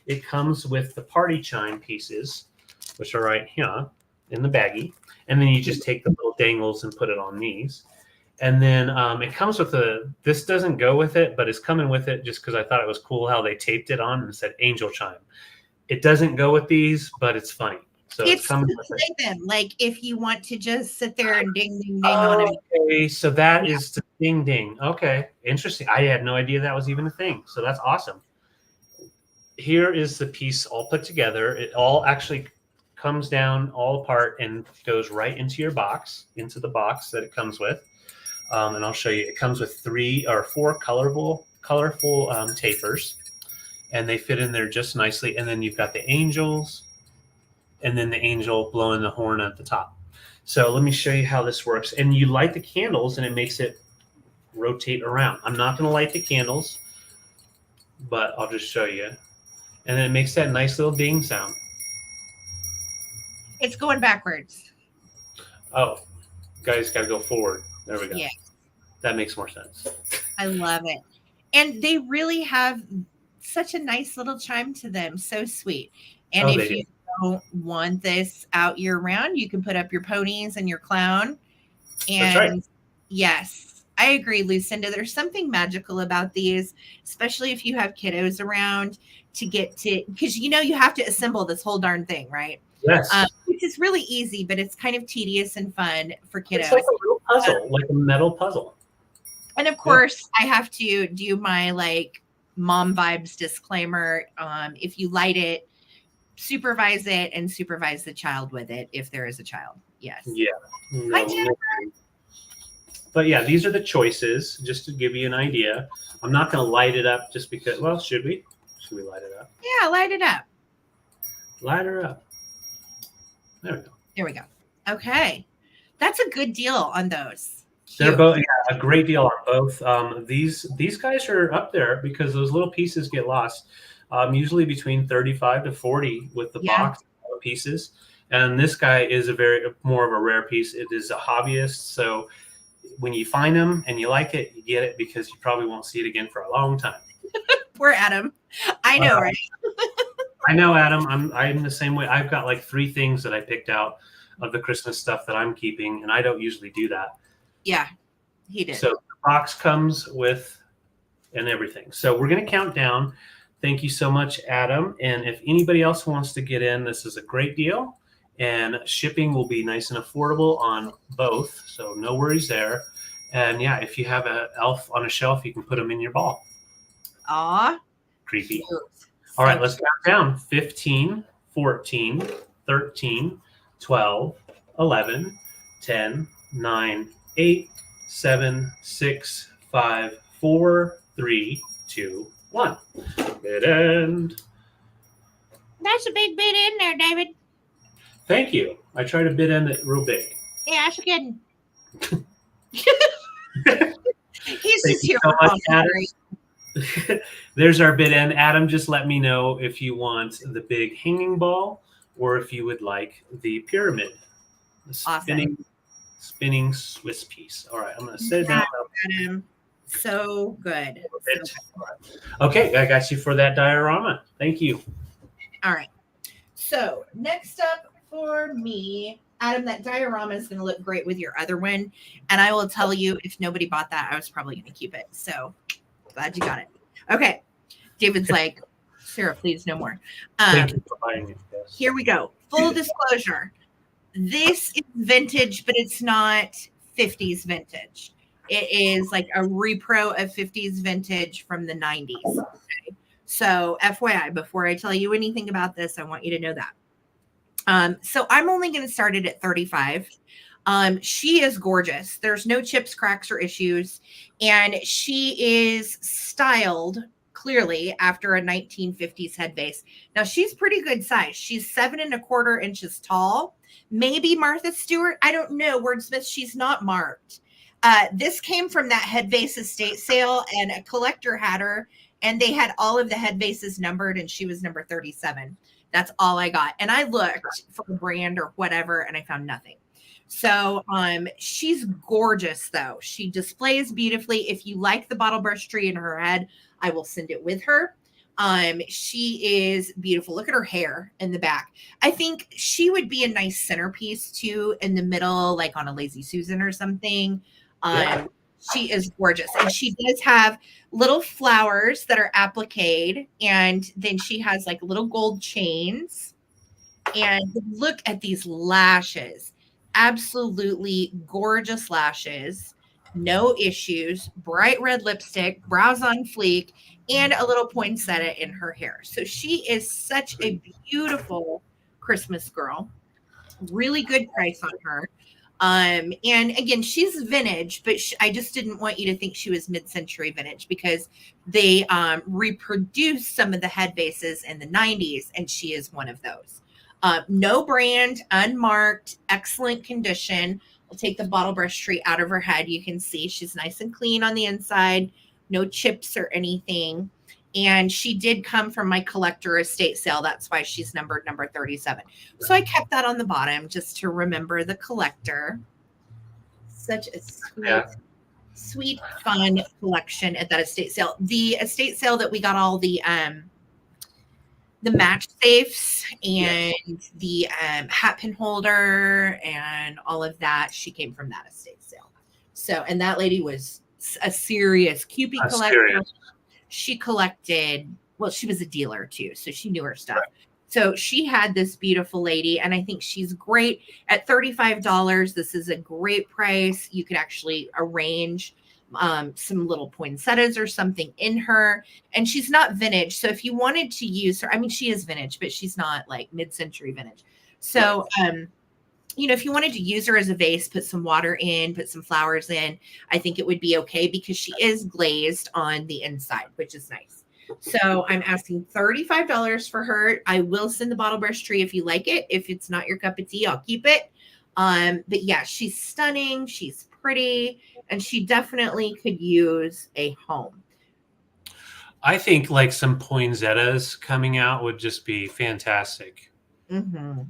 It comes with the party chime pieces, which are right here in the baggie. And then you just take the little dangles and put it on these. And then it comes with this doesn't go with it, but it's coming with it just because I thought it was cool how they taped it on and said angel chime. It doesn't go with these, but it's funny. So it's coming with it. Them. Like if you want to just sit there and ding, ding, ding on it. Okay, so that is the ding, ding. Okay, interesting. I had no idea that was even a thing. So that's awesome. Here is the piece all put together. It all actually comes down all apart and goes right into your box, into the box that it comes with. And I'll show you. It comes with 3 or 4 colorful tapers, and they fit in there just nicely. And then you've got the angels, and then the angel blowing the horn at the top. So let me show you how this works. And you light the candles, and it makes it rotate around. I'm not going to light the candles, but I'll just show you. And then it makes that nice little ding sound. It's going backwards. Oh, guys, got to go forward. There we go. Yeah. That makes more sense. I love it. And they really have such a nice little chime to them. So sweet. And if you don't want this out year round, you can put up your ponies and your clown. And that's right. Yes, I agree, Lucinda. There's something magical about these, especially if you have kiddos around to get to, because you have to assemble this whole darn thing, right? Yes. Which is really easy, but it's kind of tedious and fun for kiddos. It's like a little puzzle, like a metal puzzle. And of course, I have to do my mom vibes disclaimer. If you light it, supervise it and supervise the child with it if there is a child. Yes. Yeah. Hi, Jennifer. But yeah, these are the choices, just to give you an idea. I'm not going to light it up just because, well, should we? Should we light it up? Yeah, light it up. Light her up. There we go. There we go. Okay. That's a good deal on those. Cute. They're both a great deal on both. These guys are up there because those little pieces get lost. Usually between 35 to 40 with the box pieces. And this guy is more of a rare piece. It is a hobbyist. So when you find them and you like it, you get it because you probably won't see it again for a long time. Poor Adam. I know, right? I know, Adam. I'm the same way. I've got 3 things that I picked out of the Christmas stuff that I'm keeping, and I don't usually do that. Yeah, he did. So the box comes with and everything. So we're going to count down. Thank you so much, Adam. And if anybody else wants to get in, this is a great deal. And shipping will be nice and affordable on both. So no worries there. And yeah, if you have an elf on a shelf, you can put them in your ball. Aw. Creepy. All right, let's count down. 15, 14, 13, 12, 11, 10, 9, 8, 7, 6, 5, 4, 3, 2, 1. Bid end. That's a big bid in there, David. Thank you. I try to bid end it real big. Yeah, that's good. He's Thank just you here so for much, commentary. Adam. There's our bid end. Adam, just let me know if you want the big hanging ball or if you would like the pyramid. The Awesome. Spinning Swiss piece. All right, I'm going to set it down. Adam. So good. Okay, I got you for that diorama. Thank you. All right. So next up for me, Adam, that diorama is going to look great with your other one. And I will tell you, if nobody bought that, I was probably going to keep it. So glad you got it. Okay. David's like, Sarah, please, no more. Thank you for buying it. Yes. Here we go. Full disclosure. This is vintage, but it's not 50s vintage. It is like a repro of 50s vintage from the 90s. Okay? So FYI, before I tell you anything about this, I want you to know that. So I'm only going to start it at 35. She is gorgeous. There's no chips, cracks, or issues. And she is styled clearly after a 1950s head vase. Now she's pretty good size. She's 7¼ inches tall. Maybe Martha Stewart. I don't know. Wordsmith, she's not marked. This came from that head vase estate sale, and a collector had her, and they had all of the head vases numbered, and she was number 37. That's all I got. And I looked for a brand or whatever, and I found nothing. So she's gorgeous, though. She displays beautifully. If you like the bottle brush tree in her head, I will send it with her. She is beautiful. Look at her hair in the back. I think she would be a nice centerpiece too in the middle, like on a Lazy Susan or something. Yeah. She is gorgeous. And she does have little flowers that are appliqued. And then she has like little gold chains. And look at these lashes. Absolutely gorgeous lashes. No issues. Bright red lipstick, brows on fleek, and a little poinsettia in her hair. So she is such a beautiful Christmas girl. Really good price on her. And again, she's vintage, but I just didn't want you to think she was mid-century vintage because they reproduced some of the head vases in the 90s, and she is one of those. No brand, unmarked, excellent condition. I'll take the bottle brush tree out of her head. You can see she's nice and clean on the inside. No chips or anything. And she did come from my collector estate sale. That's why she's number 37. So I kept that on the bottom just to remember the collector. Such a sweet, fun collection at that estate sale. The estate sale that we got all the match safes and the hat pin holder and all of that. She came from that estate sale. So, and that lady was a serious QP collector. Serious. She collected, well, she was a dealer too, so she knew her stuff. Right. So she had this beautiful lady, and I think she's great at $35. This is a great price. You could actually arrange some little poinsettias or something in her, and she's not vintage. So if you wanted to use her, I mean, she is vintage, but she's not like mid-century vintage. So, you know, if you wanted to use her as a vase, put some water in, put some flowers in, I think it would be okay because she is glazed on the inside, which is nice. So I'm asking $35 for her. I will send the bottle brush tree if you like it. If it's not your cup of tea, I'll keep it. But yeah, she's stunning. She's pretty, and she definitely could use a home. I think like some poinsettias coming out would just be fantastic. Mm-hmm.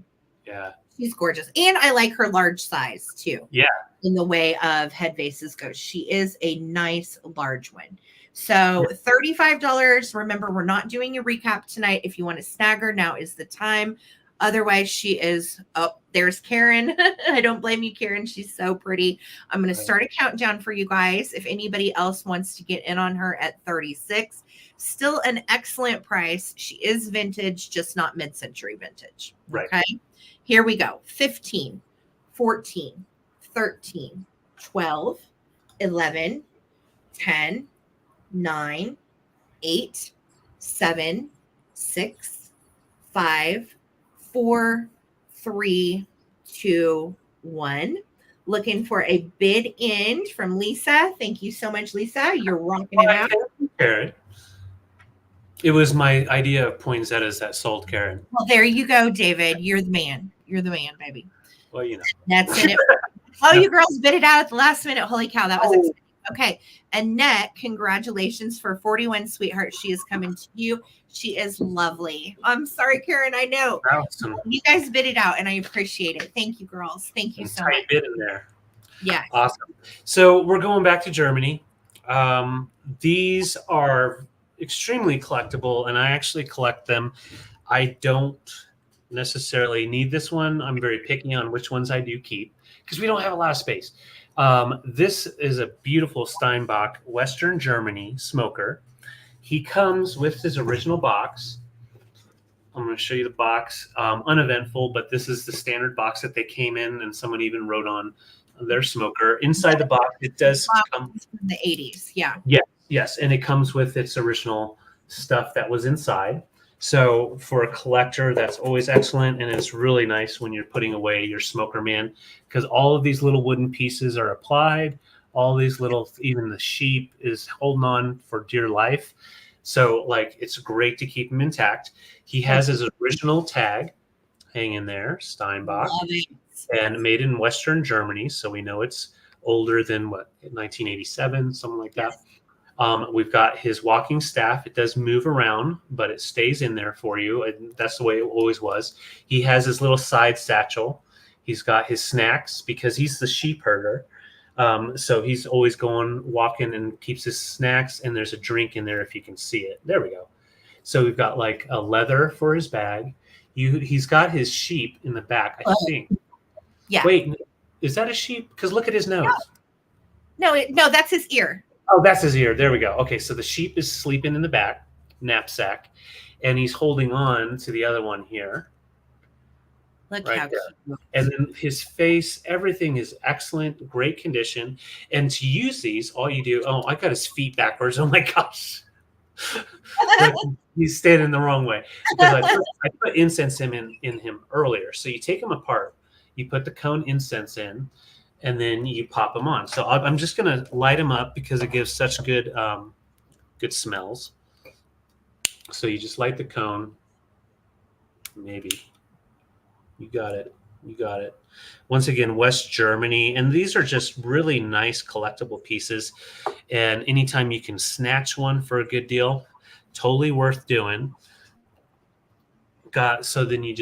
Yeah. She's gorgeous. And I like her large size too. Yeah. In the way of head vases go. She is a nice large one. So $35. Remember, we're not doing a recap tonight. If you want to snag her, now is the time. Otherwise, she is, oh, there's Karen. I don't blame you, Karen. She's so pretty. I'm going to start a countdown for you guys. If anybody else wants to get in on her at 36, still an excellent price. She is vintage, just not mid-century vintage. Right. Okay. Here we go. 15, 14, 13, 12, 11, 10, 9, 8, 7, 6, 5, 4, 3, 2, 1. looking for a bid in from Lisa. Thank you so much, Lisa. You're rocking it out. Karen. It was my idea of poinsettias that sold Karen. Well, there you go, David. You're the man. You're the man, baby. Well, you know. That's it. Oh, you girls bid it out at the last minute. Holy cow, that was exciting. Okay. Annette, congratulations for 41 sweetheart. She is coming to you. She is lovely. I'm sorry, Karen. I know. Awesome. You guys bid it out, and I appreciate it. Thank you, girls. Thank you so much. Bid in there. Yeah. Awesome. So we're going back to Germany. These are extremely collectible, and I actually collect them. I don't necessarily need this one. I'm very picky on which ones I do keep because we don't have a lot of space. This is a beautiful Steinbach Western Germany smoker. He comes with his original box. I'm going to show you the box. Uneventful, but this is the standard box that they came in, and someone even wrote on their smoker. Inside the box, it does come from the 80s. Yeah. Yes, and it comes with its original stuff that was inside. So for a collector, that's always excellent, and it's really nice when you're putting away your smoker man because all of these little wooden pieces are applied. All these little, even the sheep is holding on for dear life. So like it's great to keep him intact. He has his original tag hanging there, Steinbach, and made in Western Germany. So we know it's older than 1987, something like that. We've got his walking staff. It does move around, but it stays in there for you. And that's the way it always was. He has his little side satchel. He's got his snacks because he's the sheep herder. So he's always going walking and keeps his snacks. And there's a drink in there if you can see it. There we go. So we've got like a leather for his bag. He's got his sheep in the back, I think. Yeah. Wait, is that a sheep? Because look at his nose. No, that's his ear. Oh, that's his ear. There we go. Okay, so the sheep is sleeping in the back knapsack, and he's holding on to the other one here. Look right how there. cute. And then his face, everything is excellent, great condition. And to use these, all you do, I got his feet backwards. Oh my gosh. He's standing the wrong way. Because I put incense in him earlier. So you take him apart, you put the cone incense in, and then you pop them on. So I'm just going to light them up because it gives such good smells. So you just light the cone. Maybe. You got it. Once again, West Germany. And these are just really nice collectible pieces. And anytime you can snatch one for a good deal, totally worth doing. So then you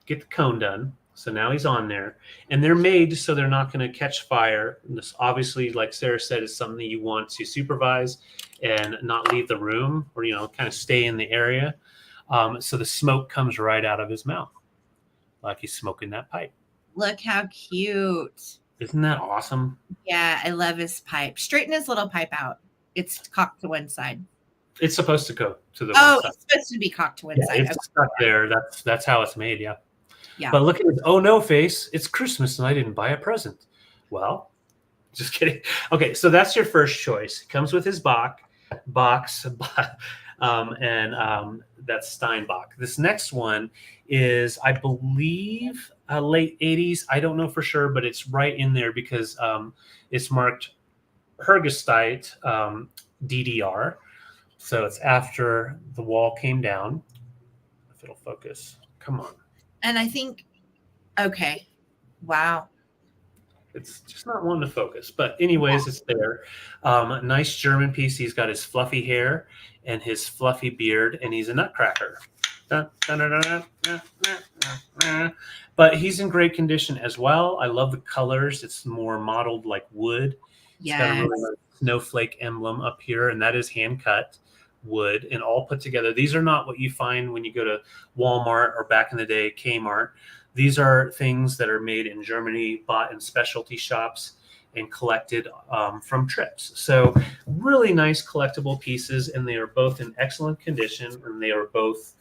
get the cone done. So now he's on there, and they're made so they're not going to catch fire. And this obviously, like Sarah said, is something you want to supervise and not leave the room or, kind of stay in the area. So the smoke comes right out of his mouth like he's smoking that pipe. Look how cute. Isn't that awesome? Yeah, I love his pipe. Straighten his little pipe out. It's cocked to one side. It's supposed to go to the one side. It's supposed to be cocked to one side. It's stuck there. That's how it's made, yeah. Yeah. But look at his oh no face. It's Christmas and I didn't buy a present. Well, just kidding. Okay, so that's your first choice. It comes with his box, and that's Steinbach. This next one is, I believe, late 80s. I don't know for sure, but it's right in there because it's marked Hergestite DDR. So it's after the wall came down. If it'll focus. Come on. And I think, okay, wow. It's just not wanting to focus. But anyways, it's there. Nice German piece. He's got his fluffy hair and his fluffy beard, and he's a nutcracker. But he's in great condition as well. I love the colors. It's more modeled like wood. Yes. It's got a really nice snowflake emblem up here, and that is hand cut wood and all put together. These are not what you find when you go to Walmart or back in the day Kmart. These are things that are made in Germany, bought in specialty shops and collected from trips. So really nice collectible pieces, and they are both in excellent condition, and they are both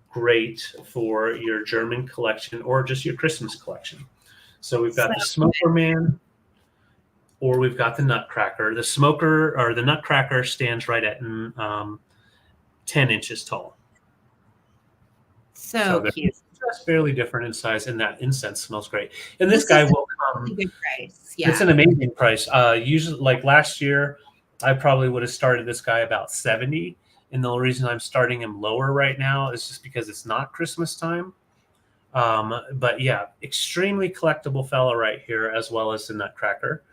great for your German collection or just your Christmas collection. So we've got the Smoker Man, or we've got the Nutcracker. The Smoker or the Nutcracker stands right at 10 inches tall. So cute. That's fairly different in size, and that incense smells great. And this guy will come. Good price. Yeah. It's an amazing price. Usually, like last year, I probably would have started this guy about 70. And the reason I'm starting him lower right now is just because it's not Christmas time. But yeah, extremely collectible fella right here, as well as the Nutcracker.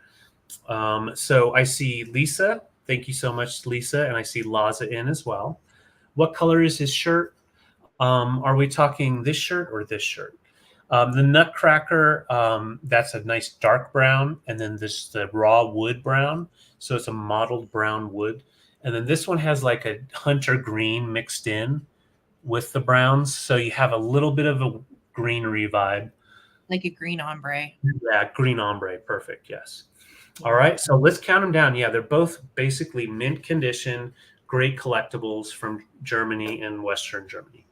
So I see Lisa. Thank you so much, Lisa. And I see Laza in as well. What color is his shirt? Are we talking this shirt or this shirt? The Nutcracker, that's a nice dark brown. And then the raw wood brown. So it's a mottled brown wood. And then this one has like a hunter green mixed in with the browns. So you have a little bit of a greenery vibe. Like a green ombre. Yeah, green ombre. Perfect. Yes. All right. So let's count them down. Yeah, they're both basically mint condition, great collectibles from Germany and Western Germany.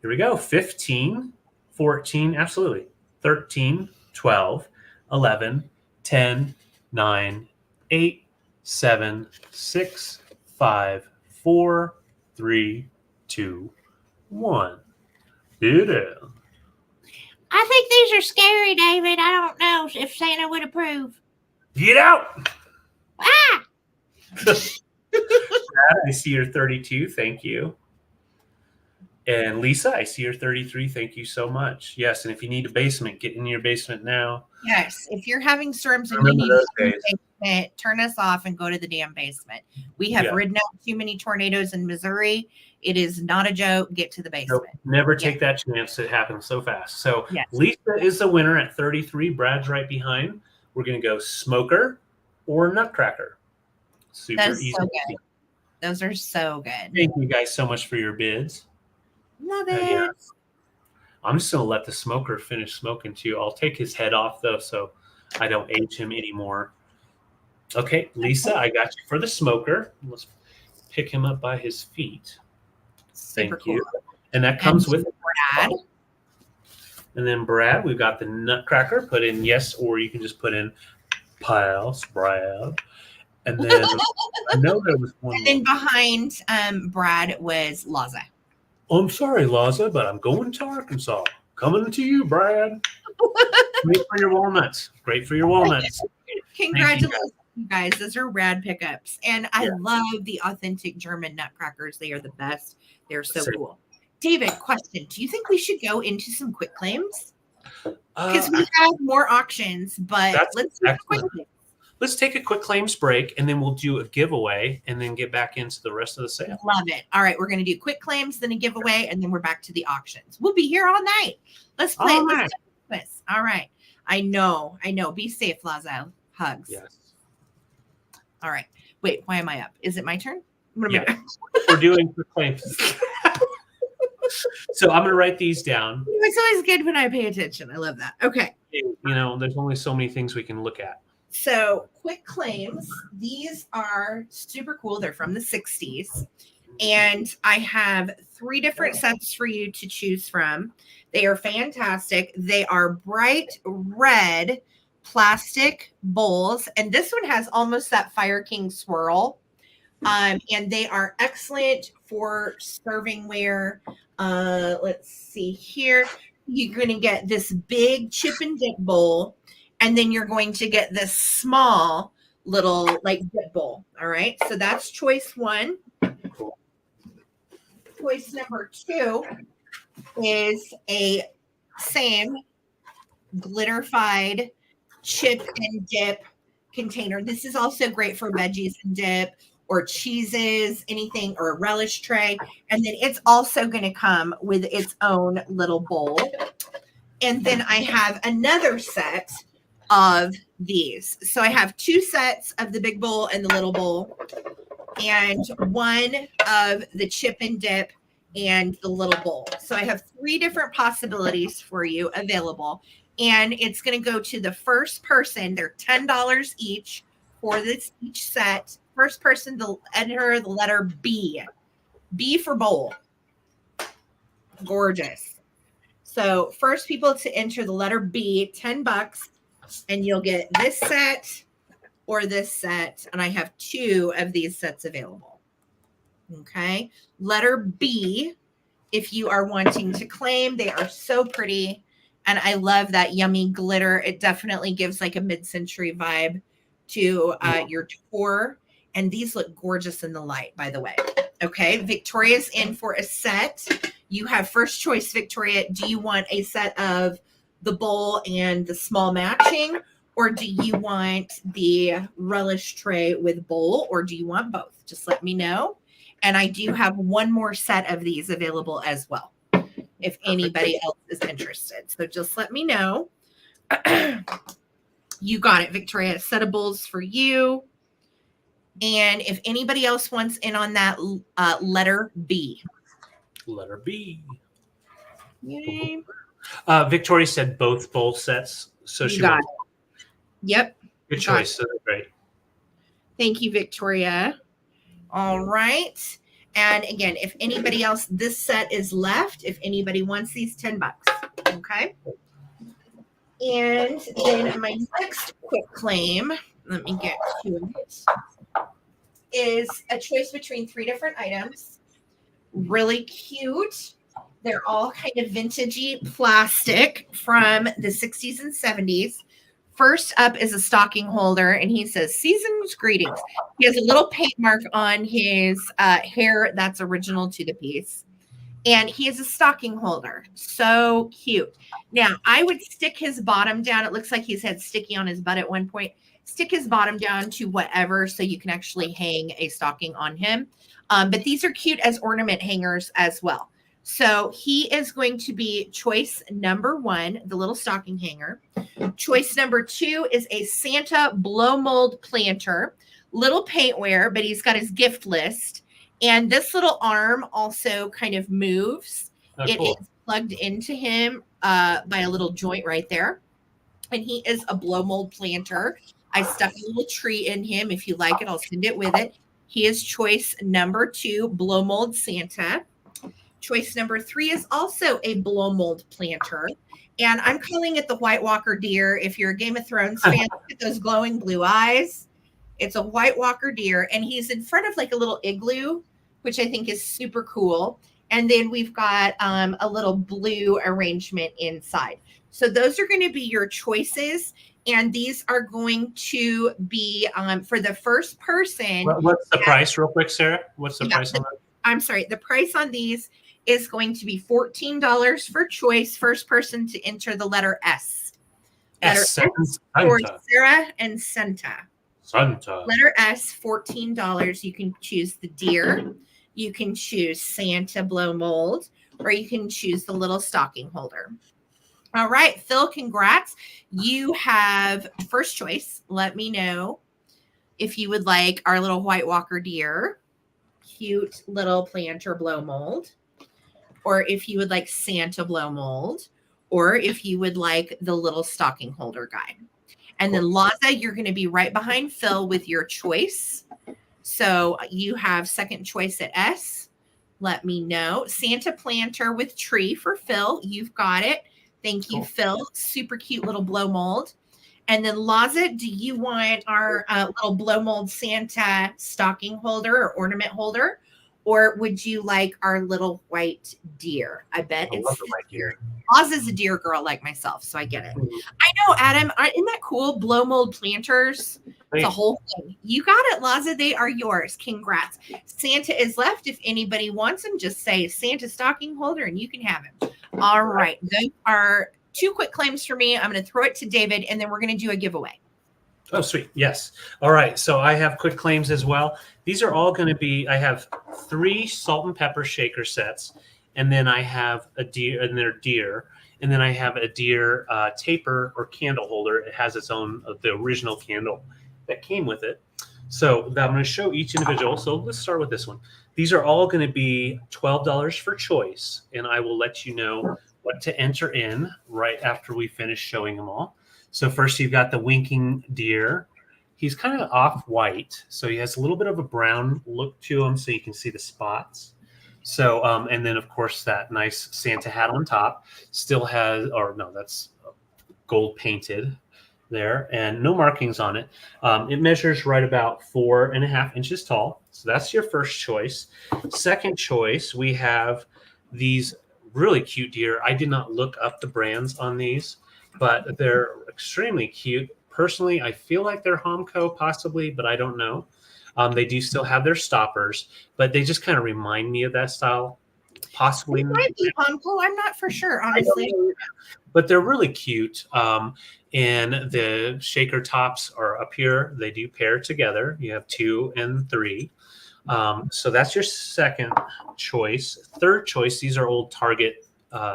Here we go. 15, 14, absolutely. 13, 12, 11, 10, 9, 8, 7, 6, 5, 4, 3, 2, 1. It is. I think these are scary, David. I don't know if Santa would approve. Get out! Ah! Brad, I see your 32. Thank you. And Lisa, I see your 33. Thank you so much. Yes, and if you need a basement, get in your basement now. Yes, if you're having storms and you need a basement, turn us off and go to the damn basement. We have ridden out too many tornadoes in Missouri. It is not a joke. Get to the basement. Nope, never take that chance. It happens so fast. So Lisa is the winner at 33. Brad's right behind. We're going to go smoker or Nutcracker. Super easy. So good. Those are so good. Thank you guys so much for your bids. Love it. I'm just going to let the smoker finish smoking too. I'll take his head off though, so I don't age him anymore. Okay, Lisa, I got you for the smoker. Let's pick him up by his feet. Thank you. And that comes with Brad. And then Brad, we've got the Nutcracker. Put in yes, or you can just put in piles, Brad. And then I know there was one. And then behind Brad was Laza. I'm sorry, Laza, but I'm going to Arkansas. Coming to you, Brad. Great for your walnuts. Great for your walnuts. Congratulations, you guys. Those are rad pickups. And I love the authentic German Nutcrackers. They are the best. They're so cool. David, question. Do you think we should go into some quick claims? Because we have more auctions, but let's do quick claims. Let's take a quick claims break, and then we'll do a giveaway, and then get back into the rest of the sale. Love it. All right, we're going to do quick claims, then a giveaway, and then we're back to the auctions. We'll be here all night. Let's play. Let's do this. All right. I know. Be safe, Lazo. Hugs. Yes. All right. Wait, why am I up? Is it my turn? Yeah. We're doing quick claims. So I'm going to write these down. It's always good when I pay attention. I love that. Okay. You know, there's only so many things we can look at. So quick claims. These are super cool. They're from the 60s. And I have 3 different sets for you to choose from. They are fantastic. They are bright red plastic bowls. And this one has almost that Fire King swirl. And they are excellent for servingware. Let's see here. You're going to get this big chip and dip bowl. And then you're going to get this small little like dip bowl. All right. So that's choice 1. Choice number 2 is a same glitterified chip and dip container. This is also great for veggies and dip or cheeses, anything, or a relish tray. And then it's also going to come with its own little bowl. And then I have another set of these. So I have 2 sets of the big bowl and the little bowl, and 1 of the chip and dip and the little bowl. So I have 3 different possibilities for you available, and it's going to go to the first person. They're $10 each for this each set. First person to enter the letter B. B for bowl. Gorgeous. So first people to enter the letter B, $10. And you'll get this set or this set. And I have 2 of these sets available. Okay. Letter B if you are wanting to claim. They are so pretty. And I love that yummy glitter. It definitely gives like a mid-century vibe to your tour. And these look gorgeous in the light, by the way. Okay, Victoria's in for a set. You have first choice, Victoria. Do you want a set of the bowl and the small matching? Or do you want the relish tray with bowl? Or do you want both? Just let me know. And I do have one more set of these available as well, if anybody else is interested. So just let me know. You got it, Victoria. A set of bowls for you. And if anybody else wants in on that, letter B. Letter B. Yay. Victoria said both bowl sets. So she got it. Yep. Good choice. So great. Thank you, Victoria. All right. And again, if anybody else, this set is left. If anybody wants these, $10. Okay. And then my next quick claim, let me get to it, is a choice between 3 different items. Really cute. They're all kind of vintagey plastic from the 60s and 70s. First up is a stocking holder, and he says, "Season's greetings." He has a little paint mark on his hair that's original to the piece. And he is a stocking holder. So cute. Now, I would stick his bottom down. It looks like he's had sticky on his butt at one point. Stick his bottom down to whatever so you can actually hang a stocking on him. But these are cute as ornament hangers as well. So he is going to be choice number 1, the little stocking hanger. Choice number 2 is a Santa blow mold planter. Little paintware, but he's got his gift list. And this little arm also kind of moves. It is plugged into him by a little joint right there. And he is a blow mold planter. I stuck a little tree in him. If you like it, I'll send it with it. He is choice number 2, blow mold Santa. Choice number 3 is also a blow mold planter. And I'm calling it the White Walker deer. If you're a Game of Thrones fan, look at those glowing blue eyes. It's a White Walker deer. And he's in front of like a little igloo, which I think is super cool. And then we've got a little blue arrangement inside. So those are going to be your choices. And these are going to be for the first person. What's the price real quick, Sarah? What's the price on that? I'm sorry. The price on these is going to be $14 for choice. First person to enter the letter S. Letter S for Sarah and Santa. Letter S, $14. You can choose the deer. You can choose Santa blow mold, or you can choose the little stocking holder. All right, Phil, congrats. You have first choice. Let me know if you would like our little White Walker deer, cute little planter blow mold, or if you would like Santa blow mold, or if you would like the little stocking holder guy. And then Laza, you're going to be right behind Phil with your choice. So you have second choice at S. Let me know. Santa planter with tree for Phil. You've got it. Thank you, Phil. Super cute little blow mold. And then Laza, do you want our little blow mold Santa stocking holder or ornament holder? Or would you like our little white deer? I bet it's the white deer. Laza's a deer girl like myself, so I get it. I know, Adam. Isn't that cool? Blow mold planters. It's a whole thing. You got it, Laza. They are yours. Congrats. Santa is left. If anybody wants him, just say Santa stocking holder and you can have him. All right. Those are 2 quick claims for me. I'm going to throw it to David, and then we're going to do a giveaway. Oh, sweet. Yes. All right. So I have quick claims as well. These are all going to be, I have 3 salt and pepper shaker sets, and then I have a deer, and they're deer. And then I have a deer taper or candle holder. It has its own, the original candle that came with it. So I'm going to show each individual. So let's start with this one. These are all going to be $12 for choice, and I will let you know what to enter in right after we finish showing them all. So first you've got the winking deer. He's kind of off-white, so he has a little bit of a brown look to him so you can see the spots. So, and then, of course, that nice Santa hat on top still has, or no, that's gold painted there and no markings on it. It measures right about 4.5 inches tall. So that's your first choice. Second choice, we have these really cute deer. I did not look up the brands on these, but they're extremely cute. Personally, I feel like they're Homco possibly, but I don't know. They do still have their stoppers, but they just kind of remind me of that style. Possibly. It might be Homco. I'm not for sure, honestly. But they're really cute. And the shaker tops are up here. They do pair together. You have 2 and 3. So that's your second choice. Third choice, these are old Target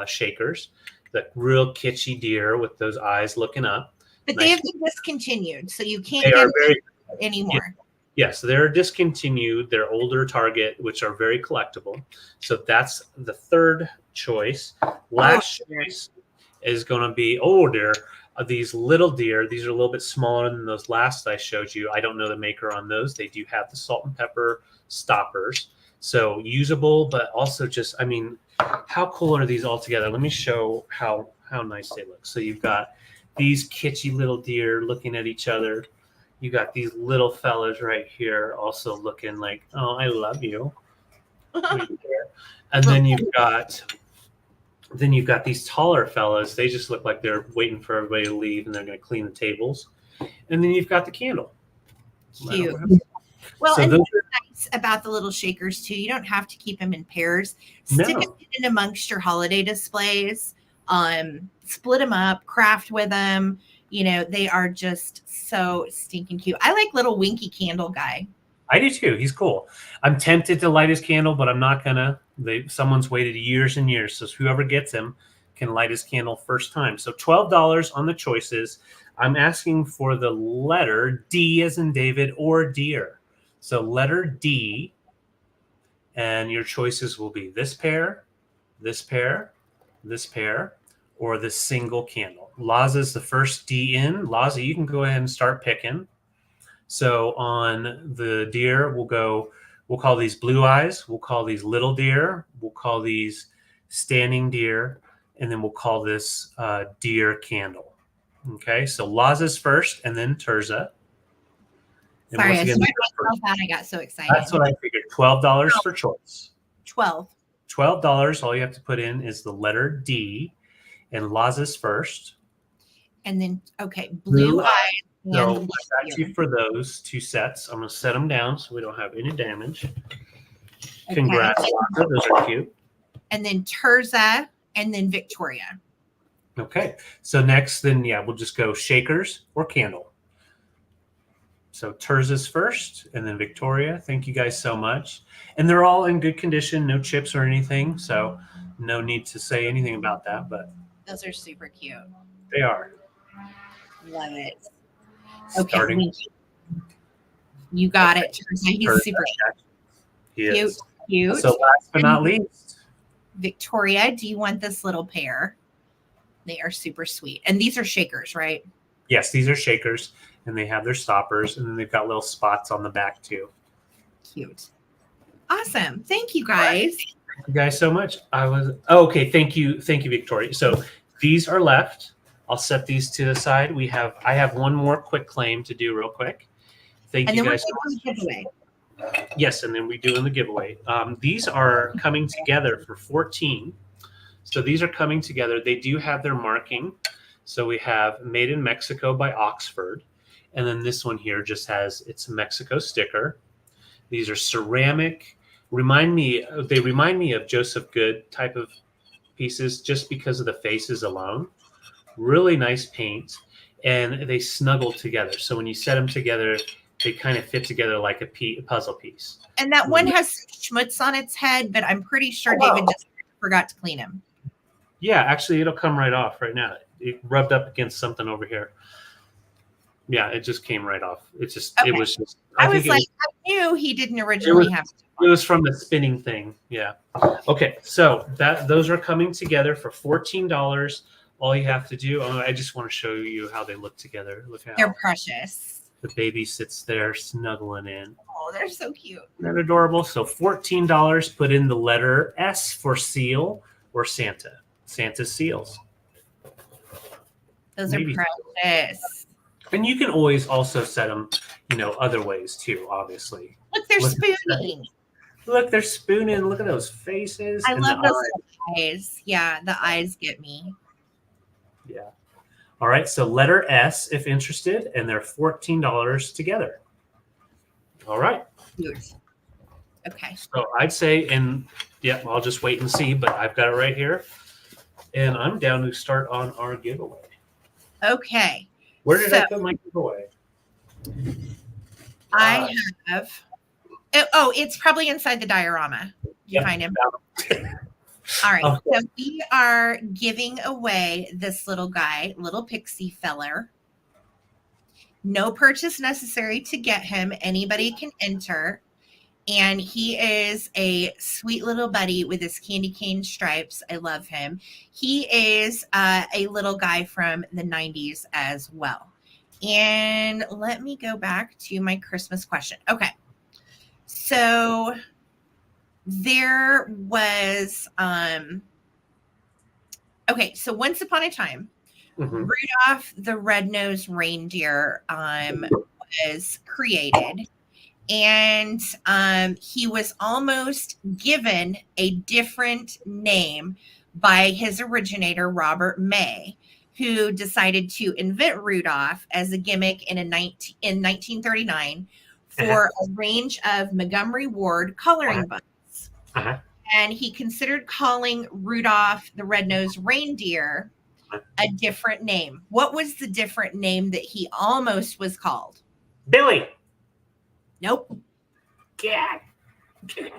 shakers. The real kitschy deer with those eyes looking up. But nice. They have been discontinued, so you can't get them anymore. Yes, they're discontinued. They're older Target, which are very collectible. So that's the third choice. Last choice is going to be, these little deer. These are a little bit smaller than those last I showed you. I don't know the maker on those. They do have the salt and pepper stoppers. So usable, but also just, I mean, how cool are these all together? Let me show how nice they look. So you've got these kitschy little deer looking at each other. You got these little fellas right here also looking like, oh, I love you. And then you've got these taller fellas. They just look like they're waiting for everybody to leave and they're going to clean the tables. And then you've got the candle. Cute. Well, so and what's nice about the little shakers too, you don't have to keep them in pairs. Stick them in amongst your holiday displays. Split them up, craft with them. You know, they are just so stinking cute. I like little Winky candle guy. I do too. He's cool. I'm tempted to light his candle, but I'm not gonna. Someone's waited years and years, so whoever gets him can light his candle first time. So $12 on the choices. I'm asking for the letter D as in David or deer. So letter D, and your choices will be this pair, this pair, this pair, or the single candle. Laza's the first D in. Laza, you can go ahead and start picking. So on the deer, we'll call these blue eyes. We'll call these little deer. We'll call these standing deer. And then we'll call this deer candle. Okay, so Laza's first and then Ttbsarahc. Sorry, I got so excited. That's what I figured. $12 for choice. $12. All you have to put in is the letter D. And Laza's first. And then, blue eyes. So I got you for those 2 sets. I'm going to set them down so we don't have any damage. Okay. Congrats, Laza. Those are cute. And then Ttbsarahc and then Victoria. Okay. So next, then, we'll just go shakers or candle. So Ttbsarahc's first and then Victoria. Thank you guys so much. And they're all in good condition, no chips or anything. So no need to say anything about that, but those are super cute. They are. Love it. Okay, you got it. He's super cute. So last but not least, Victoria, do you want this little pair? They are super sweet. And these are shakers, right? Yes, these are shakers, and they have their stoppers, and then they've got little spots on the back too. Cute. Awesome. Thank you, guys. Thank you guys so much. Okay. Thank you, Victoria. So these are left. I'll set these to the side. I have one more quick claim to do real quick. Thank you guys. Yes, and then we do in the giveaway. These are coming together for 14. So these are coming together. They do have their marking. So we have Made in Mexico by Oxford. And then this one here just has its Mexico sticker. These are ceramic. They remind me of Joseph Good type of pieces just because of the faces alone. Really nice paint, and they snuggle together. So when you set them together, they kind of fit together like a puzzle piece. And that one has schmutz on its head, but I'm pretty sure David just forgot to clean him. Yeah, actually, it'll come right off right now. It rubbed up against something over here. Yeah, it just came right off. It was just. I knew he didn't originally have. It was from the spinning thing. Yeah. Okay, so those are coming together for $14. All you have to do, I just want to show you how they look together. Look how they're precious. The baby sits there snuggling in. Oh, they're so cute. They're adorable. So $14, put in the letter S for seal or Santa. Santa's seals. Those are precious. And you can always also set them, other ways too, obviously. Look, they're spooning. Look, they're spooning. Look at those faces. I love those eyes. Yeah, the eyes get me. Yeah. All right. So letter S, if interested, and they're $14 together. All right. Cute. Okay. So I'd say, and yeah, I'll just wait and see, but I've got it right here. And I'm down to start on our giveaway. Okay. Where did I put my giveaway? I have. Oh, it's probably inside the diorama. You find him. All right. Okay. So we are giving away this little guy, little Pixie feller. No purchase necessary to get him. Anybody can enter. And he is a sweet little buddy with his candy cane stripes. I love him. He is a little guy from the 90s as well. And let me go back to my Christmas question. Okay. So there was, okay. So once upon a time, Rudolph the Red-Nosed Reindeer was created. And he was almost given a different name by his originator, Robert May, who decided to invent Rudolph as a gimmick in 1939 for a range of Montgomery Ward coloring books. And he considered calling Rudolph the Red-Nosed Reindeer a different name. What was the different name that he almost was called? Billy. Nope. Cat. Oh, hell,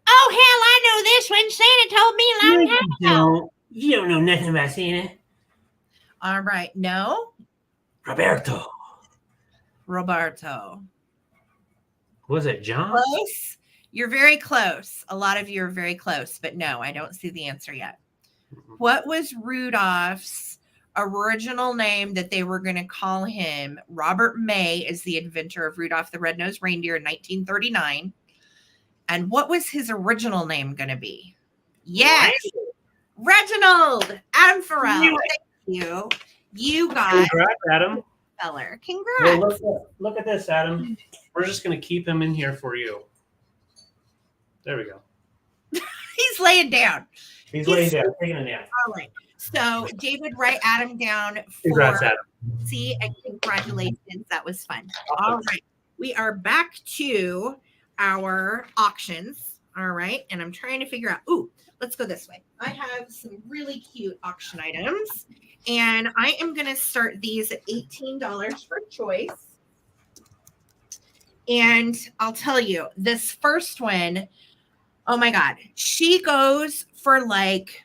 I know this one. Santa told me a long time ago. You don't know nothing about Santa. All right. No. Roberto. Was it John? Close. You're very close. A lot of you are very close, but no, I don't see the answer yet. What was Rudolph's original name that they were going to call him? Robert May is the inventor of Rudolph the Red-Nosed Reindeer in 1939. And what was his original name going to be? Yes. Reginald. Adam Farrell. Thank you. You got Congrats, Adam. Feller. Congrats. Well, look at this, Adam. We're just going to keep him in here for you. There we go. He's laying down. He's laying down, taking a nap. All right. So David, write Adam down for Congrats, Adam. See, and congratulations. That was fun. Awesome. All right. We are back to our auctions. All right. And I'm trying to figure out, let's go this way. I have some really cute auction items. And I am going to start these at $18 for choice. And I'll tell you, this first one, oh my God, she goes for like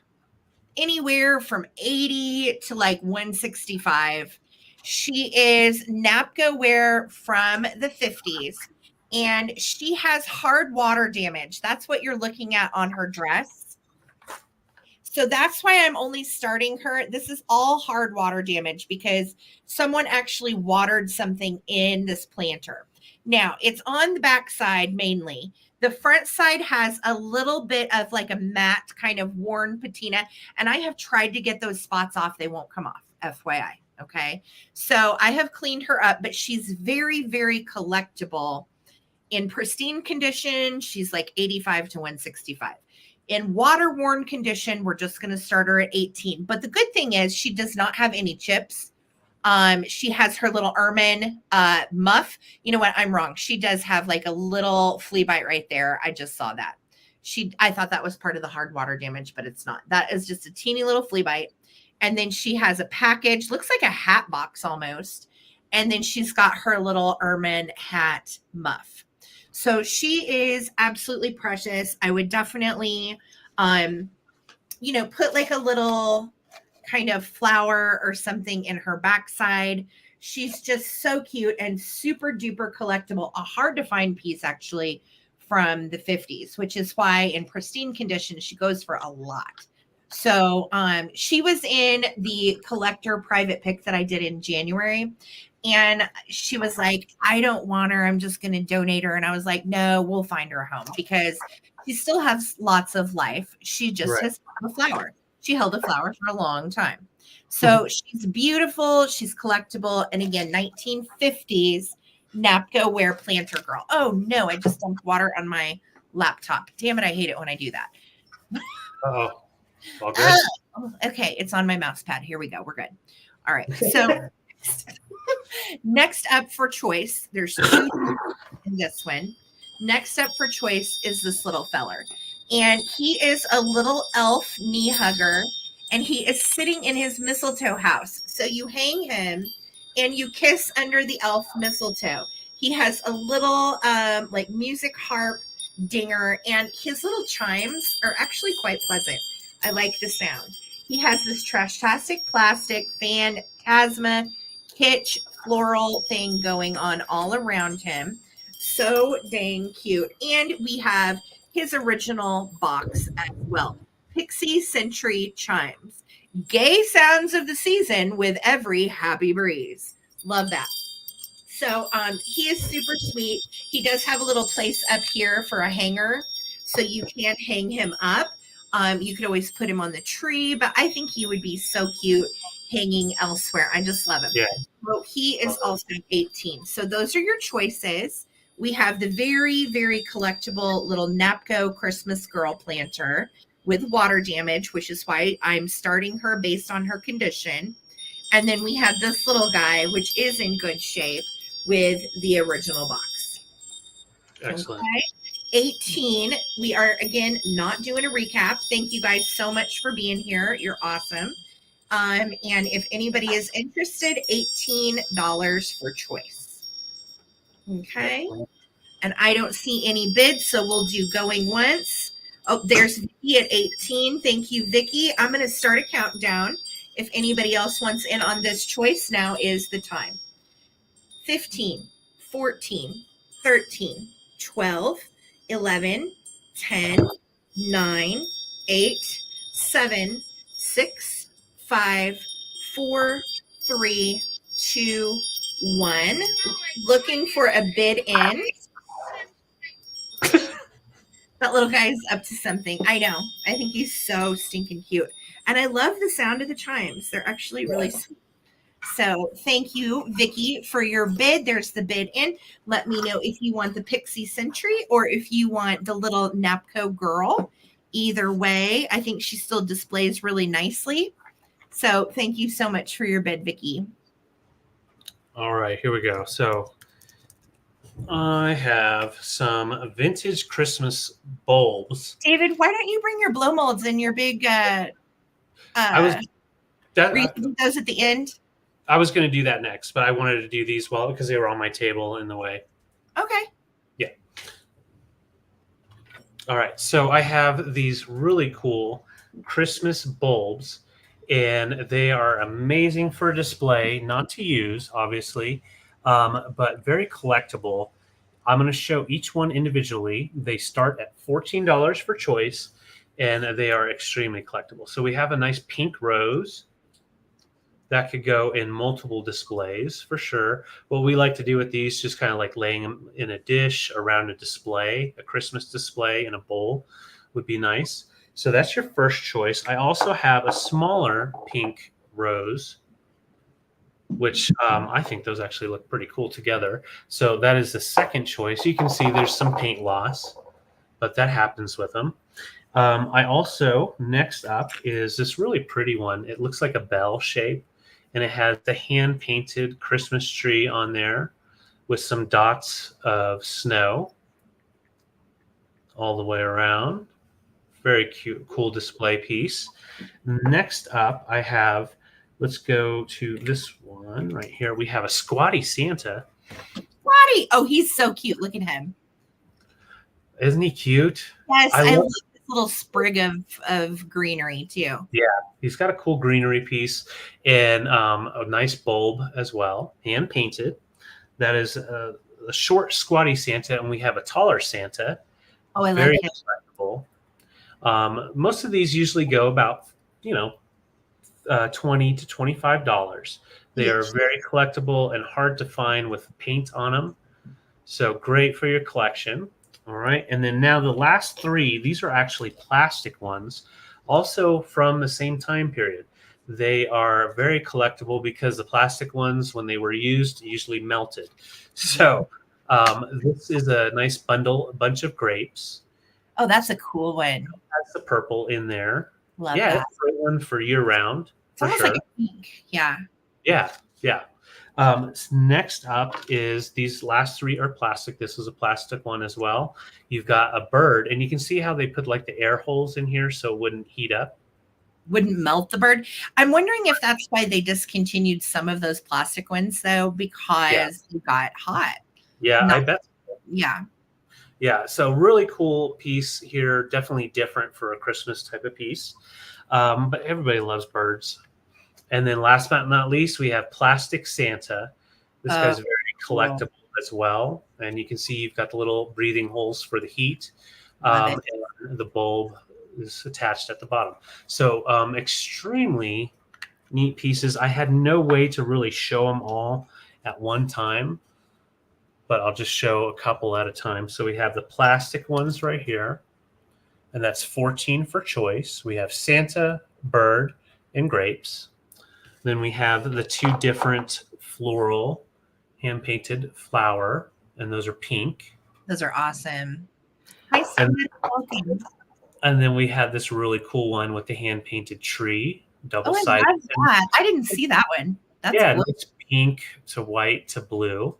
anywhere from 80 to like 165. She is napka wear from the 50s, and she has hard water damage. That's what you're looking at on her dress. So that's why I'm only starting her. This is all hard water damage because someone actually watered something in this planter. Now, it's on the back side mainly. The front side has a little bit of like a matte kind of worn patina, and I have tried to get those spots off. They won't come off, FYI. Okay. So I have cleaned her up, but she's very, very collectible. In pristine condition, she's like 85 to 165. In water-worn condition, we're just going to start her at 18. But the good thing is she does not have any chips. She has her little ermine muff. You know what? I'm wrong. She does have like a little flea bite right there. I just saw that. I thought that was part of the hard water damage, but it's not. That is just a teeny little flea bite. And then she has a package, looks like a hat box almost. And then she's got her little ermine hat muff. So she is absolutely precious. I would definitely, put like a little kind of flower or something in her backside. She's just so cute and super duper collectible. A hard to find piece actually from the 50s, which is why in pristine condition, she goes for a lot. So she was in the collector private pick that I did in January. And she was like, I don't want her. I'm just going to donate her. And I was like, no, we'll find her a home because she still has lots of life. She just has a flower. She held a flower for a long time. So she's beautiful. She's collectible. And again, 1950s napka wear planter girl. Oh, no, I just dumped water on my laptop. Damn it. I hate it when I do that. All good? Okay, it's on my mouse pad. Here we go. We're good. All right. So next up for choice, there's two in this one. Next up for choice is this little feller. And he is a little elf knee hugger. And he is sitting in his mistletoe house. So you hang him and you kiss under the elf mistletoe. He has a little like music harp dinger, and his little chimes are actually quite pleasant. I like the sound. He has this trash-tastic plastic phantasma kitsch floral thing going on all around him. So dang cute. And we have his original box as well. Pixie Century chimes. Gay sounds of the season with every happy breeze. Love that. So he is super sweet. He does have a little place up here for a hanger, so you can hang him up. You could always put him on the tree, but I think he would be so cute hanging elsewhere. I just love him. Yeah. So he is also 18. So those are your choices. We have the very, very collectible little Napco Christmas Girl planter with water damage, which is why I'm starting her based on her condition. And then we have this little guy, which is in good shape with the original box. Excellent. Okay. 18. We are, again, not doing a recap. Thank you guys so much for being here. You're awesome. And if anybody is interested, $18 for choice. Okay. And I don't see any bids, so we'll do going once. Oh, there's Vicky at 18. Thank you, Vicky. I'm going to start a countdown. If anybody else wants in on this choice, now is the time. 15, 14, 13, 12, 11, 10, 9, 8, 7, 6, 5, 4, 3, 2, 1. Looking for a bid in. That little guy's up to something. I know. I think he's so stinking cute. And I love the sound of the chimes. They're actually really sweet. So thank you, Vicky, for your bid. There's the bid in. Let me know if you want the Pixie Century or if you want the little Napco girl. Either way, I think she still displays really nicely. So thank you so much for your bid, Vicky. All right, here we go. So I have some vintage Christmas bulbs. David, why don't you bring your blow molds and your big I was those at the end? I was going to do that next, but I wanted to do these because they were on my table in the way. Okay. Yeah. All right. So I have these really cool Christmas bulbs, and they are amazing for display, not to use, obviously, but very collectible. I'm going to show each one individually. They start at $14 for choice, and they are extremely collectible. So we have a nice pink rose. That could go in multiple displays for sure. What we like to do with these, just kind of like laying them in a dish around a display, a Christmas display in a bowl would be nice. So that's your first choice. I also have a smaller pink rose, which I think those actually look pretty cool together. So that is the second choice. You can see there's some paint loss, but that happens with them. I also, next up is this really pretty one. It looks like a bell shape. And it has the hand-painted Christmas tree on there with some dots of snow all the way around. Very cute, cool display piece. Next up, I have, let's go to this one right here. We have a squatty Santa. Squatty! Oh, he's so cute. Look at him. Isn't he cute? Yes, I love this little sprig of greenery, too. Yeah. He's got a cool greenery piece and a nice bulb as well, hand painted. That is a short, squatty Santa, and we have a taller Santa. Oh, I very like it. collectible. Most of these usually go about, $20 to $25. They are very collectible and hard to find with paint on them. So great for your collection. All right, and then now the last three. These are actually plastic ones. Also from the same time period. They are very collectible because the plastic ones, when they were used, usually melted. So this is a nice bunch of grapes. Oh, that's a cool one. That's the purple in there. Love Yeah, that. it's a great one for year round. It's almost like a pink. Yeah. Yeah. Next up is these last three are plastic. This is a plastic one as well. You've got a bird, and you can see how they put like the air holes in here so it wouldn't heat up. Wouldn't melt the bird. I'm wondering if that's why they discontinued some of those plastic ones, though, because it got hot. Yeah, I bet. Yeah. Yeah, so really cool piece here. Definitely different for a Christmas type of piece. But everybody loves birds. And then last but not least, we have Plastic Santa. This guy's very collectible as well. And you can see you've got the little breathing holes for the heat. And the bulb is attached at the bottom. So extremely neat pieces. I had no way to really show them all at one time, but I'll just show a couple at a time. So we have the plastic ones right here, and that's 14 for choice. We have Santa, bird, and grapes. Then we have the two different floral hand-painted flower, and those are pink. Those are awesome. Hi, Santa. And then we have this really cool one with the hand-painted tree, double-sided. I love that. I didn't see that one. That's cool. It's pink to white to blue.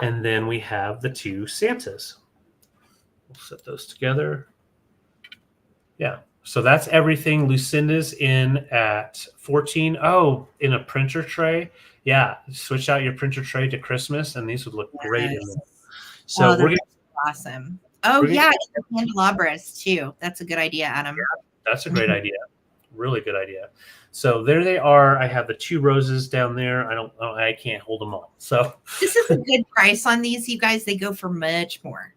And then we have the two Santas. We'll set those together. Yeah. So that's everything. Lucinda's in at 14. Oh, in a printer tray. Yeah. Switch out your printer tray to Christmas, and these would look great in there. So we're gonna, awesome. Oh, yeah. The candelabras, too. That's a good idea, Adam. Yeah, that's a great idea. Really good idea. So there they are. I have the two roses down there. I can't hold them all. So this is a good price on these, you guys. They go for much more.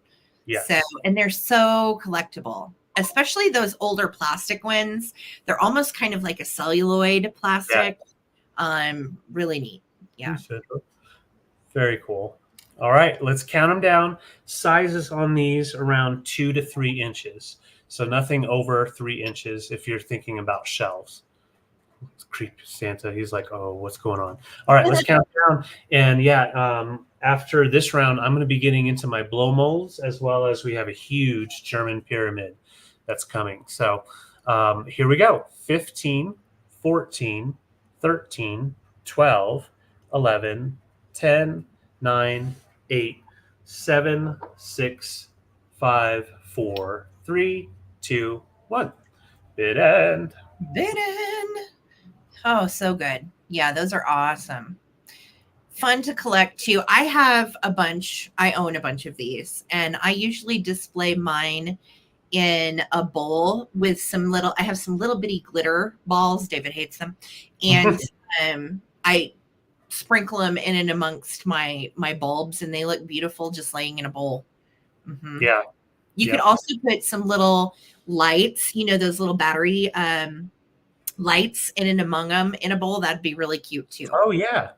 Yes. So, and they're so collectible, especially those older plastic ones. They're almost kind of like a celluloid plastic. Really neat. Yeah. Very cool. All right, let's count them down. Sizes on these around 2 to 3 inches. So nothing over 3 inches if you're thinking about shelves. It's creepy Santa. He's like, oh, what's going on? All right, let's count down. And after this round, I'm going to be getting into my blow molds, as well as we have a huge German pyramid that's coming. So here we go. 15, 14, 13, 12, 11, 10, 9, 8, 7, 6, 5, 4, 3, 2, 1. Bid end. Bid end. Oh, so good. Yeah, those are awesome. Fun to collect too. I have a bunch. I own a bunch of these, and I usually display mine in a bowl with some little, I have some little bitty glitter balls. David hates them. And I sprinkle them in and amongst my bulbs, and they look beautiful just laying in a bowl. Mm-hmm. Yeah. You could also put some little lights, those little battery lights in and among them in a bowl. That'd be really cute too. Oh yeah.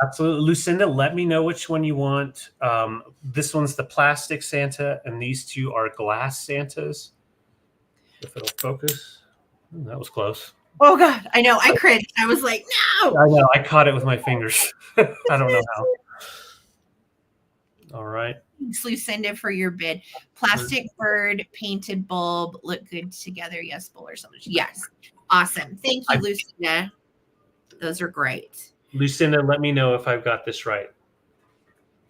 Absolutely. Lucinda, let me know which one you want. This one's the plastic Santa, and these two are glass Santas. If it'll focus. That was close. Oh God, I know. I cringed. I was like, no. I know. I caught it with my fingers. I don't know how. All right. Thanks, Lucinda, for your bid. Plastic bird, painted bulb, look good together. Yes, bowl or something. Yes. Awesome. Thank you, Lucinda. Those are great. Lucinda, let me know if I've got this right.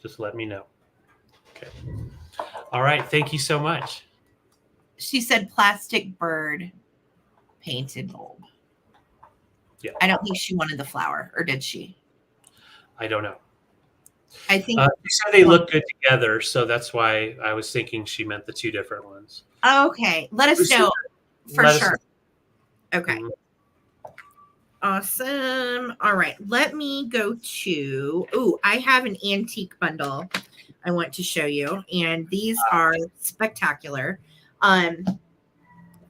Just let me know. Okay. All right. Thank you so much. She said plastic bird, painted bulb. Yeah. I don't think she wanted the flower, or did she? I don't know. I think she said they look good together, so that's why I was thinking she meant the two different ones. Okay. Let us know for sure. Okay. Mm-hmm. Awesome. All right. Let me go to, I have an antique bundle I want to show you, and these are spectacular.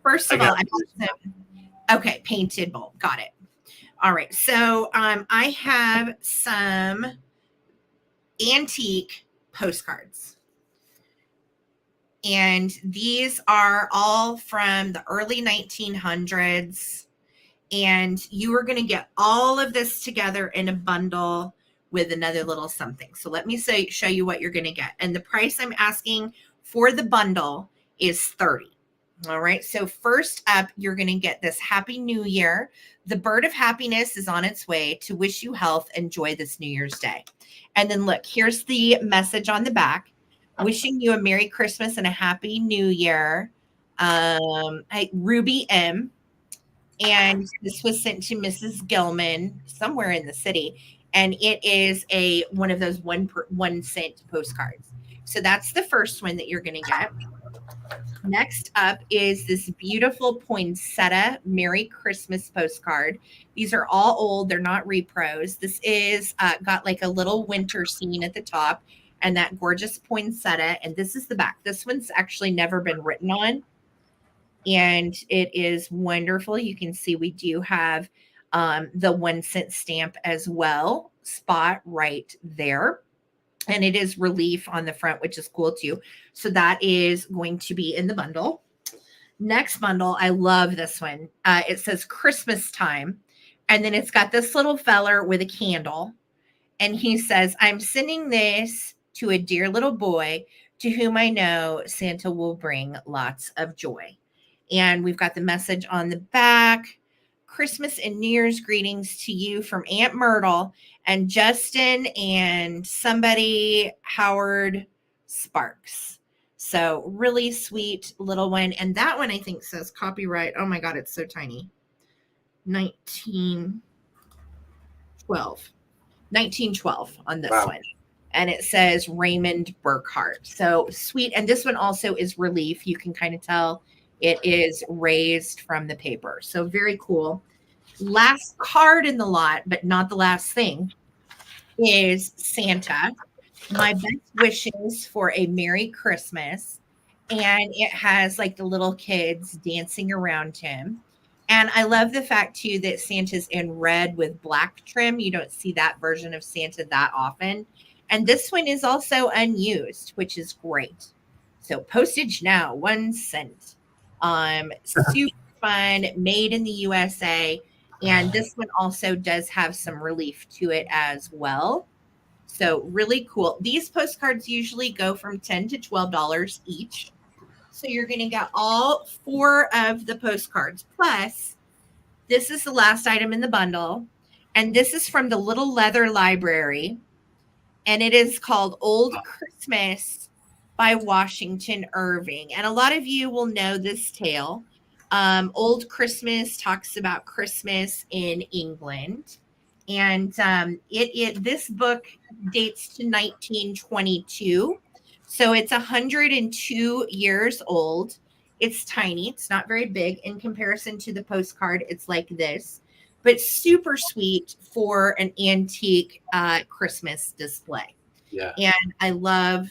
First of all, I have some, okay, painted bulb. Got it. All right. So I have some antique postcards. And these are all from the early 1900s. And you are going to get all of this together in a bundle with another little something. So let me show you what you're going to get. And the price I'm asking for the bundle is $30. All right. So first up, you're going to get this Happy New Year. The bird of happiness is on its way to wish you health and joy this New Year's Day. And then look, here's the message on the back. Wishing you a Merry Christmas and a Happy New Year. Ruby M. And this was sent to Mrs. Gilman somewhere in the city. And it is one of those 1 cent postcards. So that's the first one that you're going to get. Next up is this beautiful poinsettia Merry Christmas postcard. These are all old. They're not repros. This is got like a little winter scene at the top and that gorgeous poinsettia. And this is the back. This one's actually never been written on. And it is wonderful. You can see we do have the 1 cent stamp as well. Spot right there. And it is relief on the front, which is cool too. So that is going to be in the bundle. Next bundle, I love this one. It says Christmas time. And then it's got this little feller with a candle. And he says, I'm sending this to a dear little boy to whom I know Santa will bring lots of joy. And we've got the message on the back. Christmas and New Year's greetings to you from Aunt Myrtle and Justin and somebody, Howard Sparks. So really sweet little one. And that one I think says copyright. Oh my God, it's so tiny. 1912 on this one. And it says Raymond Burkhart. So sweet. And this one also is relief. You can kind of tell it is raised from the paper. So very cool. Last card in the lot, but not the last thing, is Santa. My best wishes for a Merry Christmas. And it has like the little kids dancing around him. And I love the fact too that Santa's in red with black trim. You don't see that version of Santa that often. And this one is also unused, which is great. So postage now, 1 cent. Super fun, made in the USA. And this one also does have some relief to it as well. So really cool. These postcards usually go from $10 to $12 each. So you're going to get all 4 of the postcards. Plus, this is the last item in the bundle. And this is from the Little Leather Library. And it is called Old Christmas by Washington Irving. And a lot of you will know this tale. Old Christmas talks about Christmas in England. And this book dates to 1922. So it's 102 years old. It's tiny. It's not very big in comparison to the postcard. It's like this, but super sweet for an antique Christmas display. Yeah. And I love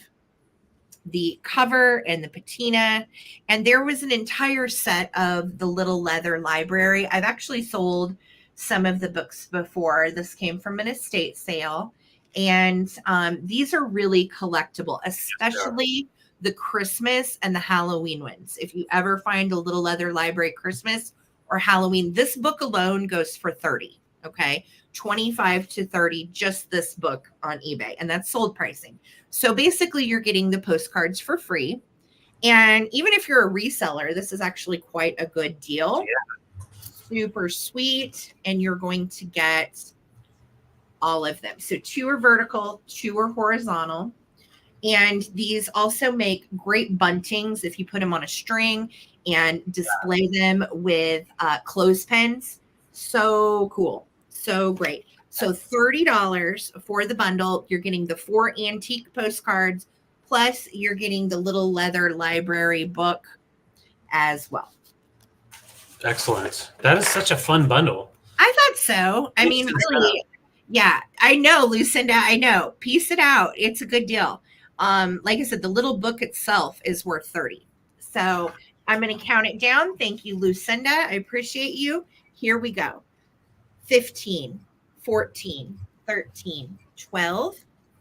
the cover and the patina. And there was an entire set of the Little Leather Library. I've actually sold some of the books before. This came from an estate sale. And these are really collectible, especially the Christmas and the Halloween ones. If you ever find a Little Leather Library Christmas or Halloween, this book alone goes for $30. Okay. 25 to 30, just this book on eBay. And that's sold pricing. So basically you're getting the postcards for free. And even if you're a reseller, this is actually quite a good deal. Yeah. Super sweet. And you're going to get all of them. So 2 are vertical, 2 are horizontal. And these also make great buntings if you put them on a string and display them with clothespins. So cool. So great. So $30 for the bundle. You're getting the 4 antique postcards, plus you're getting the Little Leather Library book as well. Excellent. That is such a fun bundle. I thought so. I mean, really, yeah, I know, Lucinda. I know. Piece it out. It's a good deal. Like I said, the little book itself is worth $30. So I'm going to count it down. Thank you, Lucinda. I appreciate you. Here we go. 15, 14, 13, 12,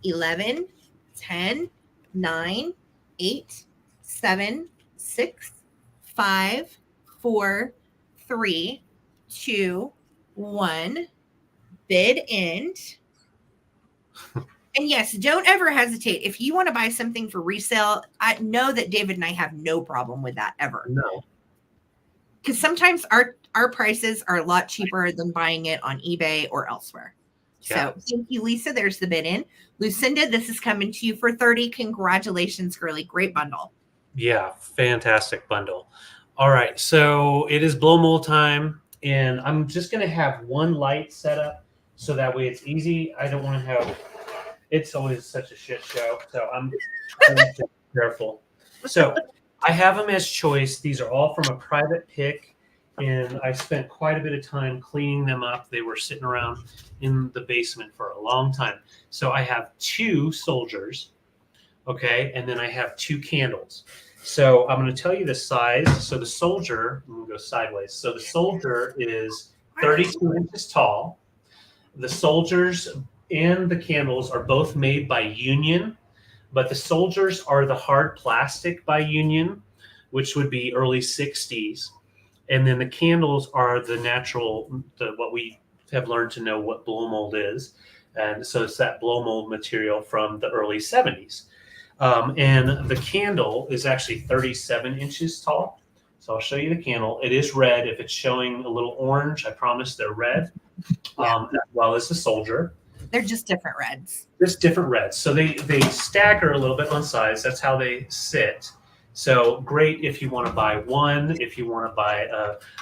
11, 10, 9, 8, 7, 6, 5, 4, 3, 2, 1. Bid end. And yes, don't ever hesitate. If you want to buy something for resale, I know that David and I have no problem with that ever. No. because sometimes our prices are a lot cheaper than buying it on eBay or elsewhere. Yeah. So thank you, Lisa. There's the bid in. Lucinda, this is coming to you for 30. Congratulations, girly. Great bundle. Yeah, fantastic bundle. All right, so it is blow mold time, and I'm just going to have one light set up so that way it's easy. I don't want to have, it's always such a shit show, so I'm going to be careful. So I have them as choice. These are all from a private pick, and I spent quite a bit of time cleaning them up. They were sitting around in the basement for a long time. So I have 2 soldiers, okay, and then I have 2 candles. So I'm going to tell you the size. So the soldier, I'm going to go sideways. So the soldier is 32 inches tall. The soldiers and the candles are both made by Union, but the soldiers are the hard plastic by Union, which would be early 60s. And then the candles are the natural, what we have learned to know what blow mold is. And so it's that blow mold material from the early 70s. And the candle is actually 37 inches tall. So I'll show you the candle. It is red. If it's showing a little orange, I promise they're red, as well as the soldier. They're just different reds. Just different reds. So they stagger a little bit on size. That's how they sit. So great if you want to buy one, if you want to buy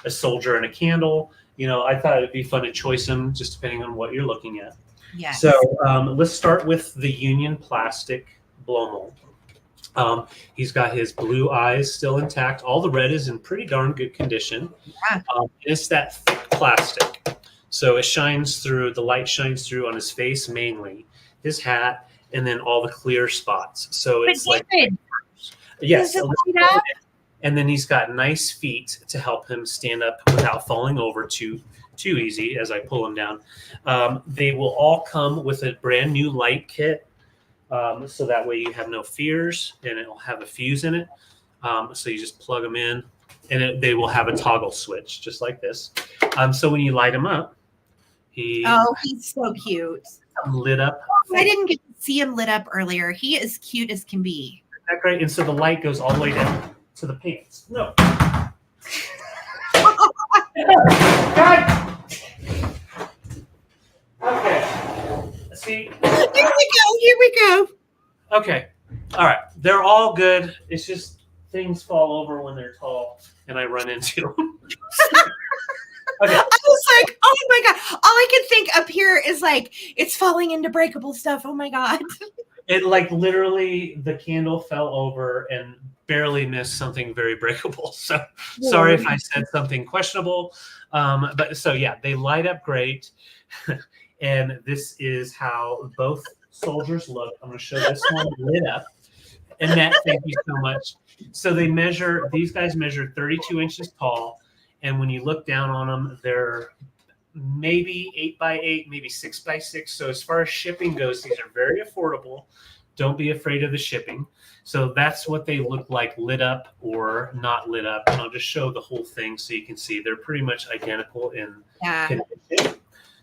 a soldier and a candle. You know, I thought it'd be fun to choice them just depending on what you're looking at. Yes. So let's start with the Union plastic blow mold. He's got his blue eyes still intact. All the red is in pretty darn good condition. Yeah. It's that thick plastic. So it shines through, the light shines through on his face mainly, his hat, and then all the clear spots. So it's David, yes. up? And then he's got nice feet to help him stand up without falling over too easy as I pull him down. They will all come with a brand new light kit. So that way you have no fears, and it'll have a fuse in it. So you just plug them in, and they will have a toggle switch just like this. So when you light him up, he's so cute. Lit up. I didn't get to see him lit up earlier. He is cute as can be. Isn't that great? And so the light goes all the way down to the pants. No. God. Okay. See. Here we go. Okay. All right. They're all good. It's just things fall over when they're tall, and I run into them. Okay. I was like, oh my God. All I can think up here is like, it's falling into breakable stuff. Oh my God. It like literally the candle fell over and barely missed something very breakable. So sorry if I said something questionable. But so yeah, they light up great. And this is how both soldiers look. I'm going to show this one lit up. Annette, thank you so much. So these guys measure 32 inches tall. And when you look down on them, they're maybe 8x8, maybe 6x6. So as far as shipping goes, these are very affordable. Don't be afraid of the shipping. So that's what they look like lit up or not lit up. And I'll just show the whole thing so you can see they're pretty much identical in condition.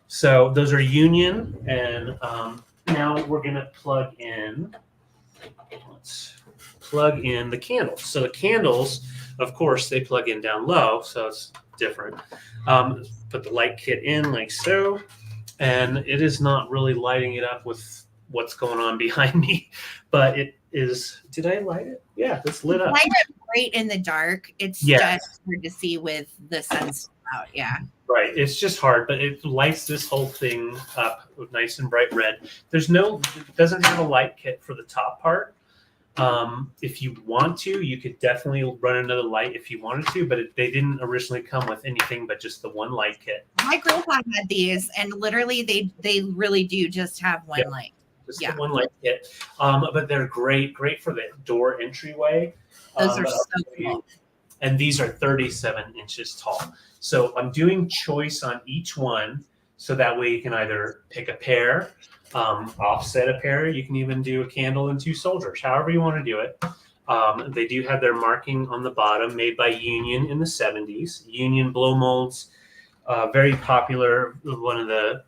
So those are Union. And now we're going to plug in. Let's plug in the candles. So the candles, of course, they plug in down low, so it's different. Put the light kit in like so, and it is not really lighting it up with what's going on behind me, but it is. Did I light it? Yeah, it's lit up. Light it great in the dark. It's just hard to see with the sun out. Yeah. Right. It's just hard, but it lights this whole thing up nice and bright red. It doesn't have a light kit for the top part. If you want to, you could definitely run another light if you wanted to, but they didn't originally come with anything but just the one light kit. My grandpa had these, and literally they really do just have one light. Just the one light kit. But they're great for the door entryway. Those are so cool. And these are 37 inches tall. So I'm doing choice on each one, so that way you can either pick a pair, offset a pair. You can even do a candle and 2 soldiers, however you want to do it. They do have their marking on the bottom, made by Union in the 70s. Union blow molds, very popular, one of the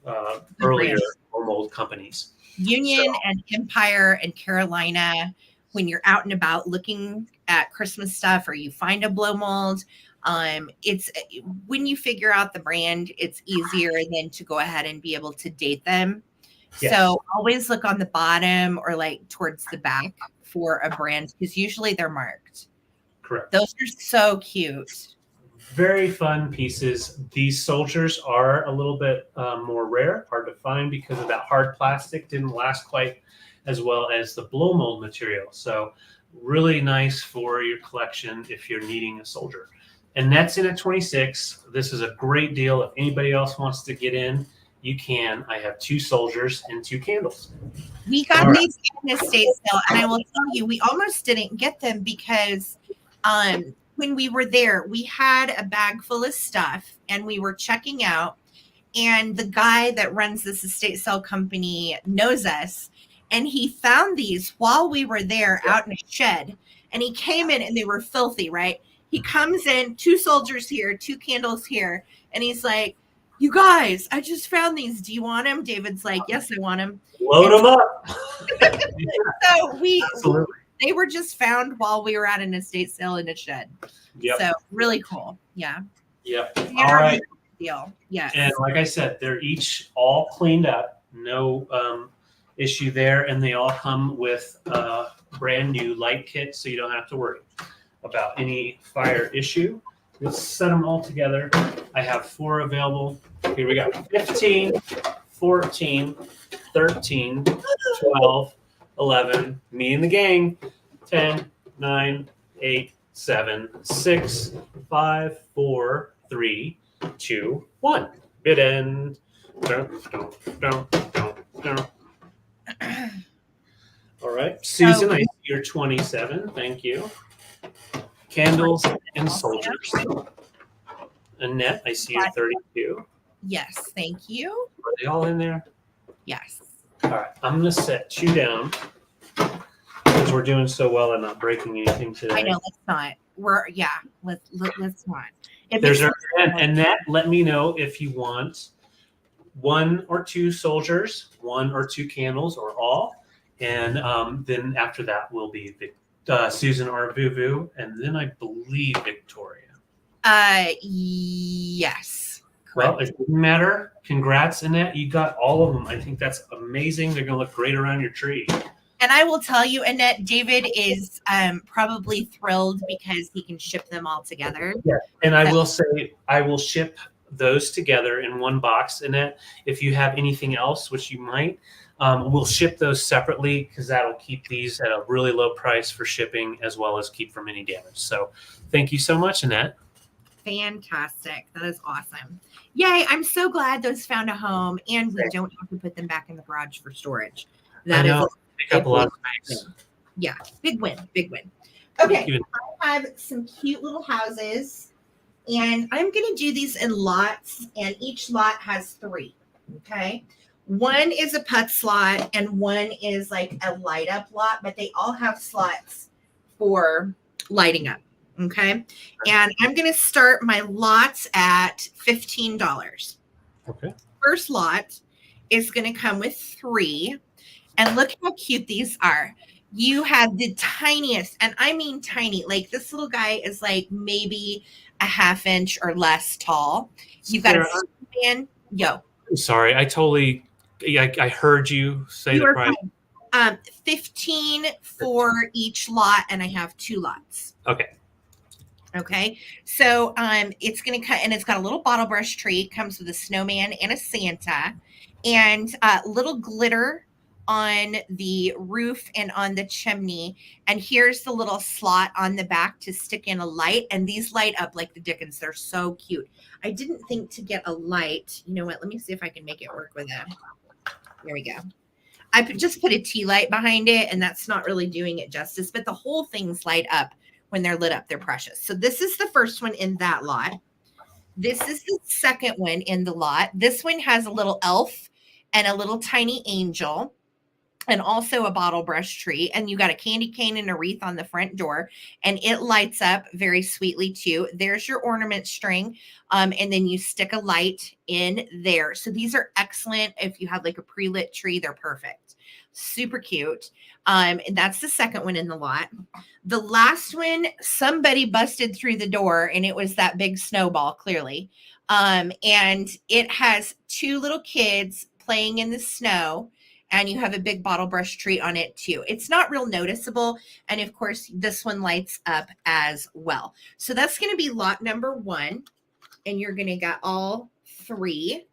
earlier blow mold companies. Union and Empire and Carolina, when you're out and about looking at Christmas stuff or you find a blow mold, It's when you figure out the brand, it's easier than to go ahead and be able to date them. Yes. So always look on the bottom or like towards the back for a brand, because usually they're marked. Correct. Those are so cute. Very fun pieces. These soldiers are a little bit more rare, hard to find because of that hard plastic. Didn't last quite as well as the blow mold material. So really nice for your collection if you're needing a soldier. And that's in at 26. This is a great deal. If anybody else wants to get in, you can. I have 2 soldiers and 2 candles. We got these in a estate sale, and I will tell you, we almost didn't get them because when we were there, we had a bag full of stuff and we were checking out, and the guy that runs this estate sale company knows us, and he found these while we were there out in a shed, and he came in and they were filthy, right? He comes in, 2 soldiers here, 2 candles here, and he's like, "You guys, I just found these. Do you want them?" David's like, "Yes, I want them." Load them up. So they were just found while we were at an estate sale in a shed. Yep. So really cool. Yeah. Yep. All right. Deal. Yeah. And like I said, they're each all cleaned up. No issue there. And they all come with a brand new light kit, so you don't have to worry about any fire issue. Let's set them all together. I have 4 available. Here we go. 15, 14, 13, 12, 11, me and the gang, 10, 9, 8, 7, 6, 5, 4, 3, 2, 1. Bid end. All right. Susan, I see you're 27. Thank you. Candles and soldiers. Annette, I see you're 32. Yes, thank you. Are they all in there? Yes. All right, I'm going to set you down because we're doing so well and not breaking anything today. I know, let's not. Let's not. There's and that, let me know if you want 1 or 2 soldiers, 1 or 2 candles, or all. And then after that will be Susan or Vuvu, and then I believe Victoria. Yes. Well, it doesn't matter. Congrats, Annette. You got all of them. I think that's amazing. They're going to look great around your tree. And I will tell you, Annette, David is probably thrilled because he can ship them all together. Yeah. And I will say, I will ship those together in one box, Annette. If you have anything else, which you might, we'll ship those separately because that'll keep these at a really low price for shipping as well as keep from any damage. So thank you so much, Annette. Fantastic. That is awesome. Yay. I'm so glad those found a home and we don't have to put them back in the garage for storage. That is pick up a lot of space. Yeah. Big win. Big win. Okay. I have some cute little houses and I'm going to do these in lots, and each lot has 3. Okay. One is a put slot and one is like a light up lot, but they all have slots for lighting up. Okay. And I'm going to start my lots at $15. Okay. First lot is going to come with 3. And look how cute these are. You have the tiniest, and I mean tiny, like this little guy is like maybe a half inch or less tall. You've got a snowman. Sorry, I heard you say the price. 15 for each lot, and I have 2 lots. Okay. So it's gonna cut, and it's got a little bottle brush tree. It comes with a snowman and a Santa, and little glitter on the roof and on the chimney. And here's the little slot on the back to stick in a light. And these light up like the dickens. They're so cute. I didn't think to get a light. You know what? Let me see if I can make it work with them. There we go. I just put a tea light behind it, and that's not really doing it justice, but the whole thing's light up when they're lit up. They're precious. So this is the first one in that lot. This is the second one in the lot. This one has a little elf and a little tiny angel. and also a bottle brush tree. And you got a candy cane and a wreath on the front door, and it lights up very sweetly too. There's your ornament string. And then you stick a light in there. So these are excellent. If you have like a pre-lit tree, they're perfect. Super cute. And that's the second one in the lot. The last one, somebody busted through the door, and it was that big snowball, clearly. And it has two little kids playing in the snow, and you have a big bottle brush tree on it too. It's not real noticeable. And of course, this one lights up as well. So that's going to be lot number 1. And you're going to get all 3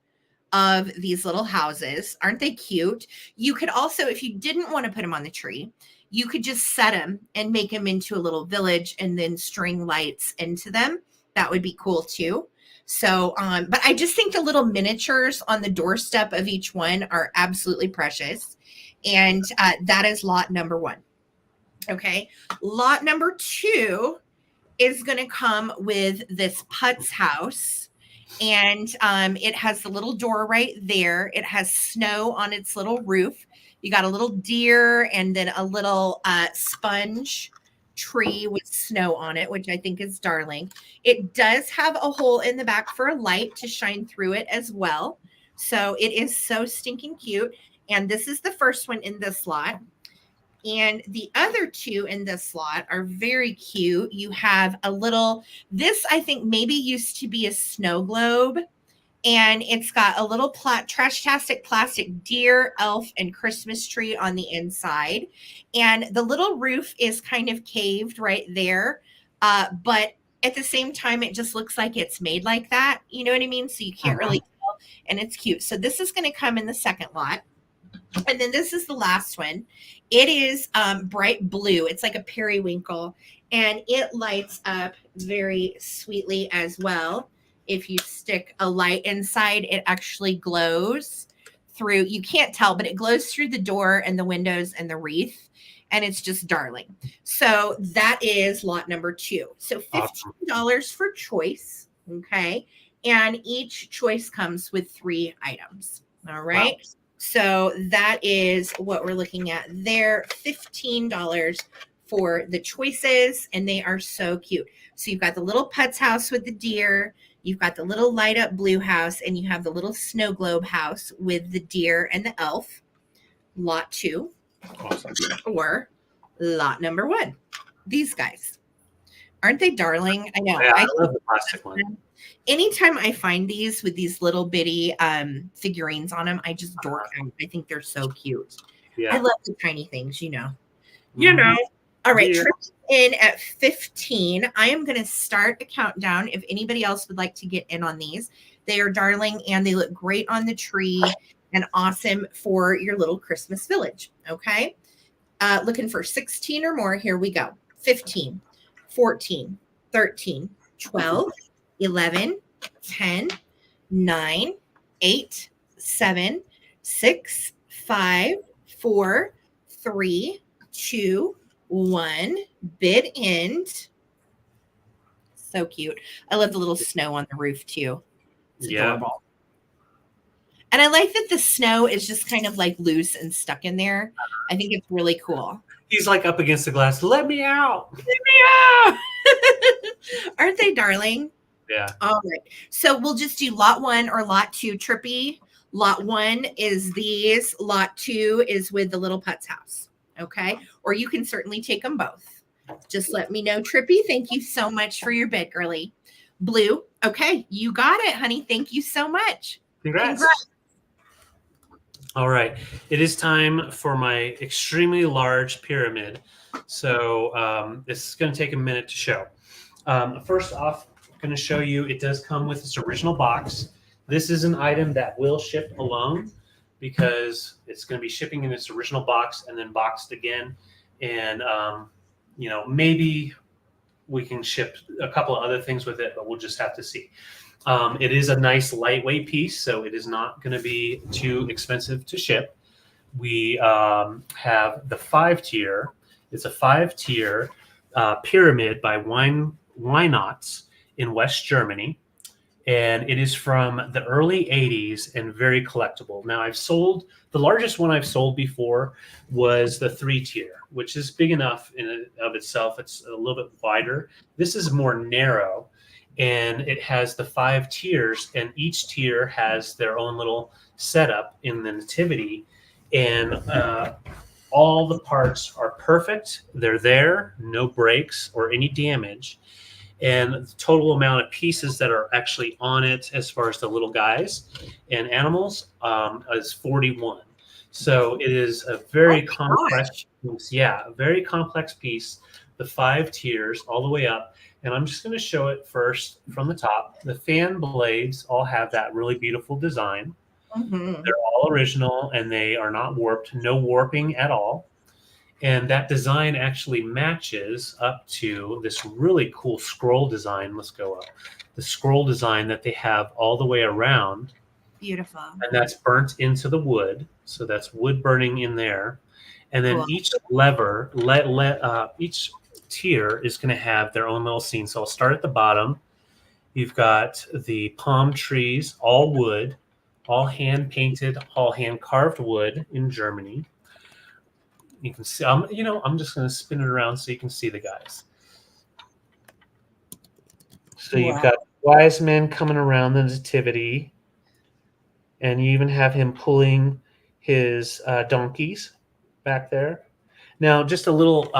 of these little houses. Aren't they cute? You could also, if you didn't want to put them on the tree, you could just set them and make them into a little village and then string lights into them. That would be cool too. So, but I just think the little miniatures on the doorstep of each one are absolutely precious. And that is lot number 1. Okay. Lot number 2 is going to come with this putz house. And it has the little door right there. It has snow on its little roof. You got a little deer and then a little sponge tree with snow on it, which I think is darling. It does have a hole in the back for a light to shine through it as well. So it is so stinking cute. And this is the first one in this lot. And the other 2 in this lot are very cute. You have a little, this I think maybe used to be a snow globe. And it's got a little trash-tastic plastic deer, elf, and Christmas tree on the inside. And the little roof is kind of caved right there. But at the same time, it just looks like it's made like that. You know what I mean? So you can't really tell. And it's cute. So this is going to come in the second lot. And then this is the last one. It is bright blue. It's like a periwinkle. And it lights up very sweetly as well. If you stick a light inside, it actually glows through. You can't tell, but it glows through the door and the windows and the wreath. And it's just darling. So that is lot number 2. So $15 for choice. Okay. And each choice comes with 3 items. All right. Wow. So that is what we're looking at there. $15 for the choices. And they are so cute. So you've got the little putz house with the deer. You've got the little light up blue house, and you have the little snow globe house with the deer and the elf. Lot 2. Awesome. Or lot number 1. These guys. Aren't they darling? I know. Yeah, I love the plastic one. Anytime I find these with these little bitty figurines on them, I just dork out. I think they're so cute. Yeah. I love the tiny things, you know. You know. All right, yeah. In at 15. I am going to start a countdown if anybody else would like to get in on these. They are darling and they look great on the tree and awesome for your little Christmas village. Okay. Looking for 16 or more. Here we go. 15, 14, 13, 12, 11, 10, 9, 8, 7, 6, 5, 4, 3, 2, 1. Bid end. So cute. I love the little snow on the roof too. It's adorable. And I like that the snow is just kind of like loose and stuck in there. I think it's really cool. He's like up against the glass. Let me out. Let me out. Aren't they darling? Yeah. All right. So we'll just do lot 1 or lot 2 trippy. Lot 1 is these. Lot 2 is with the little putz house. Okay. Or you can certainly take them both. Just let me know, Trippy. Thank you so much for your bid, girly. Blue. Okay. You got it, honey. Thank you so much. Congrats. All right. It is time for my extremely large pyramid. So this is going to take a minute to show. First off, I'm going to show you, it does come with its original box. This is an item that will ship alone because it's going to be shipping in its original box and then boxed again. And, you know, maybe we can ship a couple of other things with it, but we'll just have to see. It is a nice lightweight piece, so it is not going to be too expensive to ship. We have the 5-tier. It's a 5-tier pyramid by Weinotz in West Germany. and it is from the early 80s and very collectible. Now the largest one I've sold before was the 3-tier, which is big enough in and of itself. It's a little bit wider. This is more narrow, and it has the 5 tiers, and each tier has their own little setup in the nativity, and all the parts are perfect. They're there, no breaks or any damage. And the total amount of pieces that are actually on it, as far as the little guys and animals, is 41. So it is a very complex piece. Yeah, a very complex piece. The 5 tiers all the way up. And I'm just going to show it first from the top. The fan blades all have that really beautiful design. Mm-hmm. They're all original, and they are not warped. No warping at all. And that design actually matches up to this really cool scroll design. Let's go up. The scroll design that they have all the way around. Beautiful. And that's burnt into the wood. So that's wood burning in there. And then Cool. each each tier is going to have their own little scene. So I'll start at the bottom. You've got the palm trees, all wood, all hand painted, all hand carved wood in Germany. You can see, I'm just going to spin it around so you can see the guys. So you've got wise men coming around the nativity, and you even have him pulling his donkeys back there. Now, just a little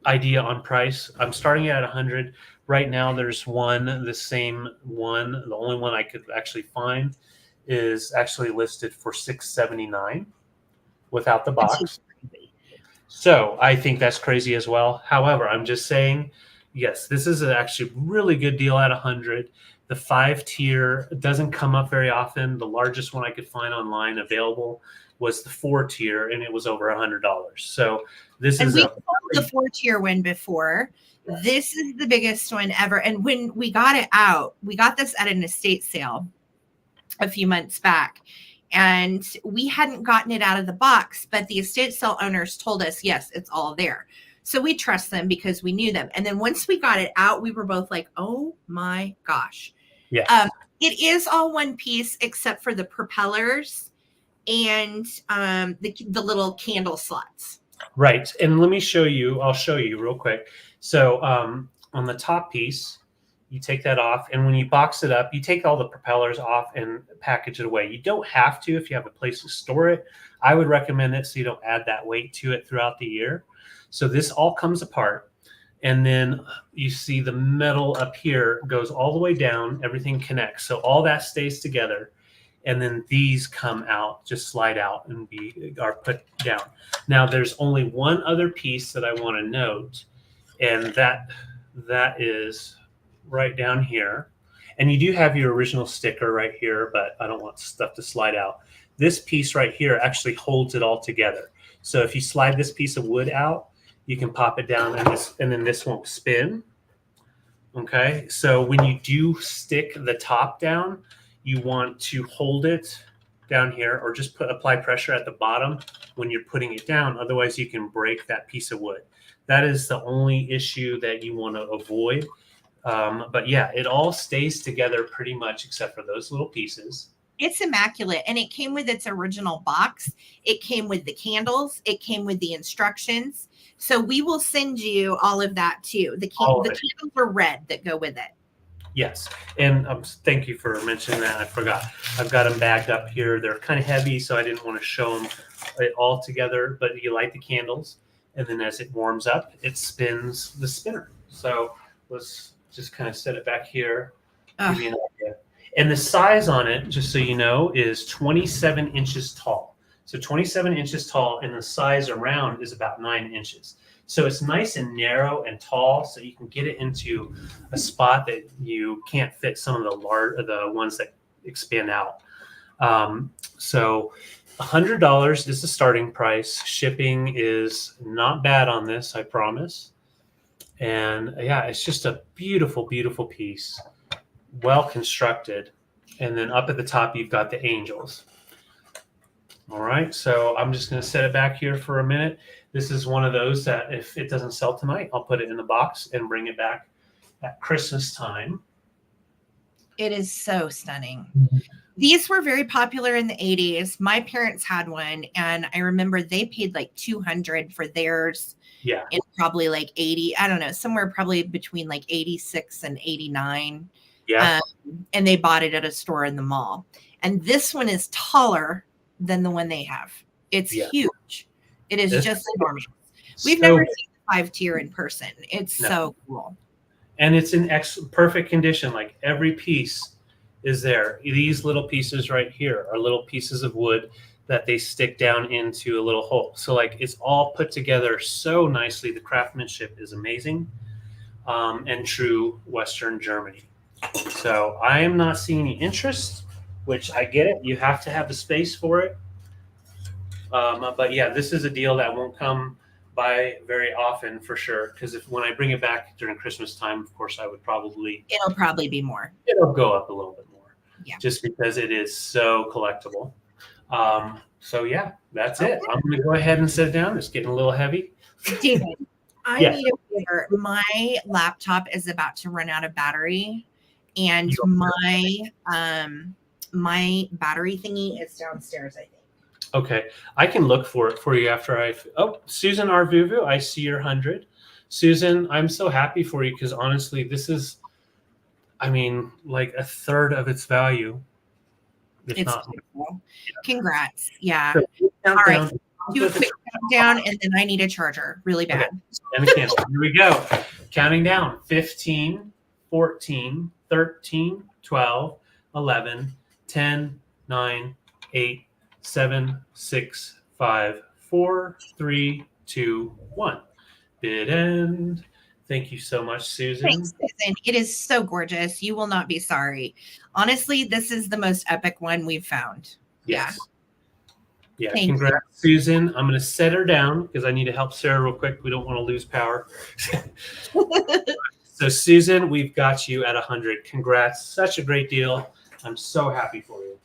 idea on price. I'm starting at 100. Right now, there's the same one. The only one I could actually find is actually listed for $679 without the box. So I think that's crazy as well. However, I'm just saying, yes, this is actually a really good deal at 100. The 5-tier doesn't come up very often. The largest one I could find online available was the 4-tier, and it was over $100. So this is we sold the 4-tier one before. Yes. This is the biggest one ever. And when we got it out, we got this at an estate sale a few months back. And we hadn't gotten it out of the box, but the estate sale owners told us, yes, it's all there. So we trust them because we knew them. And then once we got it out, we were both like, oh my gosh. Yeah. It is all one piece except for the propellers and the little candle slots. Right. And let me show you. I'll show you real quick. So on the top piece, you take that off, and when you box it up, you take all the propellers off and package it away. You don't have to if you have a place to store it. I would recommend it so you don't add that weight to it throughout the year. So this all comes apart, and then you see the metal up here goes all the way down. Everything connects. So all that stays together, and then these come out, just slide out and are put down. Now, there's only one other piece that I want to note, and that is right down here. And you do have your original sticker right here, but I don't want stuff to slide out. This piece right here actually holds it all together. So if you slide this piece of wood out, you can pop it down, and then this won't spin. Okay, so when you do stick the top down, you want to hold it down here, or just apply pressure at the bottom when you're putting it down. Otherwise, you can break that piece of wood. That is the only issue that you want to avoid. But yeah, it all stays together pretty much except for those little pieces. It's immaculate. And it came with its original box. It came with the candles. It came with the instructions. So we will send you all of that too. The candles are red that go with it. Yes. And thank you for mentioning that. I forgot. I've got them bagged up here. They're kind of heavy, so I didn't want to show them it all together. But you light the candles, and then as it warms up, it spins the spinner. So let's just kind of set it back here. Give you an idea. And the size on it, just so you know, is 27 inches tall. So 27 inches tall, and the size around is about 9 inches. So it's nice and narrow and tall, so you can get it into a spot that you can't fit some of the ones that expand out. So $100 is the starting price. Shipping is not bad on this, I promise. And yeah, it's just a beautiful, beautiful piece, well constructed. And then up at the top, you've got the angels. All right, so I'm just going to set it back here for a minute. This is one of those that if it doesn't sell tonight, I'll put it in the box and bring it back at Christmas time. It is so stunning. Mhm. These were very popular in the 80s. My parents had one, and I remember they paid like $200 for theirs. Yeah. In probably like 80, I don't know, somewhere probably between like 86 and 89. Yeah. And they bought it at a store in the mall. And this one is taller than the one they have. It's huge. It is just enormous. We've never seen the 5-tier in person. It's so cool. And it's in perfect condition. Like every piece is there. These little pieces right here are little pieces of wood that they stick down into a little hole. So like it's all put together so nicely. The craftsmanship is amazing, and true Western Germany. So I am not seeing any interest, which I get it. You have to have the space for it. But yeah, this is a deal that won't come by very often for sure. Because when I bring it back during Christmas time, of course, I would probably it'll probably be more. It'll go up a little bit more. Yeah. Just because it is so collectible. So yeah, that's it. I'm going to go ahead and sit down. It's getting a little heavy. David, I need a favor. My laptop is about to run out of battery, and my battery thingy is downstairs, I think. Okay, I can look for it for you after Susan Arvuvu, I see your 100. Susan, I'm so happy for you because honestly, this is, I mean, like a third of its value. It's not beautiful. Yeah. Congrats. Yeah. So, all right. Do a quick countdown, and then I need a charger really bad. Okay. And a candle. Here we go. Counting down. 15, 14, 13, 12, 11, 10, 9, 8, 7, 6, 5, 4, 3, 2, 1. Bid end. Thank you so much, Susan. Thanks, Susan. It is so gorgeous. You will not be sorry. Honestly, this is the most epic one we've found. Yes. Yeah. Thank Congrats, Susan. I'm going to set her down because I need to help Sarah real quick. We don't want to lose power. So, Susan, we've got you at 100. Congrats. Such a great deal. I'm so happy for you.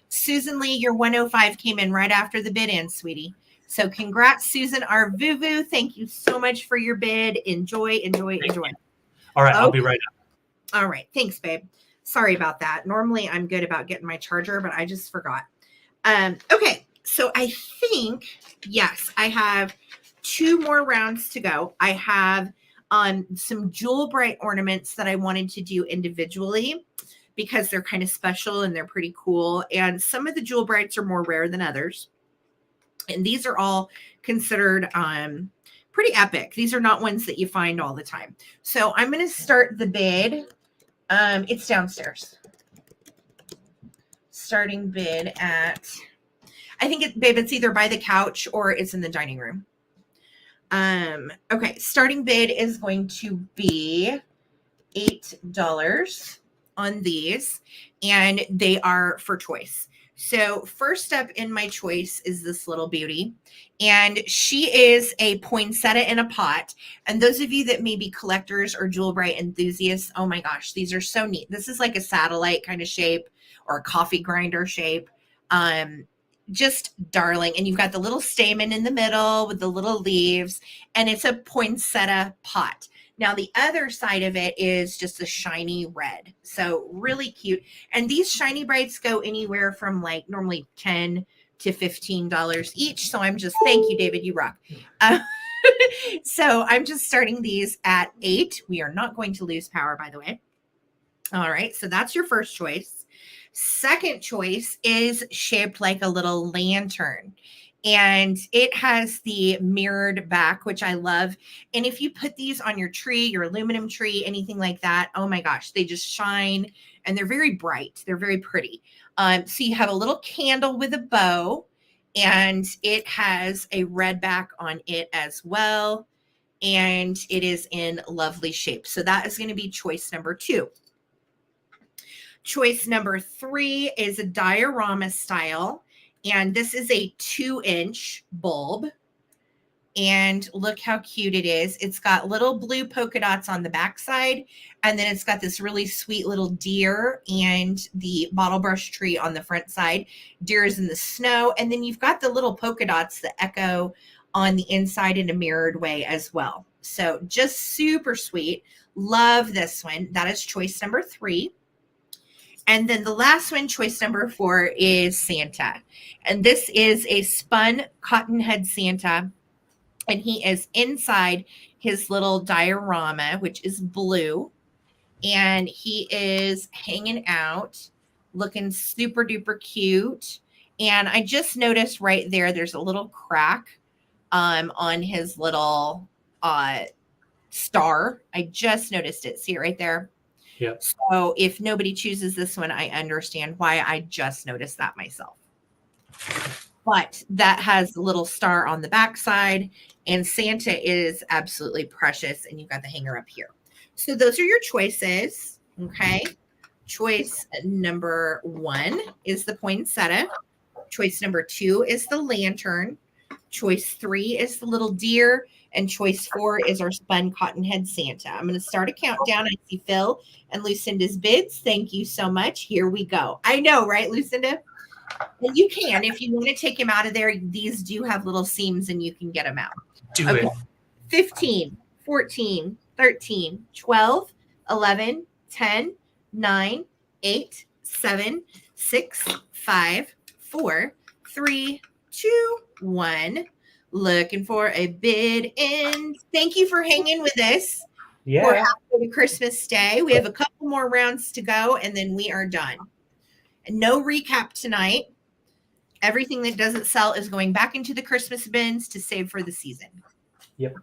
Susan Lee, your 105 came in right after the bid in, sweetie. So congrats, Susan Arvuvu. Thank you so much for your bid. Enjoy. All right, I'll be right up. All right. Thanks, babe. Sorry about that. Normally I'm good about getting my charger, but I just forgot. Okay. So I think, yes, I have 2 more rounds to go. I have some Jewel Bright ornaments that I wanted to do individually because they're kind of special and they're pretty cool. And some of the Jewel Brights are more rare than others. And these are all considered pretty epic. These are not ones that you find all the time. So I'm going to start the bid. It's downstairs. Starting bid at, I think, babe, it's either by the couch or it's in the dining room. Okay, starting bid is going to be $8 on these, and they are for choice. So first up in my choice is this little beauty, and she is a poinsettia in a pot. And those of you that may be collectors or Jewel Bright enthusiasts, oh my gosh, these are so neat. This is like a satellite kind of shape or a coffee grinder shape. Just darling. And you've got the little stamen in the middle with the little leaves, and it's a poinsettia pot. Now, the other side of it is just a shiny red. So really cute. And these shiny brights go anywhere from like normally $10 to $15 each. So I'm just, thank you, David, you rock. So I'm just starting these at $8. We are not going to lose power, by the way. All right. So that's your first choice. Second choice is shaped like a little lantern. And it has the mirrored back, which I love. And if you put these on your tree, your aluminum tree, anything like that, oh my gosh, they just shine and they're very bright. They're very pretty. So you have a little candle with a bow, and it has a red back on it as well. And it is in lovely shape. So that is going to be choice number 2. Choice number 3 is a diorama style. And this is a 2-inch bulb. And look how cute it is. It's got little blue polka dots on the backside. And then it's got this really sweet little deer and the bottle brush tree on the front side. Deer is in the snow. And then you've got the little polka dots that echo on the inside in a mirrored way as well. So just super sweet. Love this one. That is choice number 3. And then the last one, choice number 4, is Santa. And this is a spun cotton head Santa. And he is inside his little diorama, which is blue. And he is hanging out, looking super duper cute. And I just noticed right there's a little crack on his little star. I just noticed it. See it right there? Yep. So if nobody chooses this one, I understand why. I just noticed that myself. But that has a little star on the backside, and Santa is absolutely precious. And you've got the hanger up here. So those are your choices. Okay. Choice number 1 is the poinsettia. Choice number 2 is the lantern. Choice 3 is the little deer. And choice 4 is our spun cotton head Santa. I'm going to start a countdown. I see Phil and Lucinda's bids. Thank you so much. Here we go. I know, right, Lucinda? And you can, if you want to take him out of there, these do have little seams and you can get them out. Do it. 15, 14, 13, 12, 11, 10, 9, 8, 7, 6, 5, 4, 3, 2, 1. Looking for a bid in. Thank you for hanging with us. Yeah. For after the Christmas day. We have a couple more rounds to go, and then we are done. And no recap tonight. Everything that doesn't sell is going back into the Christmas bins to save for the season. Yep.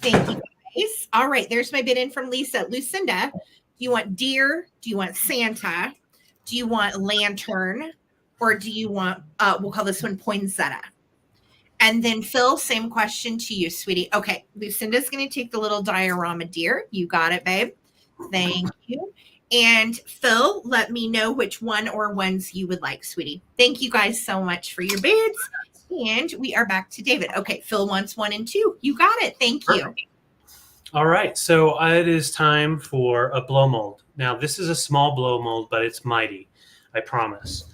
Thank you, guys. All right, there's my bid in from Lisa. Lucinda, do you want deer? Do you want Santa? Do you want lantern? Or do you want, we'll call this one poinsettia. And then Phil, same question to you, sweetie. Okay, Lucinda's going to take the little diorama deer. You got it, babe. Thank you. And Phil, let me know which one or ones you would like, sweetie. Thank you guys so much for your bids. And we are back to David. Okay, Phil wants 1 and 2. You got it. Thank you. Perfect. All right, so it is time for a blow mold. Now, this is a small blow mold, but it's mighty, I promise.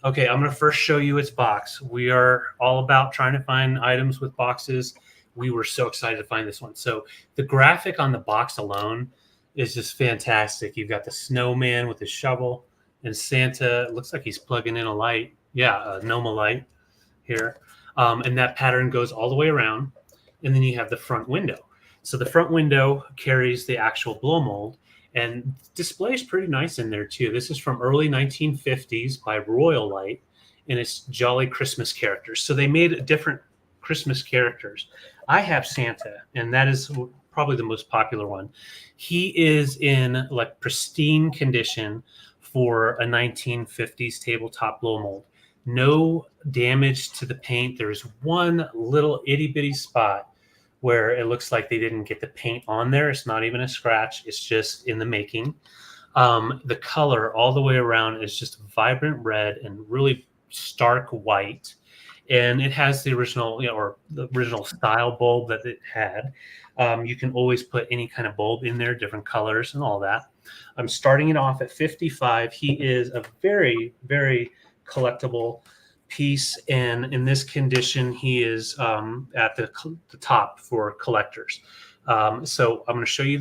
Okay, I'm going to first show you its box. We are all about trying to find items with boxes. We were so excited to find this one. So the graphic on the box alone is just fantastic. You've got the snowman with his shovel and Santa. It looks like he's plugging in a light. Yeah, a gnome light here. And that pattern goes all the way around. And then you have the front window. So the front window carries the actual blow mold. And displays pretty nice in there too. This is from early 1950s by Royal Light, and it's jolly Christmas characters. So they made different Christmas characters. I have Santa, and that is probably the most popular one. He is in like pristine condition for a 1950s tabletop blow mold. No damage to the paint. There's one little itty bitty spot where it looks like they didn't get the paint on there. It's not even a scratch. It's just in the making. The color all the way around is just vibrant red and really stark white. And it has the original, or the original style bulb that it had. You can always put any kind of bulb in there, different colors and all that. I'm starting it off at 55. He is a very, very collectible piece, and in this condition he is at the top for collectors. So I'm going to show you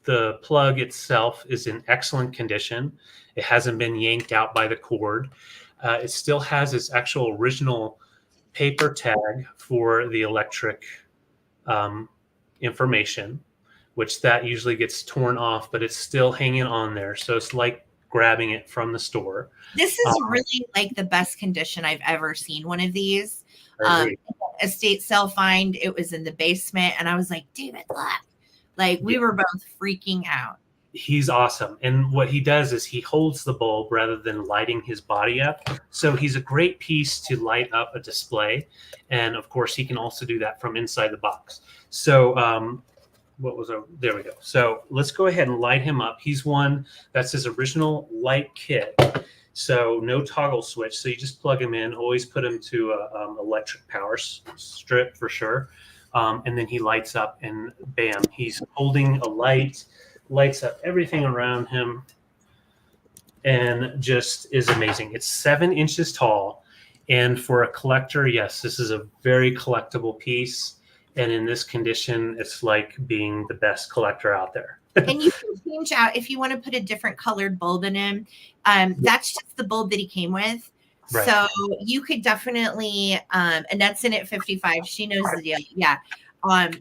the plug itself is in excellent condition. It hasn't been yanked out by the cord. It still has its actual original paper tag for the electric information, which that usually gets torn off, but it's still hanging on there. So it's like grabbing it from the store. This is really like the best condition I've ever seen one of these. Estate sale find. It was in the basement, and I was like, David, look. Like, we were both freaking out. He's awesome. And what he does is he holds the bulb rather than lighting his body up. So he's a great piece to light up a display. And of course, he can also do that from inside the box. So there we go. So let's go ahead and light him up. He's one, that's his original light kit. So no toggle switch. So you just plug him in, always put him to a electric power strip for sure. And then he lights up and bam, he's holding a light, lights up everything around him, and just is amazing. It's 7 inches tall. And for a collector, yes, this is a very collectible piece. And in this condition, it's like being the best collector out there. And you can change out if you want to put a different colored bulb in him. That's just the bulb that he came with. Right. So you could definitely, and that's in at 55. She knows the deal. Yeah.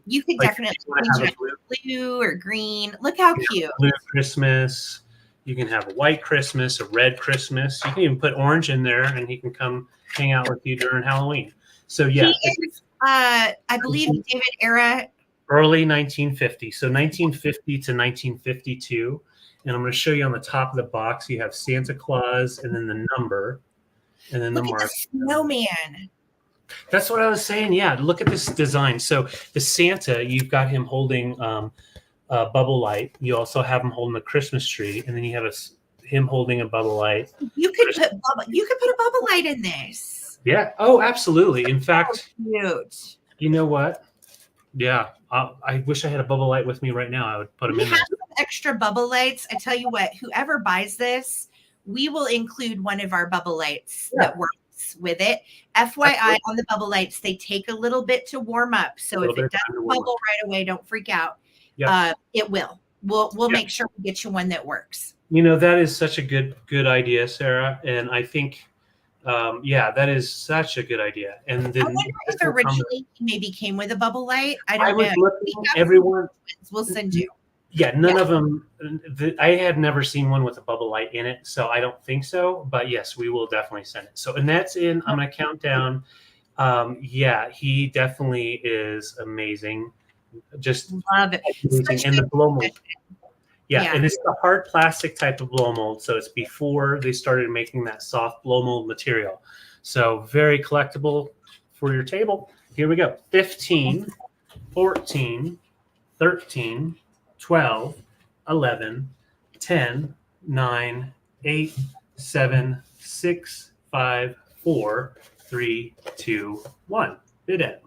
You could definitely change it blue or green. Look how cute. Blue Christmas. You can have a white Christmas, a red Christmas. You can even put orange in there, and he can come hang out with you during Halloween. So yeah, he is, I believe David era. Early 1950. So 1950 to 1952. And I'm going to show you on the top of the box. You have Santa Claus, and then the number, and then the mark. Snowman. That's what I was saying. Yeah, look at this design. So the Santa, you've got him holding a bubble light. You also have him holding a Christmas tree, and then you have him holding a bubble light. You could put a bubble light in this. Yeah. Oh, absolutely. In fact, cute. You know what? Yeah, I wish I had a bubble light with me right now. I would put them in there. Some extra bubble lights. I tell you what, whoever buys this, we will include one of our bubble lights that works with it. FYI, on the bubble lights, they take a little bit to warm up. So if it doesn't bubble right away, don't freak out. Yep. It will. We'll make sure we get you one that works. You know, that is such a good idea, Sarah. And I think, that is such a good idea. And then I wonder if originally he maybe came with a bubble light. I don't know. Everyone will send you. Yeah, none of them. I had never seen one with a bubble light in it, so I don't think so. But yes, we will definitely send it. So, and that's in. I'm going to count down. He definitely is amazing. Just love it. Amazing. And the blow mold. Yeah, and it's the hard plastic type of blow mold. So it's before they started making that soft blow mold material. So very collectible for your table. Here we go. 15, 14, 13. 12, 11, 10, 9, 8, 7, 6, 5, 4, 3, 2, 1. Bid end.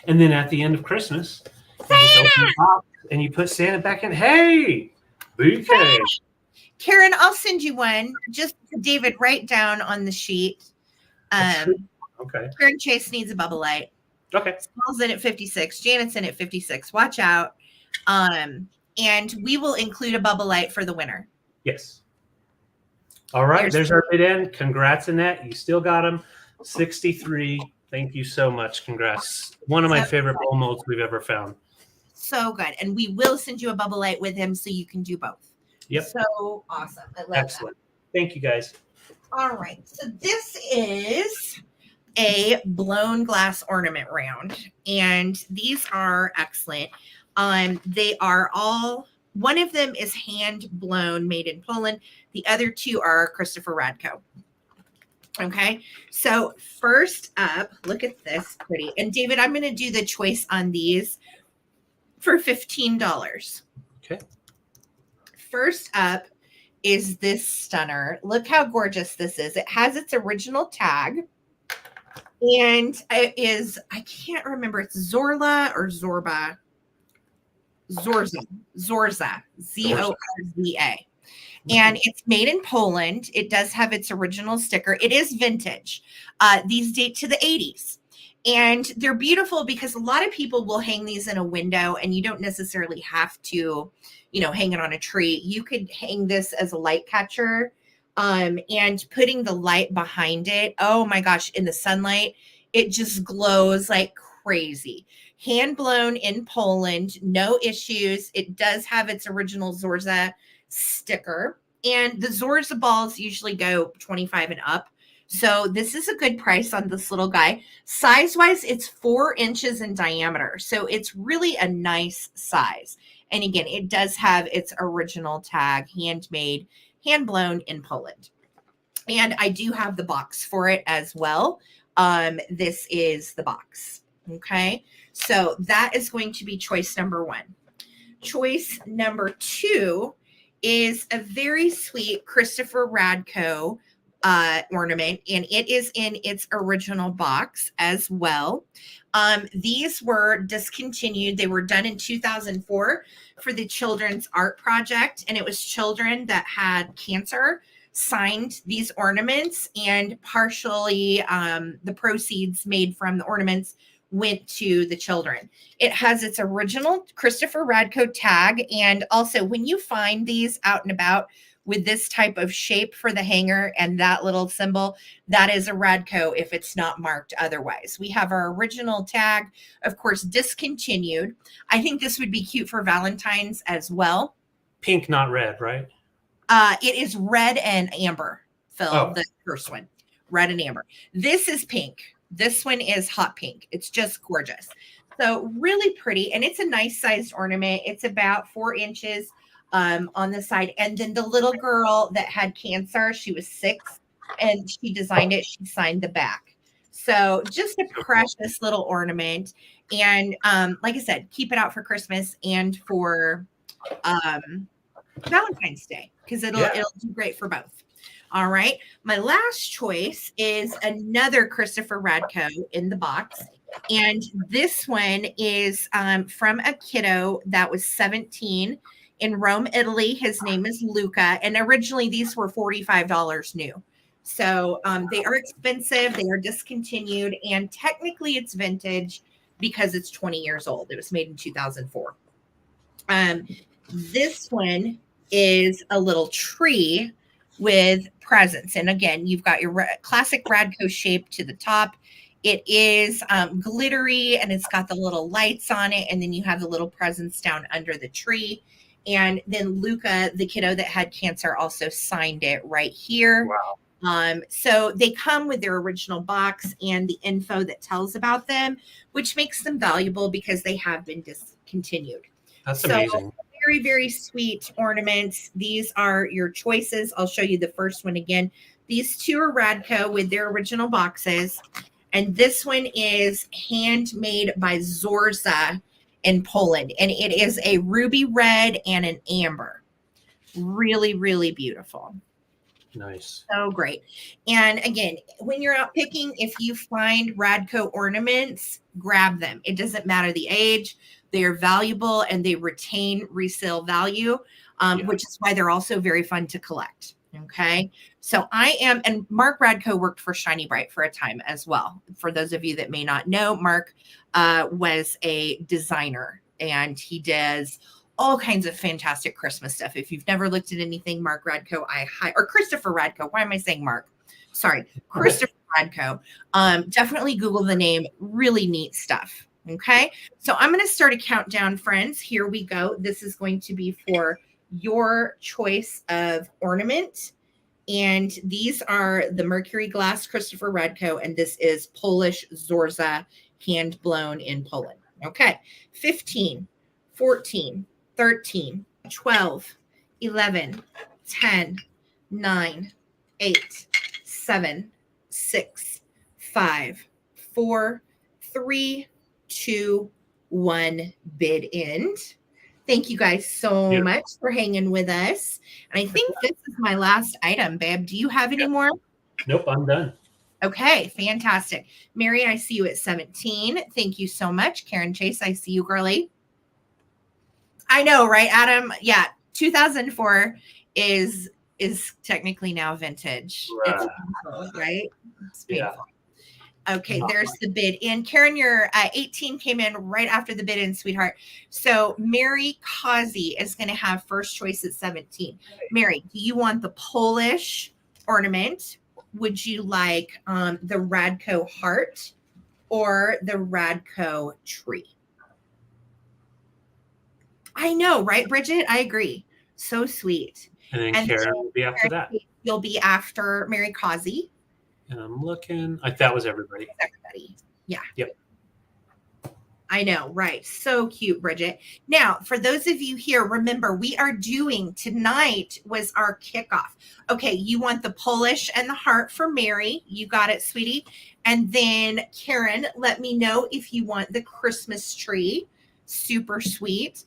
And then at the end of Christmas, you just open the box and you put Santa back in. Hey, bouquet. Karen, I'll send you one. Just David, write down on the sheet. Okay. Karen Chase needs a bubble light. Okay. Small's in at 56. Janet's in at 56. Watch out. And we will include a bubble light for the winner. Yes. All right. There's our bid end. Congrats, Annette. You still got them. 63. Thank you so much. Congrats. One of my favorite blow molds we've ever found. So good. And we will send you a bubble light with him so you can do both. Yep. So awesome. I love Excellent. That. Thank you, guys. All right. So this is a blown glass ornament round. And these are excellent. They are all, one of them is hand blown, made in Poland. The other two are Christopher Radko. Okay. So first up, look at this pretty. And David, I'm going to do the choice on these for $15. Okay. First up is this stunner. Look how gorgeous this is. It has its original tag. And it is, I can't remember, it's Zorla or Zorba. Zorza, Zorza. And it's made in Poland. It does have its original sticker. It is vintage. These date to the 80s. And they're beautiful because a lot of people will hang these in a window and you don't necessarily have to, hang it on a tree. You could hang this as a light catcher and putting the light behind it. Oh my gosh, in the sunlight, it just glows like crazy. Hand blown in Poland, no issues. It does have its original Zorza sticker. And the Zorza balls usually go 25 and up. So this is a good price on this little guy. Size-wise, it's 4 inches in diameter. So it's really a nice size. And again, it does have its original tag, handmade, hand blown in Poland. And I do have the box for it as well. This is the box. Okay. So that is going to be choice number 1. Choice number 2 is a very sweet Christopher Radko ornament, and it is in its original box as well. These were discontinued. They were done in 2004 for the Children's Art Project, and it was children that had cancer signed these ornaments, and partially the proceeds made from the ornaments went to the children. It has its original Christopher Radko tag. And also when you find these out and about with this type of shape for the hanger and that little symbol, that is a Radko if it's not marked otherwise. We have our original tag, of course, discontinued. I think this would be cute for Valentine's as well. Pink, not red, right? It is red and amber, Phil, the first one. Red and amber. This is pink. This one is hot pink. It's just gorgeous. So really pretty. And it's a nice sized ornament. It's about 4 inches on the side. And then the little girl that had cancer, she was 6 and she designed it. She signed the back. So just a precious little ornament. And like I said, keep it out for Christmas and for Valentine's Day, because it'll do great for both. All right. My last choice is another Christopher Radko in the box. And this one is from a kiddo that was 17 in Rome, Italy. His name is Luca. And originally these were $45 new. So they are expensive. They are discontinued. And technically it's vintage because it's 20 years old. It was made in 2004. This one is a little tree with presents. And again, you've got your classic Radko shape to the top. It is glittery and it's got the little lights on it. And then you have the little presents down under the tree. And then Luca, the kiddo that had cancer, also signed it right here. Wow. So they come with their original box and the info that tells about them, which makes them valuable because they have been discontinued. That's amazing. Very, very sweet ornaments. These are your choices. I'll show you the first one again. These two are Radko with their original boxes. And this one is handmade by Zorza in Poland. And it is a ruby red and an amber. Really, really beautiful. Nice. So great. And again, when you're out picking, if you find Radko ornaments, grab them. It doesn't matter the age. They are valuable and they retain resale value, which is why they're also very fun to collect. Okay. So and Mark Radko worked for Shiny Bright for a time as well. For those of you that may not know, Mark was a designer and he does all kinds of fantastic Christmas stuff. If you've never looked at anything, Mark Radko, or Christopher Radko, why am I saying Mark? Sorry, Christopher Radko. Definitely Google the name. Really neat stuff. Okay, so I'm going to start a countdown, friends. Here we go. This is going to be for your choice of ornament. And these are the Mercury Glass Christopher Radko, and this is Polish Zorza, hand blown in Poland. Okay, 15, 14, 13, 12, 11, 10, 9, 8, 7, 6, 5, 4, 3, 2, 1, bid end. Thank you guys so much for hanging with us. And I think this is my last item, babe. Do you have any more? Nope, I'm done. Okay, fantastic. Mary, I see you at 17. Thank you so much. Karen Chase, I see you, girly. I know, right, Adam? Yeah, 2004 is technically now vintage. It's beautiful, right? It's beautiful. Yeah. Okay, there's the bid in. Karen, your 18 came in right after the bid in, sweetheart. So Mary Causey is going to have first choice at 17. Mary, do you want the Polish ornament? Would you like the Radko heart or the Radko tree? I know, right, Bridget? I agree. So sweet. And then Karen will be after that. You'll be after Mary Causey. And I'm looking. That was everybody. Everybody. Yeah. Yep. I know, right? So cute, Bridget. Now, for those of you here, remember, we are doing tonight was our kickoff. Okay, you want the Polish and the heart for Mary. You got it, sweetie. And then Karen, let me know if you want the Christmas tree. Super sweet.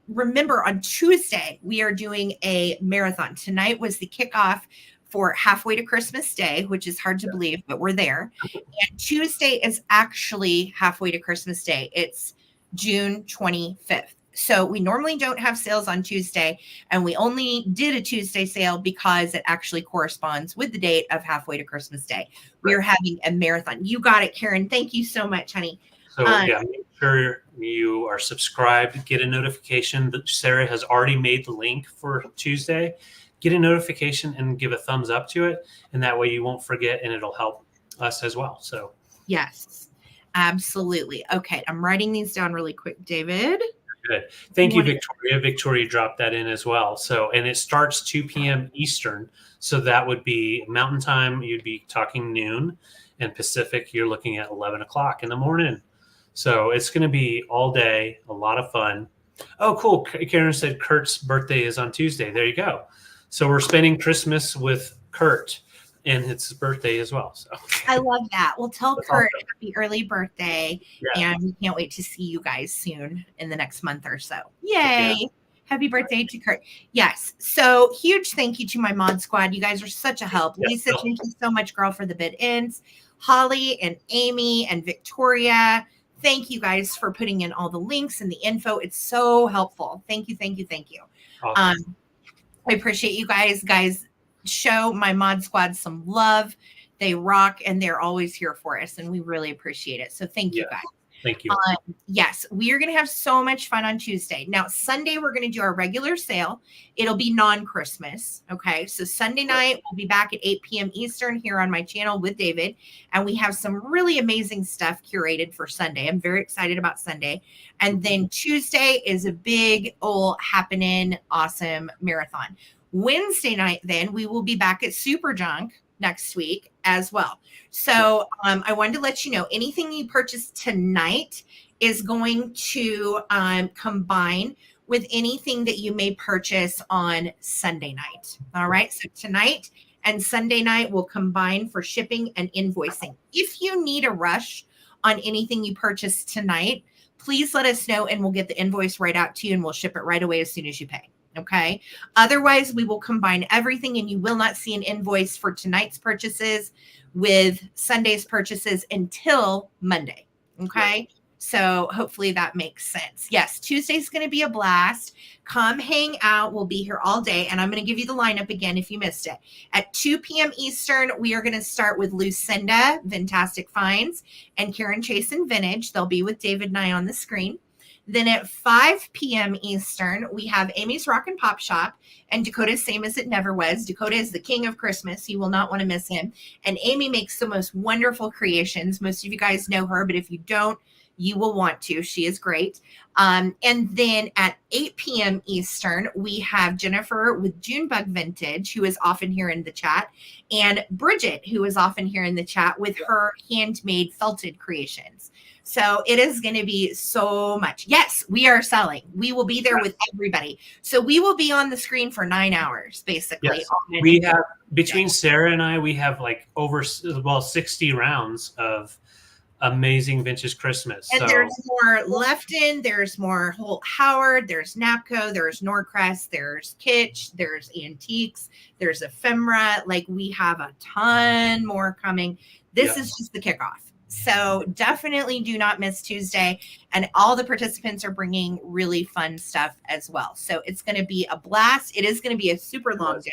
Remember, on Tuesday, we are doing a marathon. Tonight was the kickoff for halfway to Christmas Day, which is hard to believe, but we're there. And Tuesday is actually halfway to Christmas Day. It's June 25th. So we normally don't have sales on Tuesday, and we only did a Tuesday sale because it actually corresponds with the date of halfway to Christmas Day. We are having a marathon. You got it, Karen. Thank you so much, honey. So make sure you are subscribed, get a notification that Sarah has already made the link for Tuesday. Get a notification and give a thumbs up to it. And that way you won't forget, and it'll help us as well. So yes, absolutely. Okay. I'm writing these down really quick, David. Good. Thank you, Victoria. Victoria dropped that in as well. So, and it starts 2 p.m. Eastern. So that would be Mountain Time. You'd be talking noon, and Pacific, you're looking at 11 o'clock in the morning. So it's going to be all day, a lot of fun. Oh, cool. Karen said Kurt's birthday is on Tuesday. There you go. So we're spending Christmas with Kurt, and it's his birthday as well. So I love that. Well, tell Kurt happy early birthday, and we can't wait to see you guys soon in the next month or so. Yay. Yeah. Happy birthday to Kurt. Yes. So huge thank you to my mod squad. You guys are such a help. Yes, Lisa, thank you so much, girl, for the bid ends. Holly and Amy and Victoria. Thank you guys for putting in all the links and the info. It's so helpful. Thank you. Thank you. Thank you. Awesome. I appreciate you guys. Guys, show my mod squad some love. They rock, and they're always here for us, and we really appreciate it. So thank you guys. Thank you. Yes, we are going to have so much fun on Tuesday. Now, Sunday, we're going to do our regular sale. It'll be non-Christmas. Okay. So Sunday night, we'll be back at 8 p.m. Eastern here on my channel with David. And we have some really amazing stuff curated for Sunday. I'm very excited about Sunday. And then Tuesday is a big old happening, awesome marathon. Wednesday night, then we will be back at Super Junk next week as well. So I wanted to let you know, anything you purchase tonight is going to combine with anything that you may purchase on Sunday night. All right. So tonight and Sunday night will combine for shipping and invoicing. If you need a rush on anything you purchase tonight, please let us know, and we'll get the invoice right out to you, and we'll ship it right away as soon as you pay. Okay. Otherwise, we will combine everything, and you will not see an invoice for tonight's purchases with Sunday's purchases until Monday. Okay. Right. So hopefully that makes sense. Yes. Tuesday's going to be a blast. Come hang out. We'll be here all day. And I'm going to give you the lineup again if you missed it. At 2 p.m. Eastern, we are going to start with Lucinda, Fantastic Finds, and Karen Chase and Vintage. They'll be with David and I on the screen. Then at 5 p.m. Eastern, we have Amy's Rock and Pop Shop, and Dakota's same as it never was. Dakota is the king of Christmas. You will not want to miss him. And Amy makes the most wonderful creations. Most of you guys know her, but if you don't, you will want to. She is great. And then at 8 p.m. Eastern, we have Jennifer with Junebug Vintage, who is often here in the chat, and Bridget, who is often here in the chat with her handmade felted creations. So it is going to be so much. Yes, we are selling. We will be there with everybody. So we will be on the screen for 9 hours, basically. Yes. We have, between Sarah and I, we have like over, 60 rounds of amazing vintage Christmas. And there's more Lefton, there's more Holt Howard, there's Napco, there's Norcrest, there's Kitsch, there's Antiques, there's Ephemera. Like, we have a ton more coming. This is just the kickoff. So definitely do not miss Tuesday. And all the participants are bringing really fun stuff as well. So it's going to be a blast. It is going to be a super long day,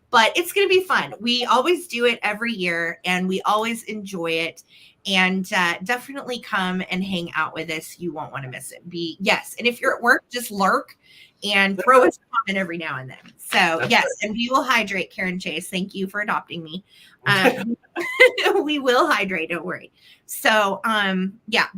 but it's going to be fun. We always do it every year, and we always enjoy it. And definitely come and hang out with us. You won't want to miss it. And if you're at work, just lurk and throw us a comment every now and then. So yes, and we will hydrate, Karen Chase. Thank you for adopting me. We will hydrate, don't worry. So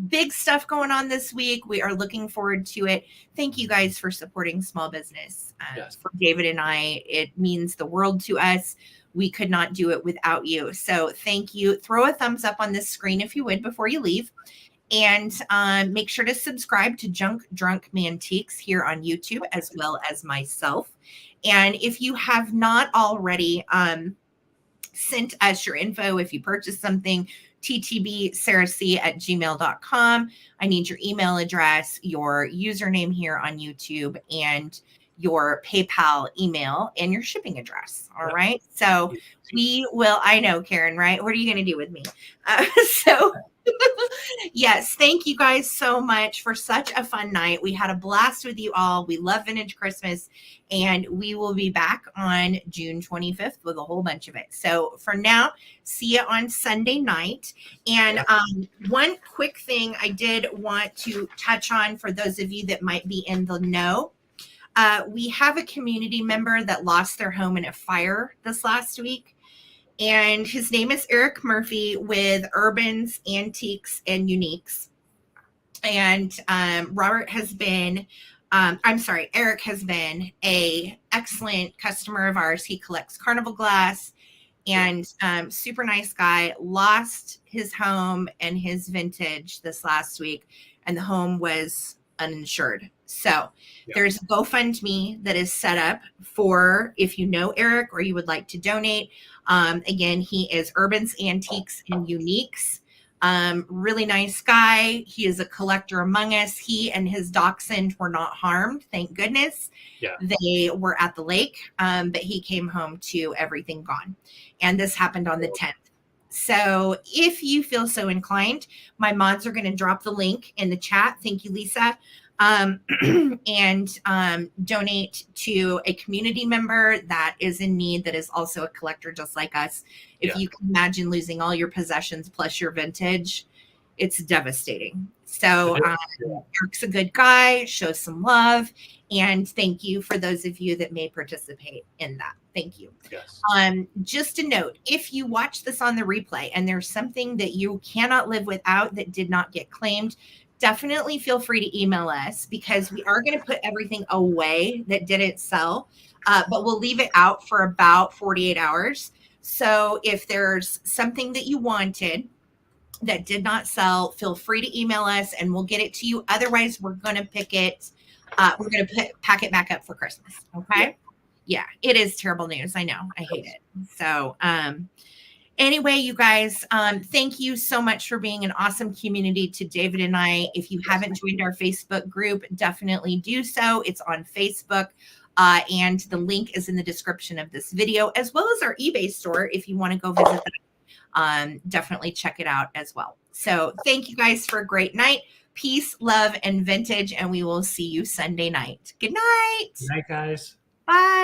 big stuff going on this week. We are looking forward to it. Thank you guys for supporting small business. For David and I, it means the world to us. We could not do it without you. So thank you. Throw a thumbs up on this screen if you would before you leave. And make sure to subscribe to Junk Drunk Mantiques here on YouTube, as well as myself. And if you have not already sent us your info, if you purchased something, ttbsarahc@gmail.com. I need your email address, your username here on YouTube, and your PayPal email and your shipping address. All right. So we will, I know, Karen, right? What are you going to do with me? So yes, thank you guys so much for such a fun night. We had a blast with you all. We love Vintage Christmas, and we will be back on June 25th with a whole bunch of it. So for now, see you on Sunday night. And one quick thing I did want to touch on for those of you that might be in the know. We have a community member that lost their home in a fire this last week. And his name is Eric Murphy with Urbans, Antiques, and Uniques. And Eric has been a excellent customer of ours. He collects carnival glass and super nice guy. Lost his home and his vintage this last week, and the home was uninsured. So there's a GoFundMe that is set up for if you know Eric or you would like to donate. Again, he is Urbans, Antiques, and Uniques. Really nice guy. He is a collector among us. He and his dachshund were not harmed, thank goodness. Yeah. They were at the lake, but he came home to everything gone. And this happened on the 10th. So if you feel so inclined, my mods are going to drop the link in the chat. Thank you, Lisa. And donate to a community member that is in need, that is also a collector just like us. If you can imagine losing all your possessions plus your vintage, it's devastating. So Eric's a good guy, show some love, and thank you for those of you that may participate in that. Thank you. Yes. Just a note, if you watch this on the replay and there's something that you cannot live without that did not get claimed, definitely feel free to email us, because we are going to put everything away that didn't sell, but we'll leave it out for about 48 hours. So if there's something that you wanted that did not sell, feel free to email us and we'll get it to you. Otherwise, we're going to pick it. We're going to pack it back up for Christmas. Okay. Yeah, it is terrible news. I know. I hate it. So, anyway, you guys, thank you so much for being an awesome community to David and I. If you haven't joined our Facebook group, definitely do so. It's on Facebook, and the link is in the description of this video, as well as our eBay store. If you want to go visit that, definitely check it out as well. So thank you guys for a great night. Peace, love, and vintage, and we will see you Sunday night. Good night. Good night, guys. Bye.